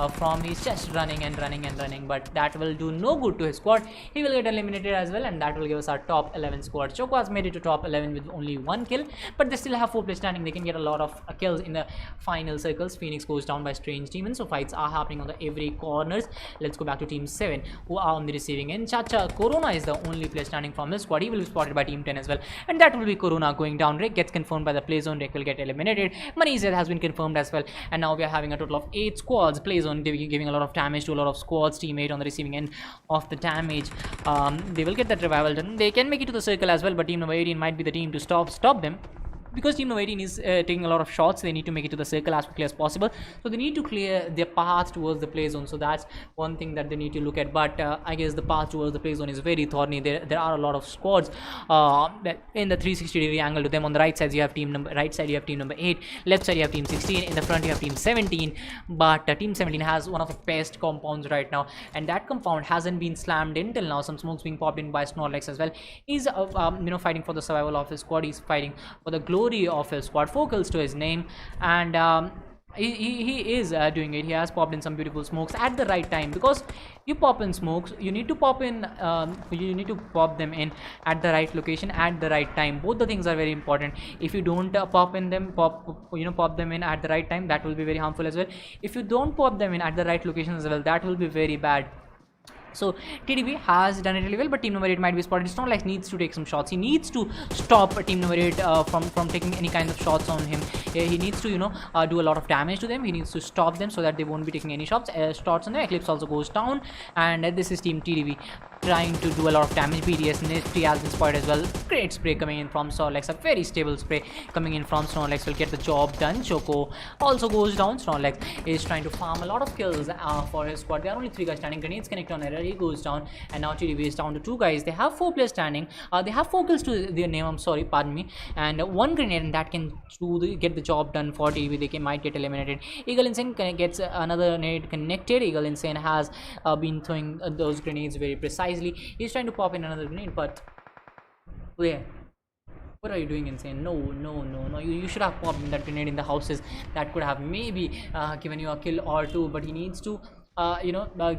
from. He's just running and running and running, but that will do no good to his squad. He will get eliminated as well, and that will give us our top 11 squad. Choco has made it to top 11 with only 1 kill, but they still have 4 players standing. They can get a lot of kills in the final circles. Phoenix goes down by strange demons, so fights are happening on the every corners. Let's go back to team 7, who are on the receiving end. Chacha Corona is the only player standing from his squad. He will be spotted by team 10 as well, and that will be Corona going down. Rick gets confirmed by the play zone. Rick will get eliminated. Manized has been confirmed as well, and now we are having a total of 8 squads. Play zone giving a lot of damage to a lot of squads. Teammate on the receiving end of the damage. They will get that revival done. They can make it to the circle as well, but team number 18 might be the team to stop them, because team number 18 is taking a lot of shots. They need to make it to the circle as quickly as possible, so they need to clear their path towards the play zone. So that's one thing that they need to look at. But I guess the path towards the play zone is very thorny. There are a lot of squads in the 360-degree angle to them. On the right side you have team number 8, left side you have team 16, in the front you have team 17. But team 17 has one of the best compounds right now, and that compound hasn't been slammed in till now. Some smokes being popped in by Snorlax as well. He's fighting for the survival of his squad. He's fighting for the glory of his squad. 4 kills to his name, and he is doing it. He has popped in some beautiful smokes at the right time, because you pop in smokes, you need to pop them in at the right location at the right time. Both the things are very important. If you don't pop them in at the right time, that will be very harmful as well. If you don't pop them in at the right location as well, that will be very bad. So TDB has done it really well, but team number 8 might be spotted. It's not like needs to take some shots. He needs to stop team number 8 from taking any kind of shots on him. He needs to do a lot of damage to them. He needs to stop them so that they won't be taking any shots on them. Eclipse also goes down, and this is team TDB trying to do a lot of damage. BDS Nifty has been spotted as well. Great spray coming in from Snorlax, a very stable spray coming in from Snorlax will get the job done. Choco also goes down. Snorlax is trying to farm a lot of kills for his squad. There are only 3 guys standing. Grenades connect on error. He goes down, and now TDB is down to 2 guys. They have 4 players standing. They have 4 kills to their name. I'm sorry, pardon me. And 1 grenade, and that can get the job done for TDB. They might get eliminated. Eagle Insane gets another grenade connected. Eagle Insane has been throwing those grenades very precisely. He's trying to pop in another grenade, but where? What are you doing, Insane? No. You should have popped in that grenade in the houses. That could have maybe given you a kill or 2, but he needs to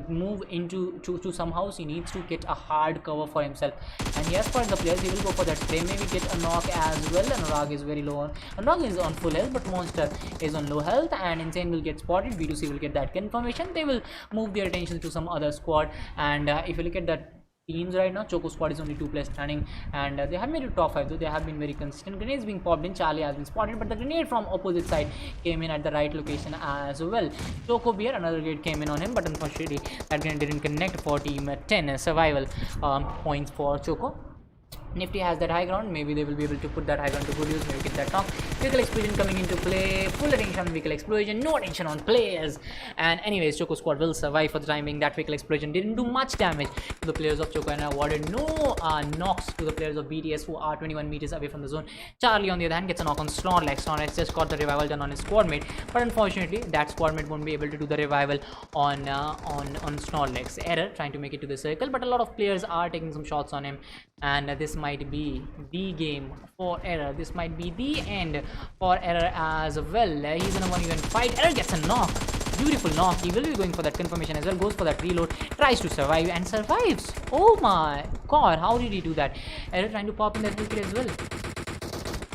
move into some house. He needs to get a hard cover for himself, and he has spotted the players. He will go for that spray, maybe get a knock as well. Anurag is very low. Anurag is on full health, but Monster is on low health, and Insane will get spotted. B2C will get that confirmation. They will move their attention to some other squad, and if you look at that teams right now, Choco squad is only 2 players standing, and they have made it top 5, though they have been very consistent. Grenades being popped in. Charlie has been spotted, but the grenade from opposite side came in at the right location as well. Choco Beer, another grenade came in on him, but unfortunately that grenade didn't connect for team 10. Survival points for Choco. Nifty has that high ground. Maybe they will be able to put that high ground to good use. Maybe get that knock. Vehicle explosion coming into play. Full attention on vehicle explosion. No attention on players. And anyways, Choco squad will survive for the time being. That vehicle explosion didn't do much damage to the players of Choco, and awarded no knocks to the players of BTS, who are 21 meters away from the zone. Charlie, on the other hand, gets a knock on Snorlax. Snorlax just got the revival done on his squad mate, but unfortunately that squad mate won't be able to do the revival on Snorlax. Error trying to make it to the circle, but a lot of players are taking some shots on him, and this might be the game for Error. This might be the end for Error as well. He's in a 1v1 fight. Error gets a knock. Beautiful knock. He will be going for that confirmation as well. Goes for that reload. Tries to survive and survives. Oh my god, how did he do that? Error trying to pop in that kill as well.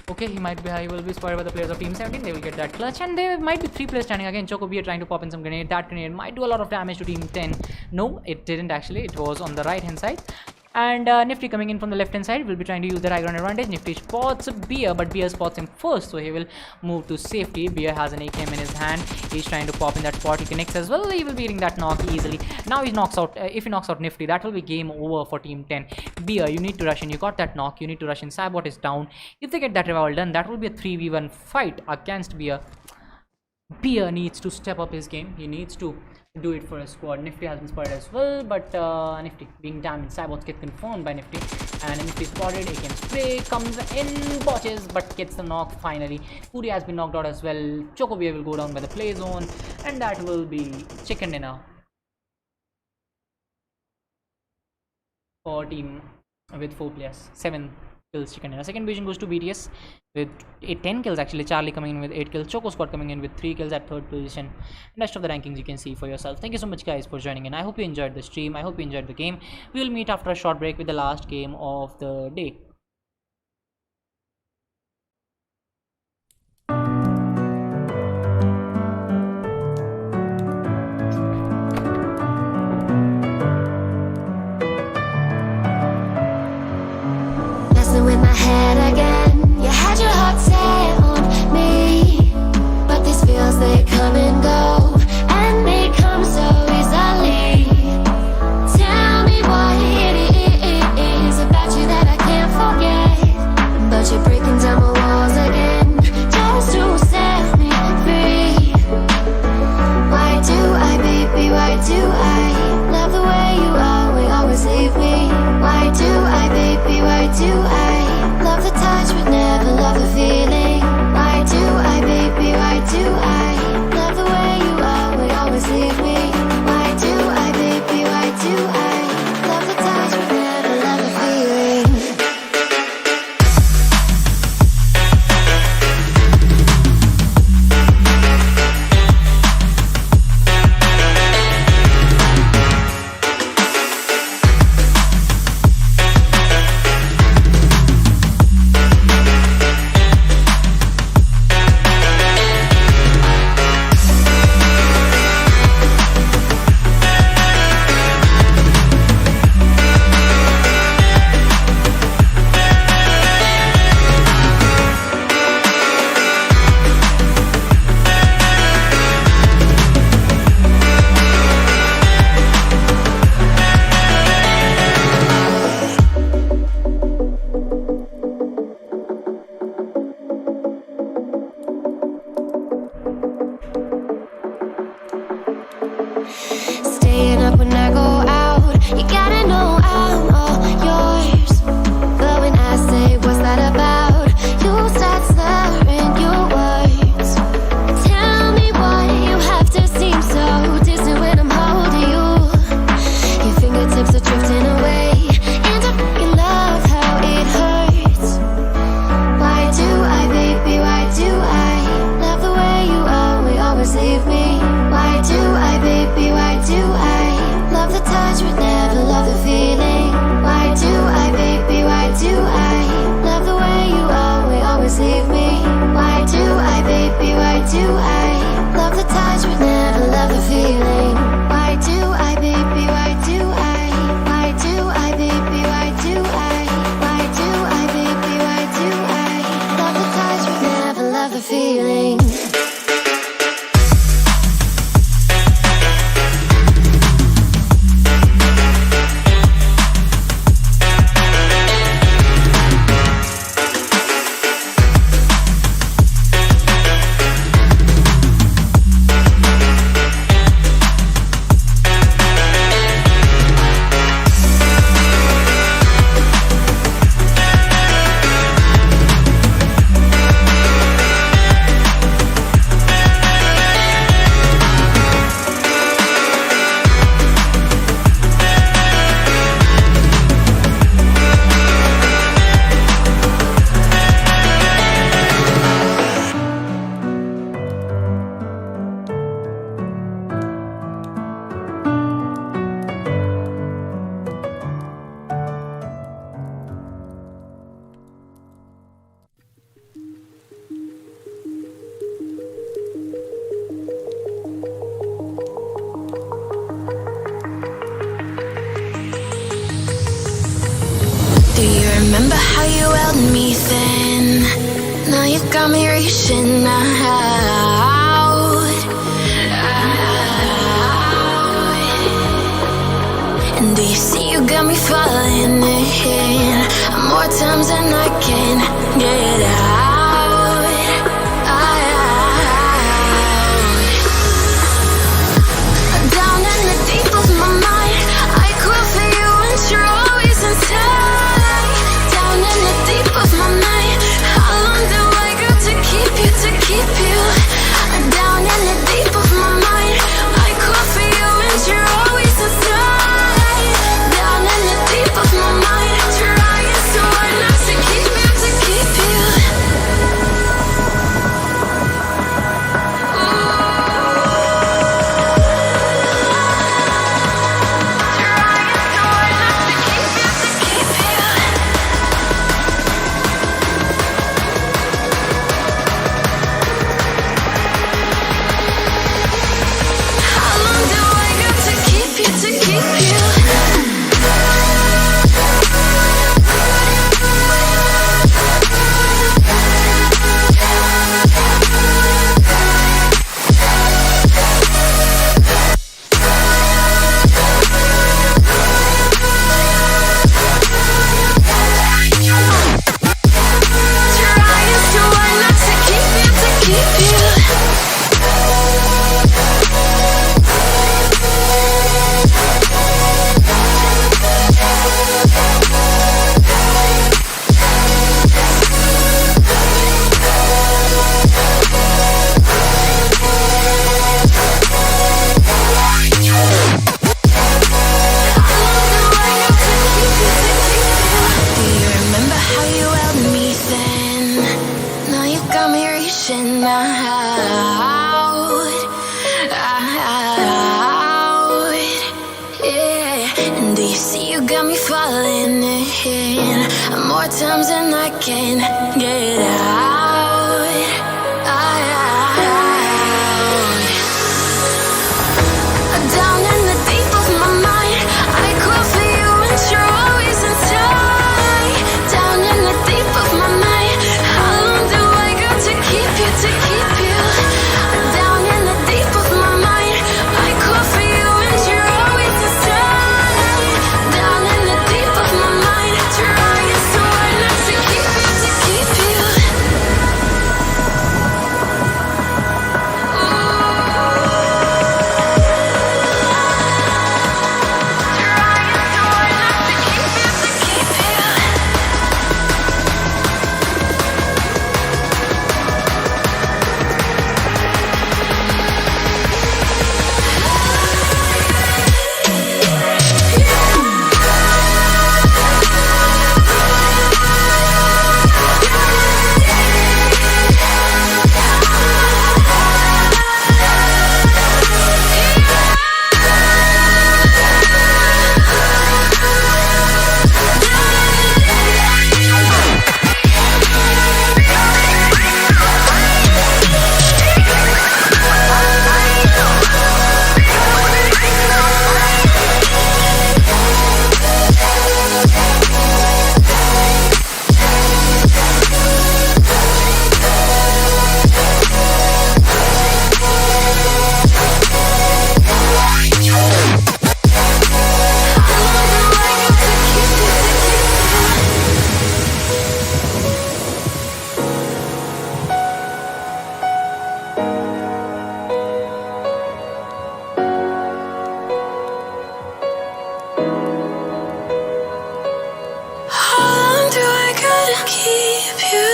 Okay, he will be spotted by the players of team 17. They will get that clutch, and there might be 3 players standing again. Chocobee trying to pop in some grenade. That grenade might do a lot of damage to team 10. No, it didn't actually. It was on the right hand side. And Nifty coming in from the left hand side will be trying to use the high ground advantage. Nifty spots Beer, but Beer spots him first, so he will move to safety. Beer has an AKM in his hand. He's trying to pop in that spot. He connects as well. He will be getting that knock easily. Now he knocks out. If he knocks out Nifty, that will be game over for team 10. Beer, you need to rush in. You got that knock. You need to rush in. Cybot is down. If they get that revival done, that will be a 3v1 fight against Beer. Beer needs to step up his game. He needs to do it for his squad. Nifty has been spotted as well, but Nifty being damaged. Cybots get confirmed by Nifty, and Nifty spotted. AKM spray comes in, botches, but gets the knock finally. Puri has been knocked out as well. Chocobeer will go down by the play zone, and that will be chicken dinner for team with 4 players. 7 kills chicken dinner. Second position goes to BTS with 10 kills actually. Charlie coming in with 8 kills. Choco Squad coming in with 3 kills at third position. And rest of the rankings you can see for yourself. Thank you so much guys for joining in. I hope you enjoyed the stream. I hope you enjoyed the game. We will meet after a short break with the last game of the day. With my head again, you had your heart set on me, but these feels they come and go, and they come so easily. Tell me what it is about you that I can't forget, but you're breaking down my walls again, just to set me free. Why do I, baby, why do I love the way you always leave me? Why do I, baby, why do I love the touch but never love the feeling? Why do I, baby, why do I love the way you always leave me? Why do I, baby, why do I love the touch but never love the feeling? Staying up when I go out, you gotta know I'm all yours. But when I say what's that about, you start slurring your words. Tell me why you have to seem so distant when I'm holding you. Your fingertips are drifting away, and I fucking love how it hurts. Why do I, baby, why do I love the way you always leave me? Why do I, baby, why do I love the touch but never love the feeling? Why do I, baby, why do I love the way you always leave me? Why do I, baby, why do I love the touch but never love the feeling? Why do I, baby, why do I? Why do I, baby, why do I? Why do I, baby, why do I love the touch but never love the feeling? Do you remember how you held me thin? Now you got me reaching out. And do you see you got me falling in more times than I can get out. See, you got me falling in more times than I can get out. Down in the deep of my mind, I call for you and you're always inside. Down in the deep of my mind, how long do I got to keep you, to keep you? Down in the deep of my mind, I call for you and you're always inside. Down in the deep of my mind, trying so hard not to keep you, to keep you. How long do I gotta keep you?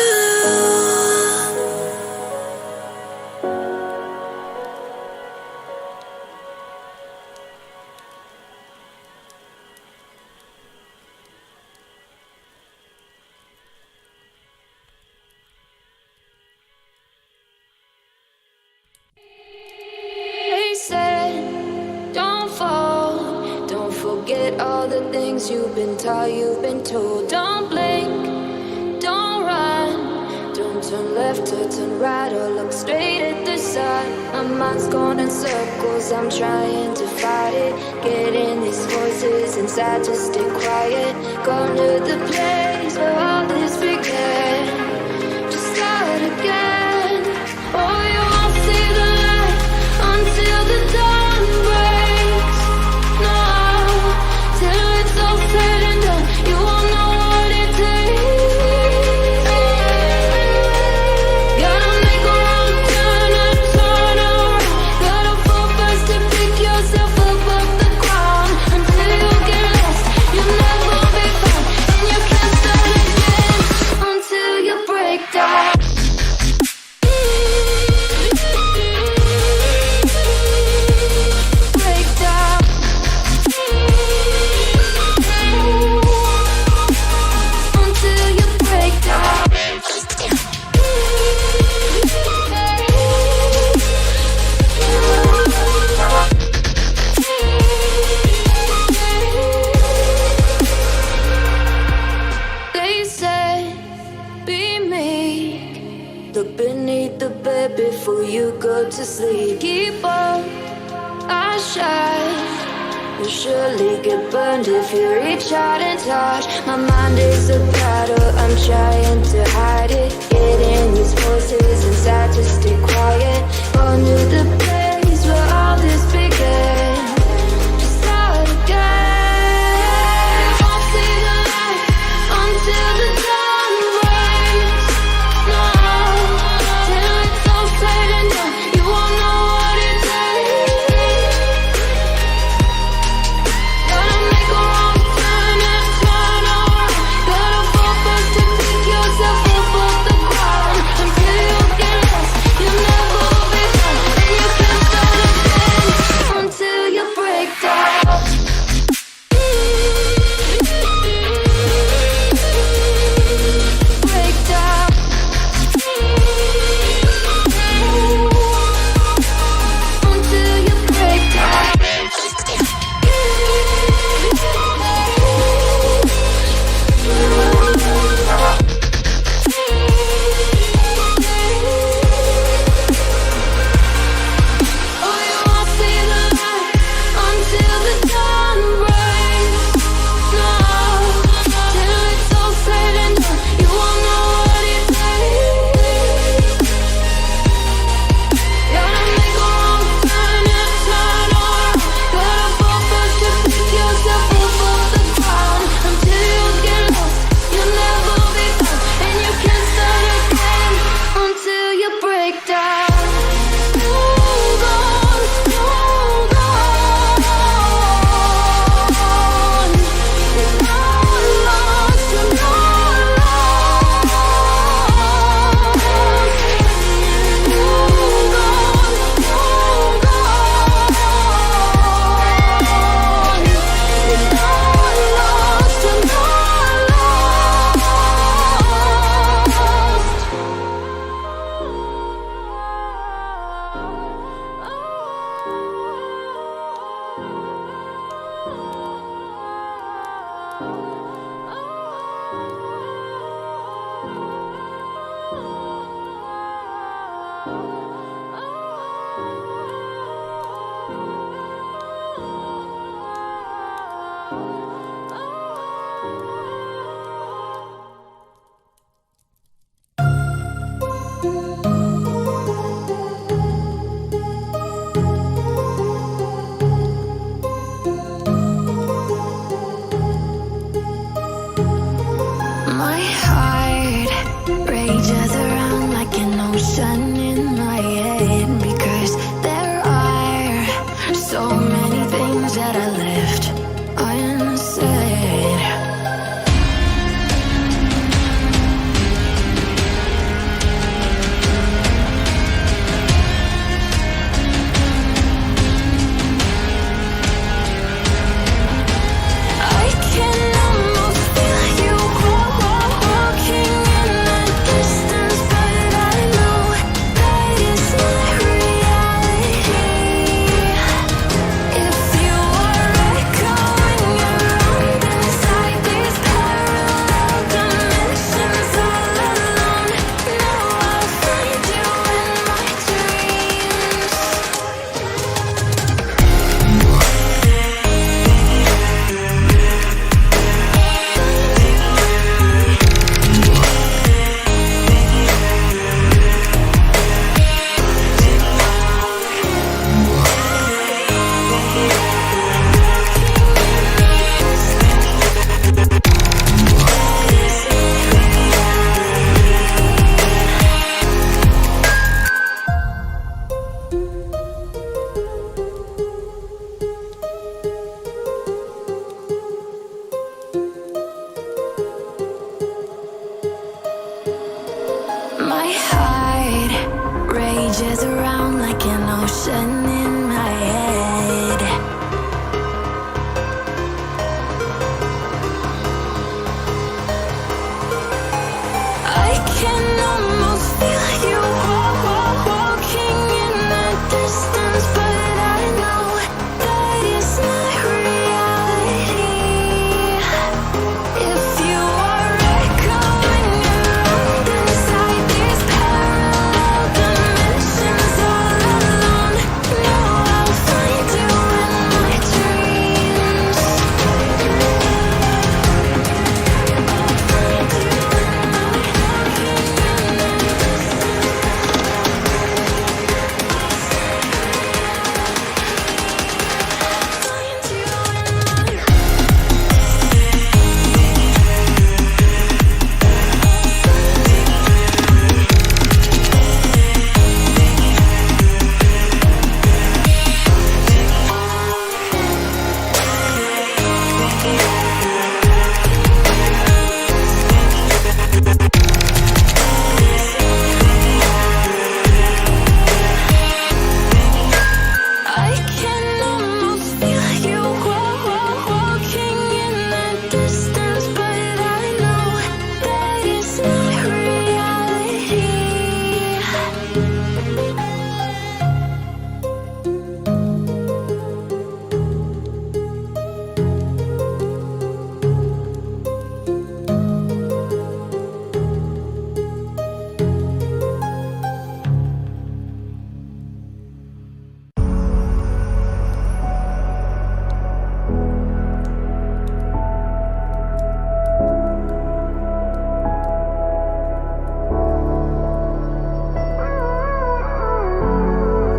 They said, don't fall. Don't forget all the things you've been taught, you've been told. Don't blink, don't run. Don't turn left or turn right or look straight at the sun. My mind's going in circles, I'm trying to fight it. Getting these voices inside to stay quiet. Come to the place where all this began. Just start again. Oh, you won't see the light until the dawn breaks. No, till it's all said and done, you won't know what it takes. Gotta make a wrong turn and turn around. Gotta fall fast to pick yourself up off the ground. Until you get lost, you'll never be found. And you can't start again until you break down. Break down. Until you break down. They said, be meek. Look beneath the bed before you go to sleep. Keep on, I shine. You'll surely get burned if you reach out and touch. My mind is a battle, I'm trying to hide it. Getting these voices inside to stay quiet. Gone to the place where all this began. Just start again. You won't see the light until the dawn breaks. No, till it's all said and done, you won't know what it takes. Gotta make a wrong turn and turn around. Gotta fall fast to pick yourself up off the ground. Until you get lost, you'll never be found. And you can't start again So many things that I left unsaid. I can almost feel you walking in the distance, but I know that it's not reality. If you are echoing around inside these parallel dimensions all alone, now I'll find you in my dreams. My heart rages around like an ocean in my head. I can almost feel you walking in the distance, but I know that it's not reality. If you are echoing around inside these parallel dimensions all alone, now I'll find you in my dreams. I can almost feel you walking in the distance, but I know that it's not reality.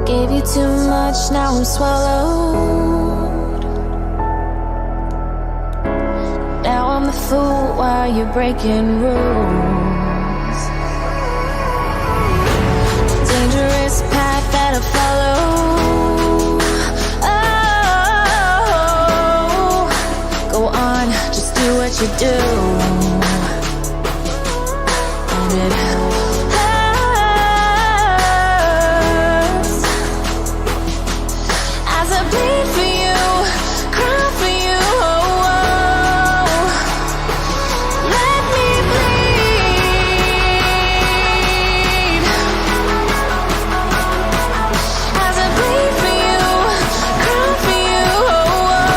Gave you too much, now I'm swallowed. Now I'm the fool while you're breaking rules. Dangerous path that I follow. Oh, go on, just do what you do. And it hurts as I bleed for you, cry for you. Oh, let me bleed as I bleed for you, cry for you. Oh,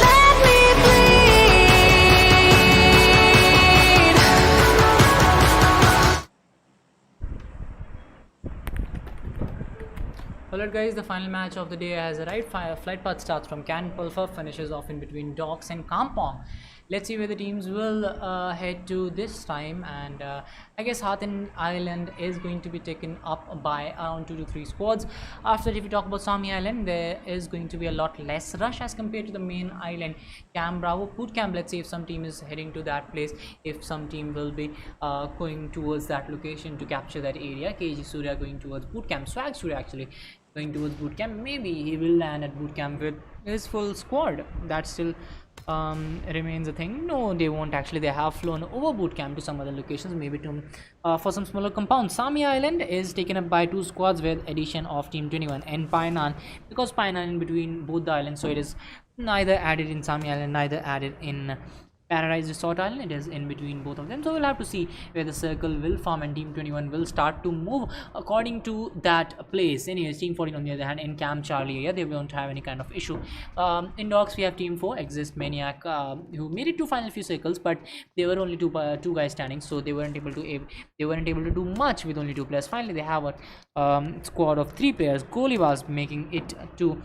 let me bleed. Alright guys, the final match of the day has arrived. Flight path starts from Can Pulver, finishes off in between Docks and Kampong. Let's see where the teams will head to this time, and I guess Hathin Island is going to be taken up by around 2 to 3 squads. After that, if we talk about Sami Island, there is going to be a lot less rush as compared to the main island. Cam Bravo, Boot Camp, let's see if some team is heading to that place, if some team will be going towards that location to capture that area. KG Surya going towards Boot Camp, Swag Surya actually going towards boot camp. Maybe he will land at boot camp with his full squad. That still remains a thing. No, they won't actually. They have flown over boot camp to some other locations, maybe to for some smaller compounds. Sami Island is taken up by 2 squads with addition of Team 21 and Painan, because Painan in between both the islands, so it is neither added in Sami Island, neither added in Paradise Resort Island. It is in between both of them, so we'll have to see where the circle will form and Team 21 will start to move according to that place. Anyways, Team 14 on the other hand, in Camp Charlie area, they won't have any kind of issue. In dogs we have Team 4 Exist Maniac, who made it to final few circles, but they were only two guys standing, so they weren't able to do much with only 2 players. Finally, they have a squad of 3 players. Golibas making it to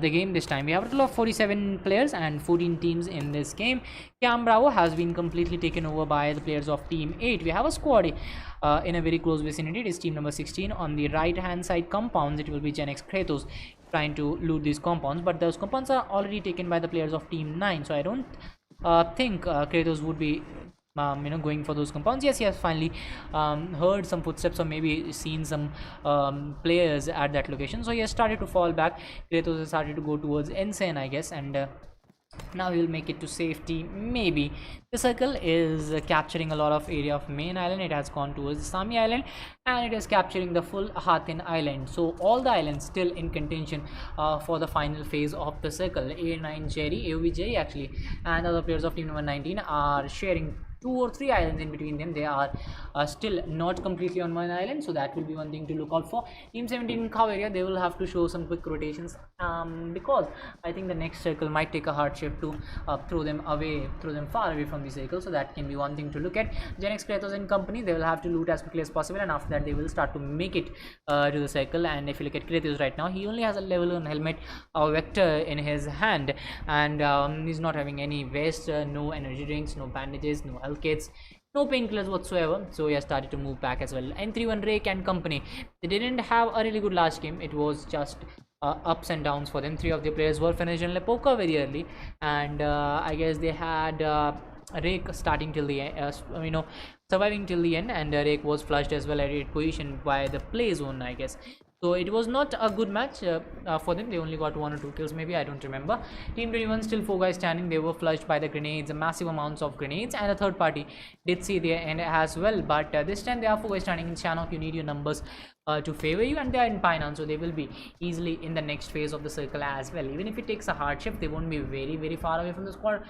the game this time. We have a total of 47 players and 14 teams in this game. Cam Bravo has been completely taken over by the players of Team 8. We have a squad in a very close vicinity. It is team number 16. On the right hand side compounds, it will be Gen X Kratos trying to loot these compounds, but those compounds are already taken by the players of Team 9, so I don't think Kratos would be going for those compounds. Yes, he has finally heard some footsteps, or maybe seen some players at that location, so he has started to fall back. Kratos has started to go towards Insane, I guess, and now he will make it to safety. Maybe the circle is capturing a lot of area of main island. It has gone towards Sami Island, and it is capturing the full Hatin Island, so all the islands still in contention for the final phase of the circle. A9 Jerry, AOV Jerry actually, and other players of team number 19 are sharing 2 or 3 islands in between them. They are still not completely on one island, so that will be one thing to look out for. Team 17 Cow area, they will have to show some quick rotations, because I think the next circle might take a hard shift to throw them far away from the circle, so that can be one thing to look at. Gen X Kratos and company, they will have to loot as quickly as possible, and after that they will start to make it to the circle. And if you look at Kratos right now, he only has a level 1 helmet, a vector in his hand, and he's not having any vest, no energy drinks, no bandages, no health kits, no painkillers whatsoever, so he has started to move back as well. N31 Rake and company, they didn't have a really good last game. It was just ups and downs for them. 3 of the players were finished in Lepoka very early, and I guess they had Rake starting till the end, surviving till the end, and Rake was flushed as well at 8th position by the play zone, I guess. So it was not a good match for them. They only got 1 or 2 kills, maybe, I don't remember. Team 21 still 4 guys standing. They were flushed by the grenades, massive amounts of grenades, and a third party did see their end as well. But this time they are 4 guys standing. In Shanok, you need your numbers to favor you, and they are in Painan, so they will be easily in the next phase of the circle as well. Even if it takes a hard shift, they won't be very far away from the squad,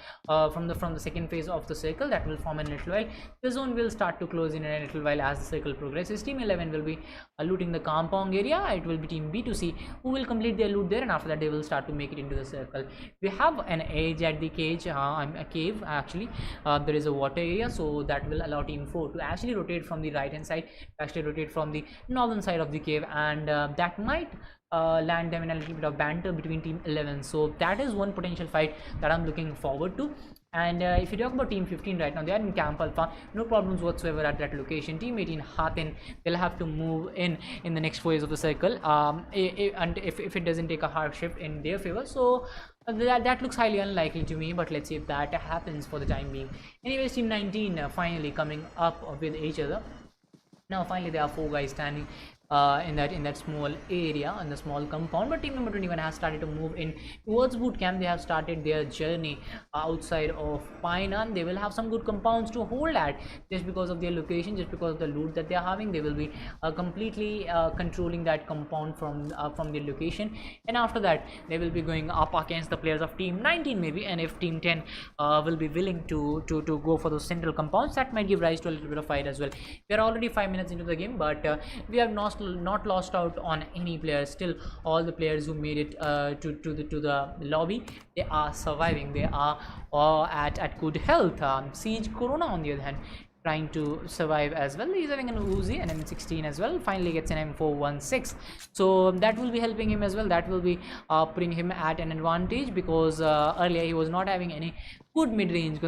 from the second phase of the circle that will form in a little while. The zone will start to close in a little while as the circle progresses. Team 11 will be looting the compound area. It will be team B to C who will complete their loot there, and after that they will start to make it into the circle. We have an edge at the cage, a cave actually. There is a water area, so that will allow team 4 to actually rotate from the right hand side, actually rotate from the northern side of the cave, and that might land them in a little bit of banter between team 11. So that is one potential fight that I'm looking forward to. And if you talk about team 15 right now, they are in Camp Alpha, no problems whatsoever at that location. Team 18 Hatin, they'll have to move in the next phase of the circle, and if it doesn't take a hard shift in their favor, so that looks highly unlikely to me, but let's see if that happens for the time being. Anyways, team 19 finally coming up with each other. Now finally there are 4 guys standing in that small area, in the small compound, but team number 21 has started to move in towards boot camp. They have started their journey outside of Painan. They will have some good compounds to hold at, just because of their location, just because of the loot that they are having. They will be completely controlling that compound from their location, and after that they will be going up against the players of team 19 maybe. And if team 10 will be willing to go for those central compounds, that might give rise to a little bit of fight as well. We are already 5 minutes into the game, but we have not lost out on any players. Still, all the players who made it to the lobby, they are surviving. They are at good health. Siege Corona on the other hand, trying to survive as well. He's having an Uzi, an M16 as well. Finally gets an M416, so that will be helping him as well. That will be putting him at an advantage, because earlier he was not having any good mid-range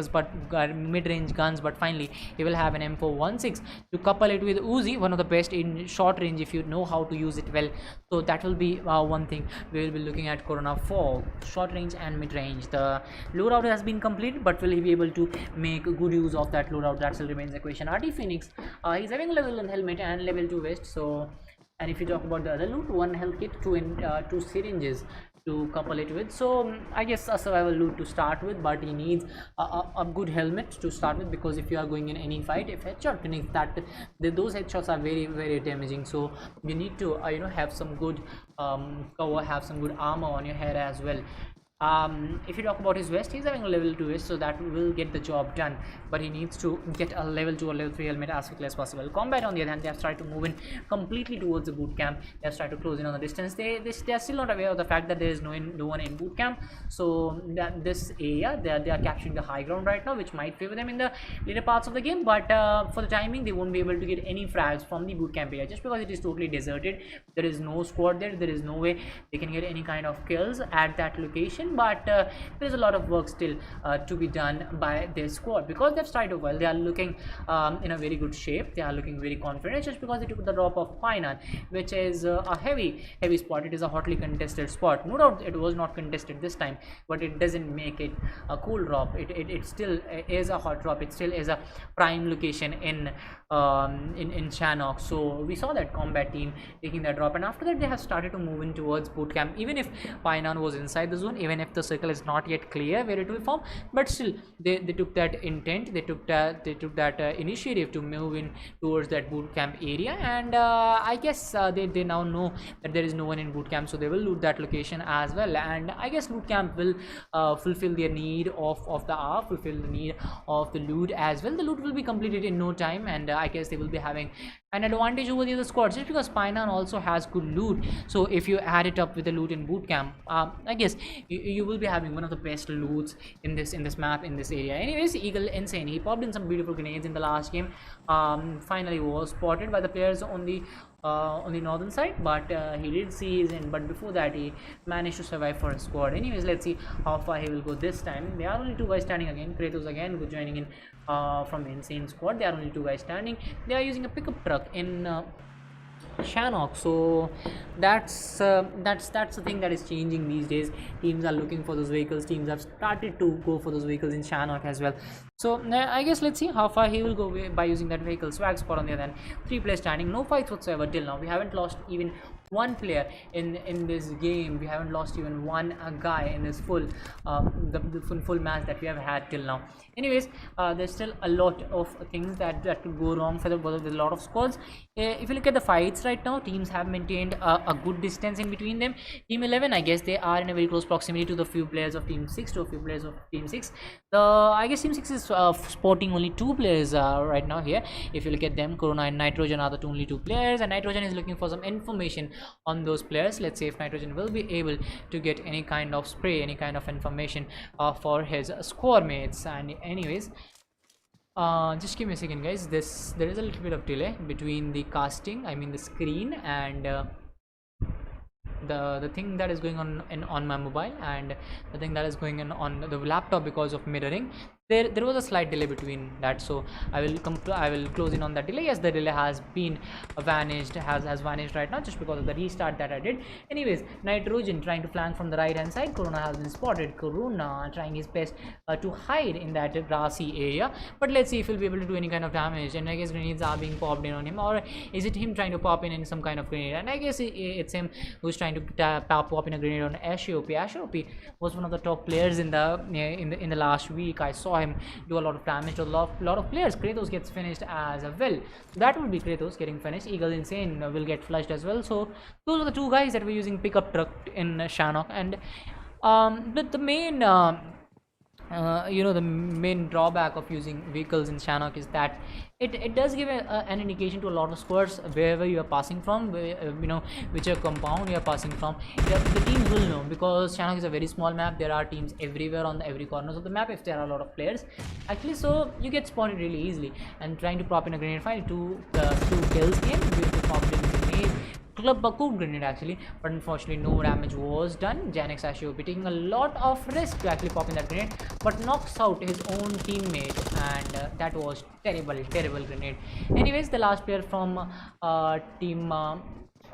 guns, but finally he will have an M416 to couple it with Uzi, one of the best in short range if you know how to use it well. So that will be one thing we will be looking at Corona for, short range and mid-range. The loadout has been completed, but will he be able to make good use of that loadout? That still remains a question. RT Phoenix, he's having level 1 helmet and level 2 vest, so And if you talk about the other loot, one health kit, two syringes to couple it with. So I guess a survival loot to start with, but he needs a good helmet to start with, because if you are going in any fight, if headshot connects, those headshots are very very damaging. So you need to have some good cover, have some good armor on your head as well. If you talk about his vest, he's having a level 2 vest, so that will get the job done, but he needs to get a level 2 or level 3 helmet as quickly as possible. Combat, on the other hand, they have tried to move in completely towards the boot camp. They have tried to close in on the distance. They are still not aware of the fact that there is no one in boot camp, so that this area they are capturing the high ground right now, which might favor them in the later parts of the game. But for the timing, they won't be able to get any frags from the boot camp area, just because it is totally deserted. There is no squad there. There is no way they can get any kind of kills at that location. But there is a lot of work still to be done by their squad, because they've started well. They are looking in a very good shape. They are looking very confident, just because they took the drop of Painan, which is a heavy spot. It is a hotly contested spot. No doubt it was not contested this time, but it doesn't make it a cool drop. It still is a hot drop. It still is a prime location in Chanok. So we saw that combat team taking that drop, and after that they have started to move in towards boot camp. Even if Painan was inside the zone, even if the circle is not yet clear where it will form, but still they took that intent, they took that initiative to move in towards that boot camp area. And I guess they now know that there is no one in boot camp, so they will loot that location as well. And I guess boot camp will fulfill their need of the hour, fulfill the need of the loot as well. The loot will be completed in no time, and I guess they will be having an advantage over the other squads, just because Painan also has good loot. So if you add it up with the loot in boot camp, I guess you will be having one of the best loots in this map, in this area. Anyways, Eagle Insane, he popped in some beautiful grenades in the last game. Finally was spotted by the players on the northern side, but he did see his end. But before that, he managed to survive for his squad. Anyways, let's see how far he will go this time. There are only 2 guys standing again. Kratos again joining in from Insane squad. There are only 2 guys standing. They are using a pickup truck in Shanok. So that's the thing that is changing these days. Teams are looking for those vehicles. Teams have started to go for those vehicles in Shanok as well. So I guess let's see how far he will go by using that vehicle. Swag spot on the other hand, 3 players standing, no fights whatsoever till now. We haven't lost even one player in this game. We haven't lost even one guy in this full full match that we have had till now. Anyways, there's still a lot of things that could go wrong for a lot of squads. If you look at the fights right now, teams have maintained a good distance in between them. Team 11, I guess they are in a very close proximity to the few players of Team 6, to a few players of Team 6. I guess Team 6 is sporting only 2 players right now here. If you look at them, Corona and Nitrogen are the only 2 players, and Nitrogen is looking for some information on those players. Let's see if Nitrogen will be able to get any kind of spray, any kind of information for his squad mates. And anyways, just give me a second, guys. There is a little bit of delay between the casting, I mean the screen, and the thing that is going on my mobile and the thing that is going on the laptop because of mirroring. There was a slight delay between that, so I will close in on that delay. Yes, the delay has been vanished, has vanished right now, just because of the restart that I did. Anyways, Nitrogen trying to flank from the right hand side. Corona has been spotted. Corona trying his best to hide in that grassy area, but let's see if he'll be able to do any kind of damage. And I guess grenades are being popped in on him, or is it him trying to pop in some kind of grenade? And I guess it's him who's trying to pop in a grenade on Ashop. Ashop was one of the top players in the last week. I saw him do a lot of damage to a lot of players. Kratos gets finished as well. That will be Kratos getting finished. Eagle Insane will get flushed as well. So those are the 2 guys that were using pickup truck in Shanok. And but the main the main drawback of using vehicles in Shanok is that it does give an indication to a lot of squads wherever you are passing from, whichever compound you are passing from. The teams will know, because Shanok is a very small map. There are teams everywhere on every corners of the map if there are a lot of players actually, so you get spotted really easily. And trying to pop in a grenade fight, 2 kills came. Beautiful popped in grenade, club cooked grenade actually, but unfortunately no damage was done. Janix Ashio taking a lot of risk to actually pop in that grenade, but knocks out his own teammate, and that was terrible grenade. Anyways, the last player from team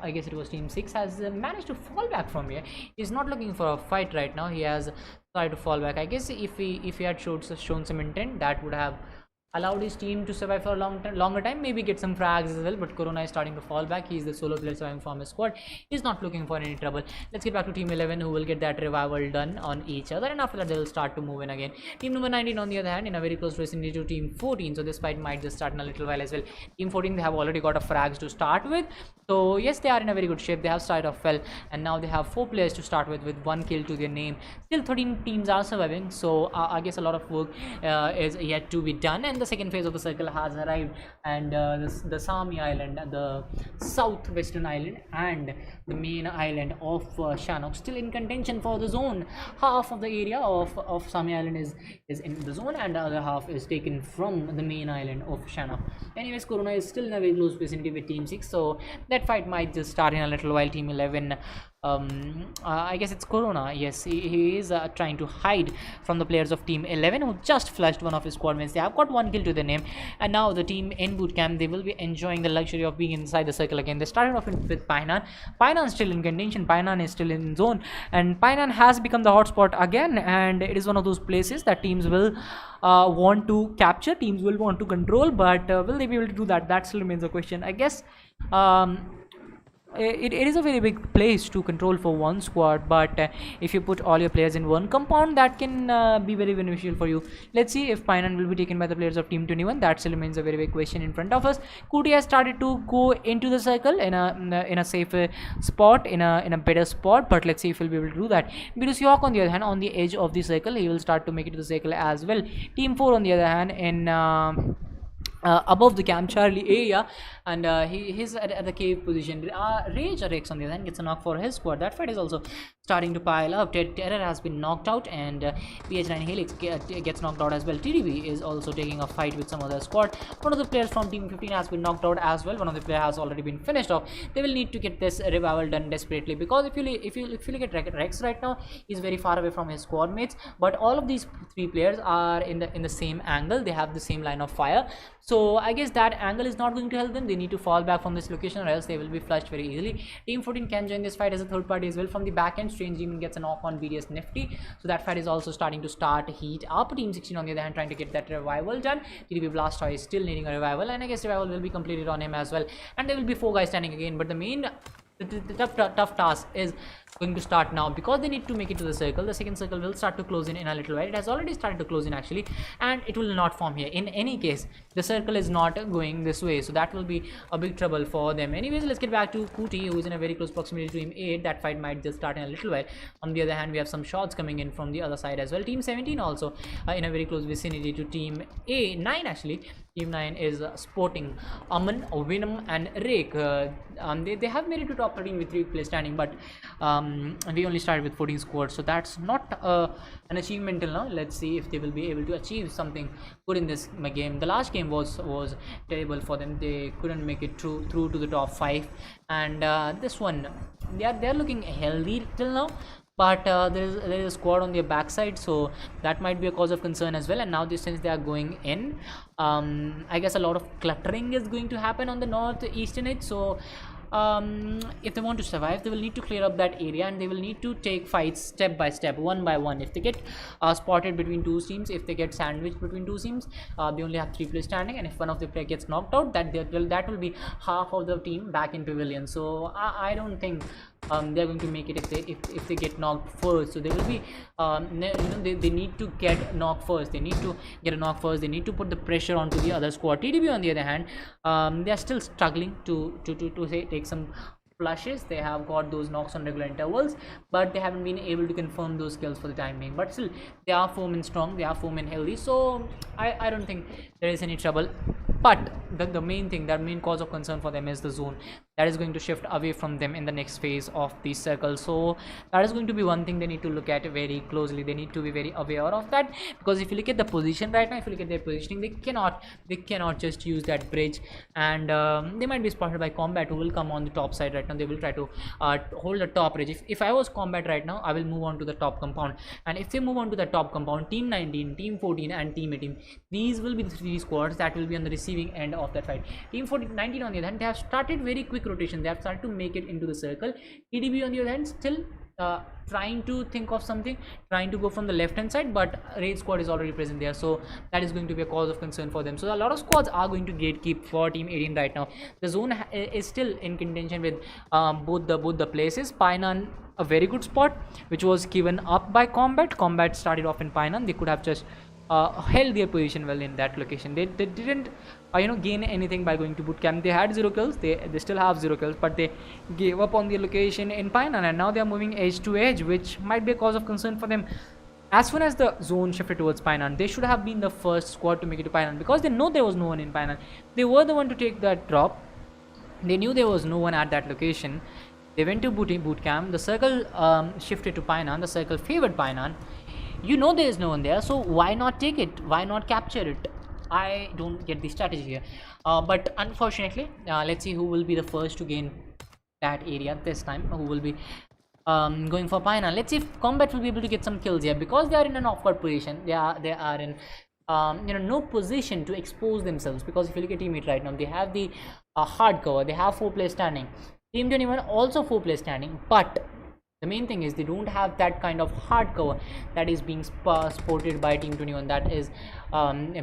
I guess it was Team 6 has managed to fall back from here. He's not looking for a fight right now. He has tried to fall back. I guess if he had shown some intent, that would have allowed his team to survive for a longer time, maybe get some frags as well. But Corona is starting to fall back. He's the solo player surviving from his squad. He's not looking for any trouble. Let's get back to Team 11, who will get that revival done on each other, and after that they will start to move in again. Team number 19 on the other hand in a very close vicinity to Team 14, so this fight might just start in a little while as well. Team 14, they have already got a frags to start with, so yes, they are in a very good shape. They have started off well, and now they have 4 players to start with 1 kill to their name. Still 13 teams are surviving, so I guess a lot of work is yet to be done, and the second phase of the circle has arrived, and the Sami Island, the southwestern island, and the main island of Shanok still in contention for the zone. Half of the area of Sami Island is in the zone, and the other half is taken from the main island of Shanok. Anyways, Corona is still in a very close vicinity with Team 6, so that fight might just start in a little while. Team 11, I guess it's Corona. Yes, he is trying to hide from the players of Team 11, who just flushed one of his squad mates. They have got 1 kill to their name, and now the team in boot camp, they will be enjoying the luxury of being inside the circle again. They started off with Painan. Painan still in contention. Painan is still in zone, and Painan has become the hotspot again, and it is one of those places that teams will want to capture, teams will want to control, but will they be able to do that? That still remains a question, I guess. It is a very big place to control for one squad, but if you put all your players in one compound, that can be very beneficial for you. Let's see if Painan will be taken by the players of Team 21. That still remains a very big question in front of us. Kuti has started to go into the circle in a safer spot, in a better spot, but let's see if he'll be able to do that. Because York, on the other hand, on the edge of the circle, he will start to make it to the circle as well. Team 4, on the other hand, in above the Camp Charlie area, and he's at the cave position. Rage Rex, on the other hand, gets a knock for his squad. That fight is also starting to pile up. Terror has been knocked out, and PH9 Helix gets knocked out as well. TDB is also taking a fight with some other squad. One of the players from Team 15 has been knocked out as well. One of the players has already been finished off. They will need to get this revival done desperately, because if you look at Rex right now, he's very far away from his squad mates, but all of these 3 players are in the same angle. They have the same line of fire, so I guess that angle is not going to help them. They need to fall back from this location, or else they will be flushed very easily. Team 14 can join this fight as a third party as well. From the back end, Strange Demon gets a knock on BDS Nifty, so that fight is also starting to heat up. Team 16, on the other hand, trying to get that revival done. TDB Blastoise is still needing a revival, and I guess revival will be completed on him as well, and there will be 4 guys standing again. But the main tough task is going to start now, because they need to make it to the circle. The second circle will start to close in a little while. It has already started to close in actually, and it will not form here. In any case, the circle is not going this way, so that will be a big trouble for them. Anyways, let's get back to Kuti, who is in a very close proximity to Team 8. That fight might just start in a little while. On the other hand, we have some shots coming in from the other side as well. Team 17 also in a very close vicinity to Team 9 actually. Team 9 is sporting Aman, Venom, and Rake. They have made it to top 13 with 3 players standing, but we only started with 14 squads, so that's not an achievement till now. Let's see if they will be able to achieve something good in this game. The last game was terrible for them. They couldn't make it through to the top 5, and this one, they are looking healthy till now, but there is a squad on their backside, so that might be a cause of concern as well. And now, since they are going in, I guess a lot of cluttering is going to happen on the northeastern edge, so if they want to survive, they will need to clear up that area, and they will need to take fights step by step, one by one. If they get spotted between 2 teams, if they get sandwiched between 2 teams, they only have 3 players standing, and if one of the players gets knocked out, that will be half of the team back in pavilion. So I don't think they're going to make it if they get knocked first. So they will be they need to get knocked first. They need to get a knock first. They need to put the pressure onto the other squad. TDB, on the other hand, they are still struggling to say take some flushes. They have got those knocks on regular intervals, but they haven't been able to confirm those kills for the time being. But still, they are firm and strong. They are firm and healthy. So I don't think there is any trouble. But the main thing, that main cause of concern for them is the zone. That is going to shift away from them in the next phase of the circle. So that is going to be one thing they need to look at very closely. They need to be very aware of that, because if you look at the position right now, if you look at their positioning, they cannot just use that bridge, and they might be spotted by Combat, who will come on the top side right now. They will try to hold the top bridge. If I was Combat right now, I will move on to the top compound, and if they move on to the top compound, Team 19, Team 14, and Team 18, these will be the 3 squads that will be on the receiving end of that fight. Team 19, on the other hand, they have started very quick rotation. They have started to make it into the circle. TDB, on the other hand, still trying to think of something, trying to go from the left hand side, but raid squad is already present there, so that is going to be a cause of concern for them. So a lot of squads are going to gatekeep for team 18 right now. The zone is still in contention with both the places. Painan, a very good spot which was given up by Combat started off in Painan. They could have just held their position well in that location. They didn't gain anything by going to boot camp. They had 0 kills, they still have 0 kills, but they gave up on their location in Painan, and now they are moving edge to edge, which might be a cause of concern for them. As soon as the zone shifted towards Painan, they should have been the first squad to make it to Painan, because they know there was no one in Painan. They were the one to take that drop. They knew there was no one at that location. They went to boot camp. The circle shifted to Painan. The circle favored Painan. You know there is no one there, so why not take it? Why not capture it? I don't get the strategy here. But unfortunately, let's see who will be the first to gain that area this time. Who will be going for Painan? Let's see if Combat will be able to get some kills here, because they are in an awkward position. They are in no position to expose themselves, because if you look at teammate right now, they have the hard cover. They have 4 players standing. Team 21 also 4 players standing, but the main thing is they don't have that kind of hard cover that is being sported by Team 21, that is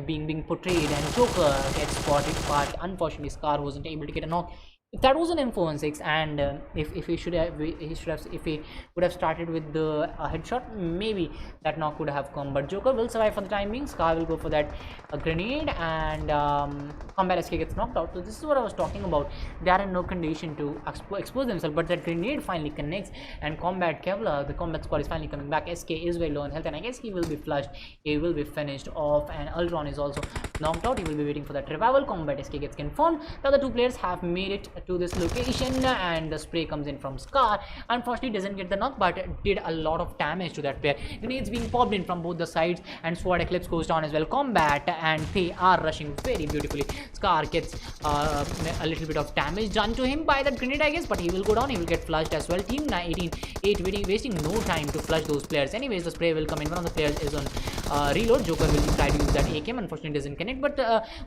being portrayed, and Joker gets spotted, but unfortunately Scar wasn't able to get a knock. If that was an M416, and if he would have started with the headshot, maybe that knock would have come. But Joker will survive for the time being. Scar will go for that grenade, and Combat SK gets knocked out. So this is what I was talking about. They are in no condition to expose themselves, but that grenade finally connects, and Combat Kevlar, the Combat squad, is finally coming back. SK is very low on health, and I guess he will be flushed. He will be finished off, and Ultron is also knocked out. He will be waiting for that revival. Combat SK gets confirmed. The other 2 players have made it to this location, and the spray comes in from Scar. Unfortunately doesn't get the knock, but did a lot of damage to that player. Grenades being popped in from both the sides, and Sword Eclipse goes down as well. Combat and they are rushing very beautifully. Scar gets a little bit of damage done to him by that grenade, I guess, but he will go down. He will get flushed as well. Team 18 wasting no time to flush those players. Anyways, the spray will come in. One of the players is on reload. Joker will try to use that AKM. Unfortunately doesn't connect, but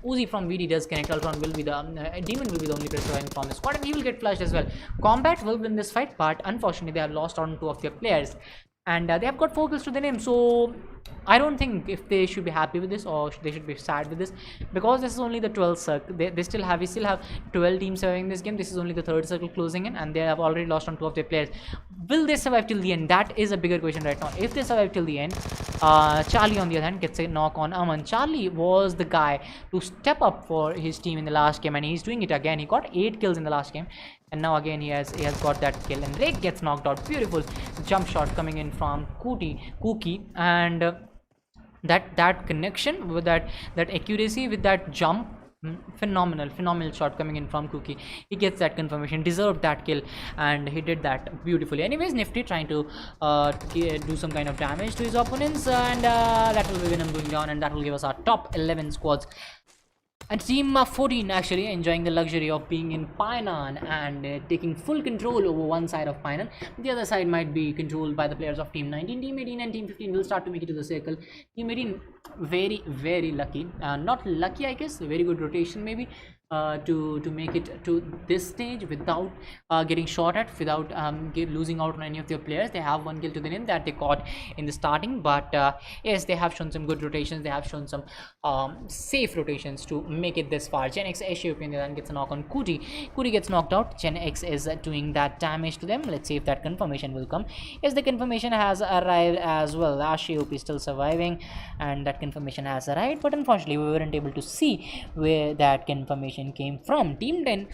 Uzi from VD does connect. Ultron will be the Demon will be the only player surviving from the squad, and he will get flushed as well. Combat will win this fight, but unfortunately they have lost on 2 of their players, and they have got 4 kills to their name. So I don't think if they should be happy with this, or they should be sad with this, because this is only the 12th circle. We still have 12 teams surviving this game. This is only the 3rd circle closing in, and they have already lost on 2 of their players. Will they survive till the end? That is a bigger question right now. If they survive till the end, Charlie on the other hand gets a knock on Aman. Charlie was the guy to step up for his team in the last game, and he's doing it again. He got 8 kills in the last game, and now again he has got that kill, and Rake gets knocked out. Beautiful jump shot coming in from Cookie, and that connection with that accuracy with that jump, phenomenal shot coming in from Cookie. He gets that confirmation, deserved that kill, and he did that beautifully. Anyways, Nifty trying to do some kind of damage to his opponents, and that will be Venom going down, and that will give us our top 11 squads. And Team 14 actually enjoying the luxury of being in Painan and taking full control over one side of Painan. The other side might be controlled by the players of Team 19. Team 18 and Team 15 will start to make it to the circle. Team 18 very lucky, not lucky I guess, very good rotation maybe, to make it to this stage without getting shot at, without losing out on any of their players. They have 1 kill to the name that they caught in the starting, but yes, they have shown some good rotations. They have shown some safe rotations to make it this far. Gen X Ashopian then gets a knock on Kuti gets knocked out. Gen X is doing that damage to them. Let's see if that confirmation will come. Yes, the confirmation has arrived as well. Ashopi is still surviving, and that confirmation has arrived, but unfortunately we weren't able to see where that confirmation came from. Team 10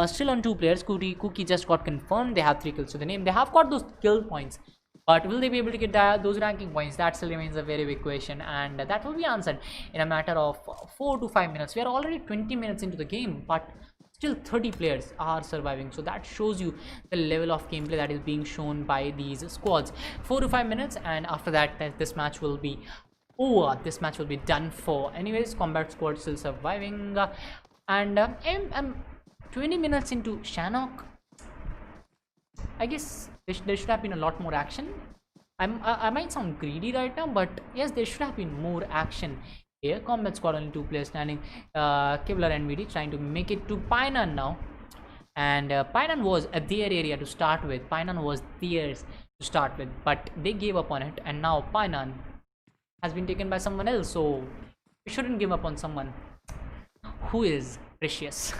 still on 2 players. Cookie just got confirmed. They have 3 kills to the name. They have got those kill points, but will they be able to get those ranking points? That still remains a very big question, and that will be answered in a matter of 4 to 5 minutes. We are already 20 minutes into the game, but still 30 players are surviving, so that shows you the level of gameplay that is being shown by these squads. 4 to 5 minutes, and after that this match will be over. This match will be done for. Anyways, Combat squad still surviving, and I'm 20 minutes into Shannock. I guess there should have been a lot more action. I might sound greedy right now, but yes, there should have been more action here. Combat squad only 2 players standing. Kevlar and VD trying to make it to Painan now, and Painan was their area to start with. Painan was theirs to start with, but they gave up on it, and now Painan has been taken by someone else. So we shouldn't give up on someone who is precious.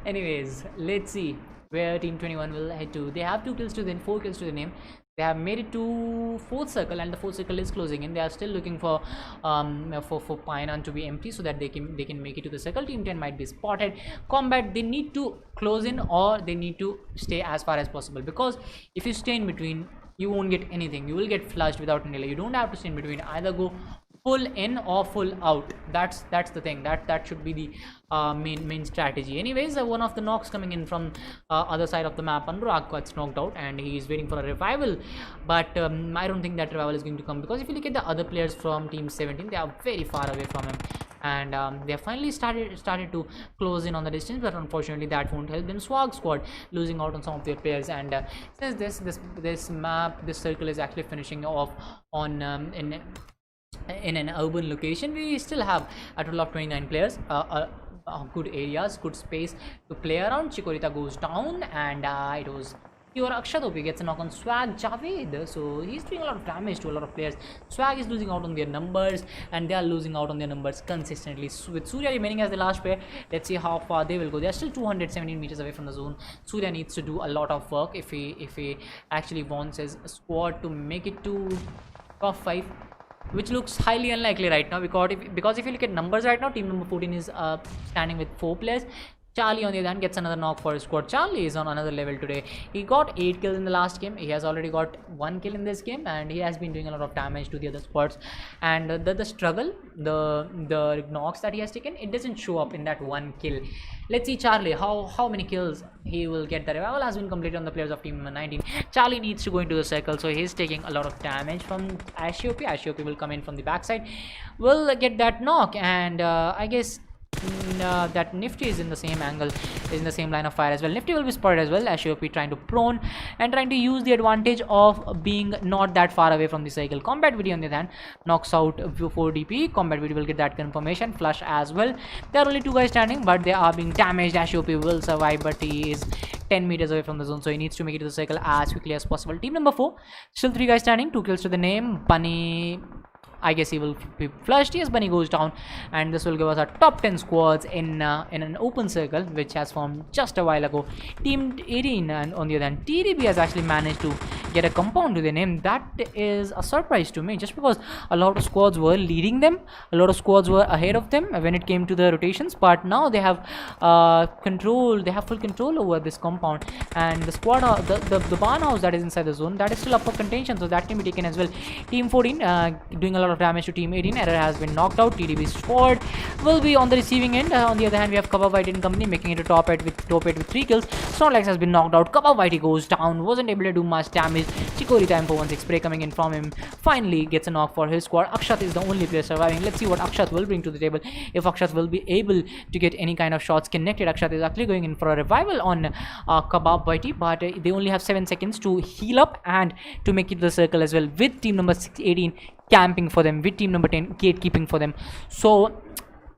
Anyways, let's see where Team 21 will head to. They have 2 kills to the 4 kills to the name. They have made it to 4th circle, and the 4th circle is closing in. They are still looking for Painan to be empty so that they can make it to the circle. Team 10 might be spotted. Combat, they need to close in, or they need to stay as far as possible, because if you stay in between, you won't get anything. You will get flushed without any delay. You don't have to stay in between. Either go full in or full out. That's the thing. That should be the main strategy. Anyways, one of the knocks coming in from other side of the map. Anurag gets knocked out, and he is waiting for a revival, but I don't think that revival is going to come, because if you look at the other players from Team 17, they are very far away from him, and they have finally started to close in on the distance, but unfortunately that won't help them. Swag squad losing out on some of their players, and since this map, this circle is actually finishing off on in an urban location, we still have a total of 29 players, good areas, good space to play around. Chikorita goes down, and it was pure Akshat gets a knock on Swag Javed, so he's doing a lot of damage to a lot of players. Swag is losing out on their numbers, and they are losing out on their numbers consistently. With Surya remaining as the last player, let's see how far they will go. They are still 217 meters away from the zone. Surya needs to do a lot of work if he actually wants his squad to make it to top 5, which looks highly unlikely right now, because if you look at numbers right now, team number 14 is standing with 4 players. Charlie on the other hand gets another knock for his squad. Charlie is on another level today. He got 8 kills in the last game. He has already got 1 kill in this game, and he has been doing a lot of damage to the other squads. And the struggle, the knocks that he has taken, it doesn't show up in that 1 kill. Let's see Charlie, how many kills he will get. The revival has been completed on the players of team 19. Charlie needs to go into the circle, so he's taking a lot of damage from Ashiopi. Ashiopi will come in from the backside, will get that knock, and I guess that Nifty is in the same angle, is in the same line of fire as well. Nifty will be spotted as well. Ashiopi trying to prone and trying to use the advantage of being not that far away from the cycle. Combat VD on the other hand knocks out 4 DP. Combat VD will get that confirmation flush as well. There are only 2 guys standing, but they are being damaged. Ashiopi will survive, but he is 10 meters away from the zone, so he needs to make it to the cycle as quickly as possible. Team number 4, still 3 guys standing, 2 kills to the name. Bunny, I guess he will be flushed. Yes, Bunny goes down, and this will give us a top 10 squads in an open circle, which has formed just a while ago. Team 18, and on the other hand, TDB has actually managed to get a compound to their name. That is a surprise to me, just because a lot of squads were leading them, a lot of squads were ahead of them when it came to the rotations, but now they have control. They have full control over this compound, and the squad, the barn house that is inside the zone, that is still up for contention, so that can be taken as well. Team 14 doing a lot of damage to team 18. Error has been knocked out. TDB squad will be on the receiving end. On the other hand, we have Kaba White in company, making it a top 8 with 3 kills. Snorlax has been knocked out. Kaba Whitey goes down, wasn't able to do much damage. Chikori time for 1-6 spray coming in from him. Finally gets a knock for his squad. Akshat is the only player surviving. Let's see what Akshat will bring to the table. If Akshat will be able to get any kind of shots connected. Akshat is actually going in for a revival on Kaba Whitey, but they only have 7 seconds to heal up and to make it to the circle as well, with team number 18 camping for them, with team number 10 gatekeeping for them. So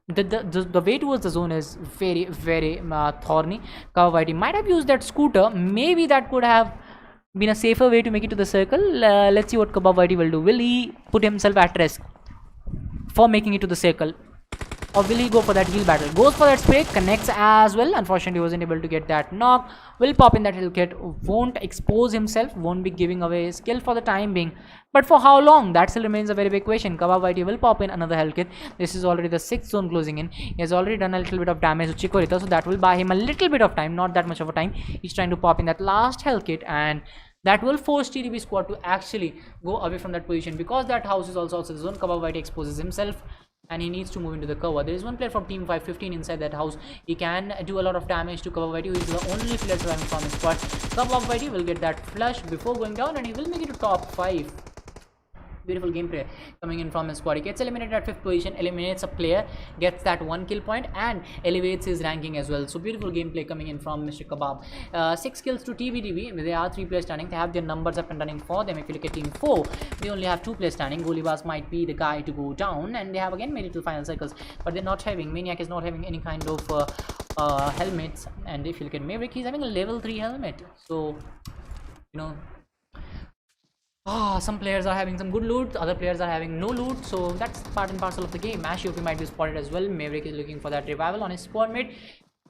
the way towards the zone is very thorny. Kaba Whitey might have used that scooter. Maybe that could have been a safer way to make it to the circle. Let's see what Kaba Whitey will do. Will he put himself at risk for making it to the circle, or will he go for that heal battle? Goes for that spray, connects as well. Unfortunately, wasn't able to get that knock. Will pop in that heal kit, won't expose himself, won't be giving away his skill for the time being. But for how long? That still remains a very big question. Kaba Whitey will pop in another health kit. This is already the 6th zone closing in. He has already done a little bit of damage to Chikorita, so that will buy him a little bit of time, not that much of a time. He's trying to pop in that last health kit, and that will force TDB squad to actually go away from that position, because that house is also outside the zone. Kaba Whitey exposes himself, and he needs to move into the cover. There is one player from team 515 inside that house. He can do a lot of damage to Kaba Whitey, who is the only player surviving from his squad. Kaba Whitey will get that flush before going down, and he will make it to top 5. Beautiful gameplay coming in from his squad. He gets eliminated at 5th position, eliminates a player, gets that 1 kill point, and elevates his ranking as well. So beautiful gameplay coming in from Mr. Kebab. 6 kills to TBDB. There are 3 players standing. They have their numbers up and running for them. If you look at team 4, they only have 2 players standing. Golibas might be the guy to go down, and they have again made it to the final circles, but they're not having, Maniac is not having any kind of helmets. And if you look at Maverick, he's having a level 3 helmet. So, you know, some players are having some good loot, other players are having no loot, so that's part and parcel of the game. Ashiop might be spotted as well. Maverick is looking for that revival on his squad mate,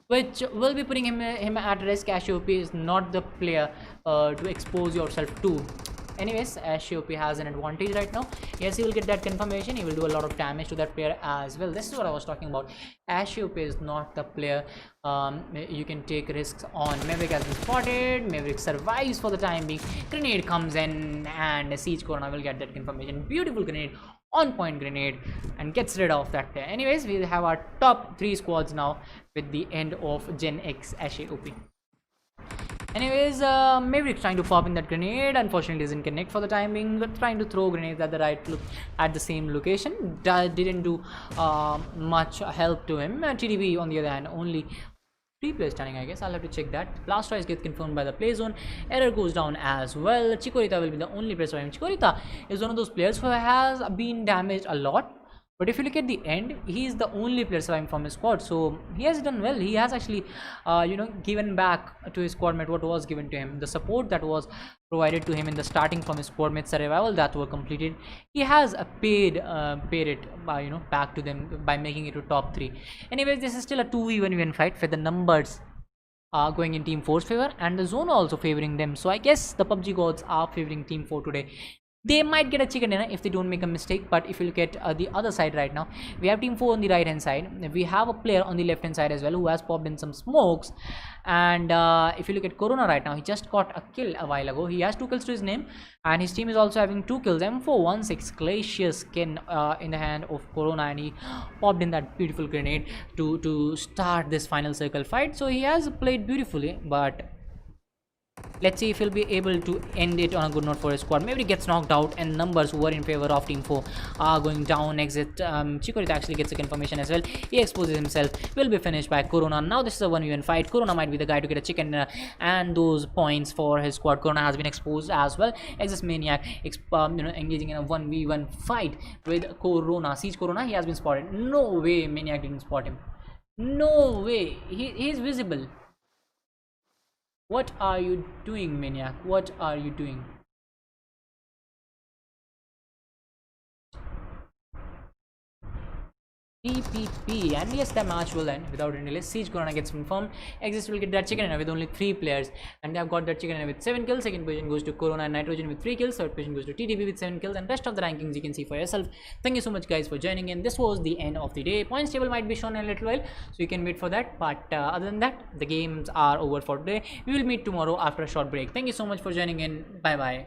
which will be putting him at risk. Ashiop is not the player to expose yourself to. Anyways, Ashiop has an advantage right now. Yes, he will get that confirmation. He will do a lot of damage to that player as well. This is what I was talking about. Ashiop is not the player you can take risks on. Maverick has been spotted. Maverick survives for the time being. Grenade comes in and Siege Corona will get that confirmation. Beautiful grenade, on point grenade, and gets rid of that player. Anyways, we have our top 3 squads now with the end of Gen X Ashiop. Anyways, Maverick trying to pop in that grenade. Unfortunately, doesn't connect for the time being. But trying to throw grenades at the at the same location didn't do much help to him. TDB on the other hand, only 3 players standing. I guess I'll have to check that. Blastoise gets confirmed by the play zone. Error goes down as well. Chikorita will be the only player surviving. Chikorita is one of those players who has been damaged a lot. But if you look at the end, he is the only player surviving from his squad, so he has done well. He has actually, given back to his squad mate what was given to him. The support that was provided to him in the starting from his squad mates survival that were completed, he has paid it by back to them by making it to top 3. Anyways, this is still a 2v1 fight with the numbers going in Team 4's favor and the zone also favoring them. So I guess the PUBG gods are favoring Team 4 today. They might get a chicken dinner if they don't make a mistake. But if you look at the other side right now, we have Team 4 on the right hand side. We have a player on the left hand side as well who has popped in some smokes. And if you look at Corona right now, he just got a kill a while ago. He has 2 kills to his name, and his team is also having 2 kills. M416 Glacius skin in the hand of Corona, and he popped in that beautiful grenade to start this final circle fight. So he has played beautifully, but let's see if he'll be able to end it on a good note for his squad. Maybe he gets knocked out, and numbers who are in favor of Team 4 are going down. Exit. Chikorita actually gets a confirmation as well. He exposes himself. Will be finished by Corona. Now this is a 1v1 fight. Corona might be the guy to get a chicken and those points for his squad. Corona has been exposed as well. Exit Maniac, engaging in a 1v1 fight with Corona. Siege Corona. He has been spotted. No way Maniac didn't spot him. No way. He is visible. What are you doing, Maniac? What are you doing? PPP, and yes, the match will end without any delay. Siege Corona gets confirmed. Exist will get that chicken dinner with only 3 players, and they have got that chicken dinner with 7 kills. Second position goes to Corona and Nitrogen with 3 kills. Third position goes to TDB with 7 kills, and rest of the rankings you can see for yourself. Thank you so much, guys, for joining in. This was the end of the day. Points table might be shown in a little while, so you can wait for that. But other than that, the games are over for today. We will meet tomorrow after a short break. Thank you so much for joining in. Bye bye.